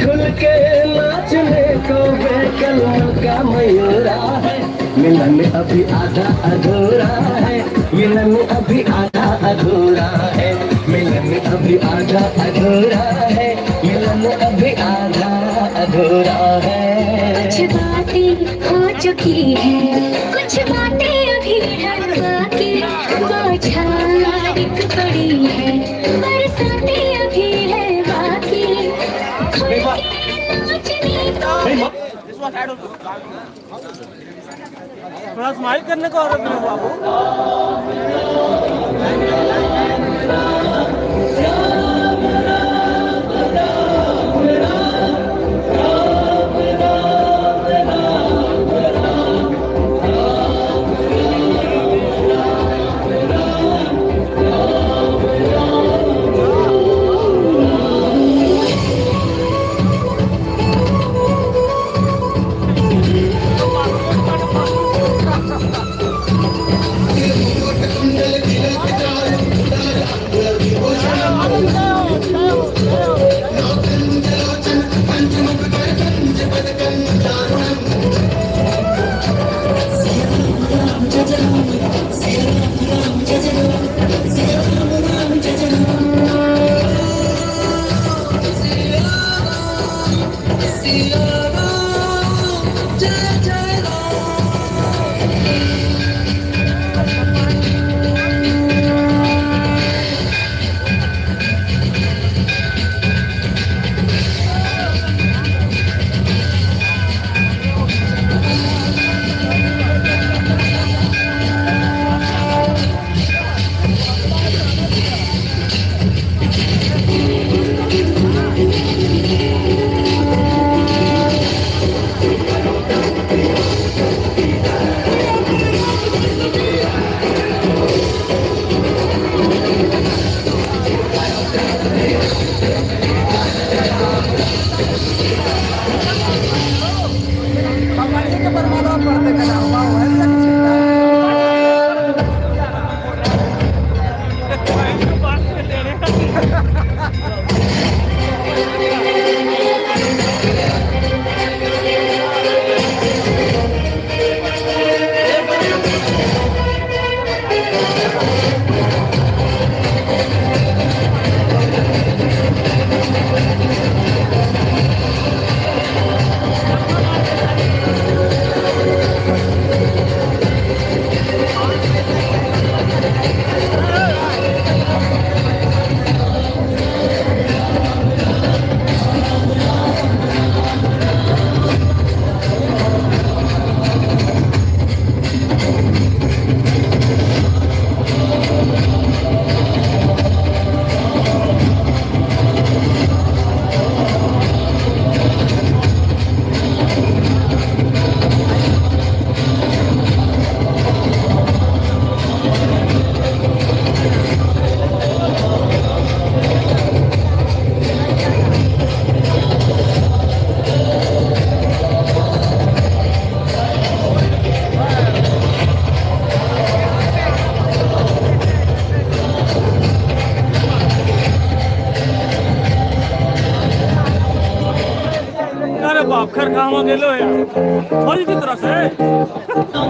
खुल के नाचने को बेकलम का मयूरा है। मिलन अभी आधा अधूरा है, मिलन अभी आधा अधूरा है, मिलन अभी आधा अधूरा है, मिलन अभी आधा अधूरा है। कुछ बातें हो चुकी है, कुछ बातें अभी है बाकी, बौछार एक पड़ी है, बरसातें अभी है बाकी। खुल के नाचने को थोड़ा स्माइल करने को और बाबू। कुंडल अक्षर कहाँ गेलो है छोड़ दी तरह से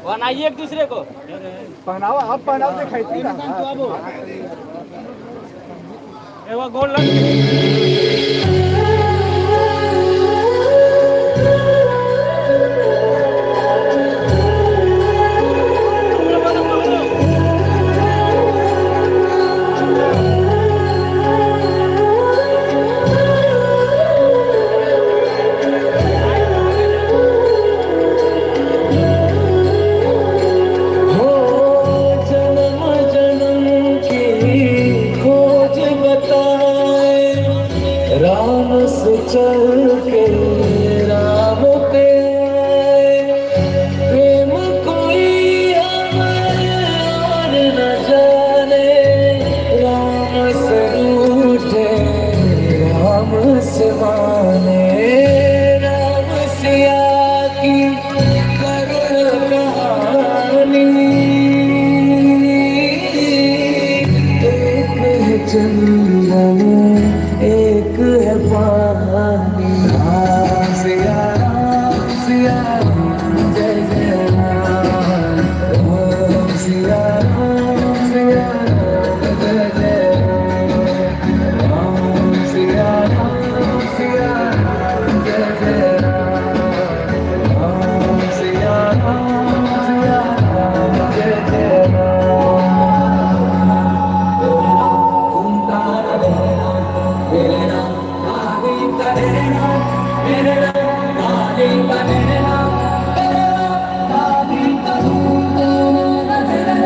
बनाइए एक दूसरे को पहनावा आप पहनाव दिखाई थी ना एवा गोल लग बनेना लाली बनेना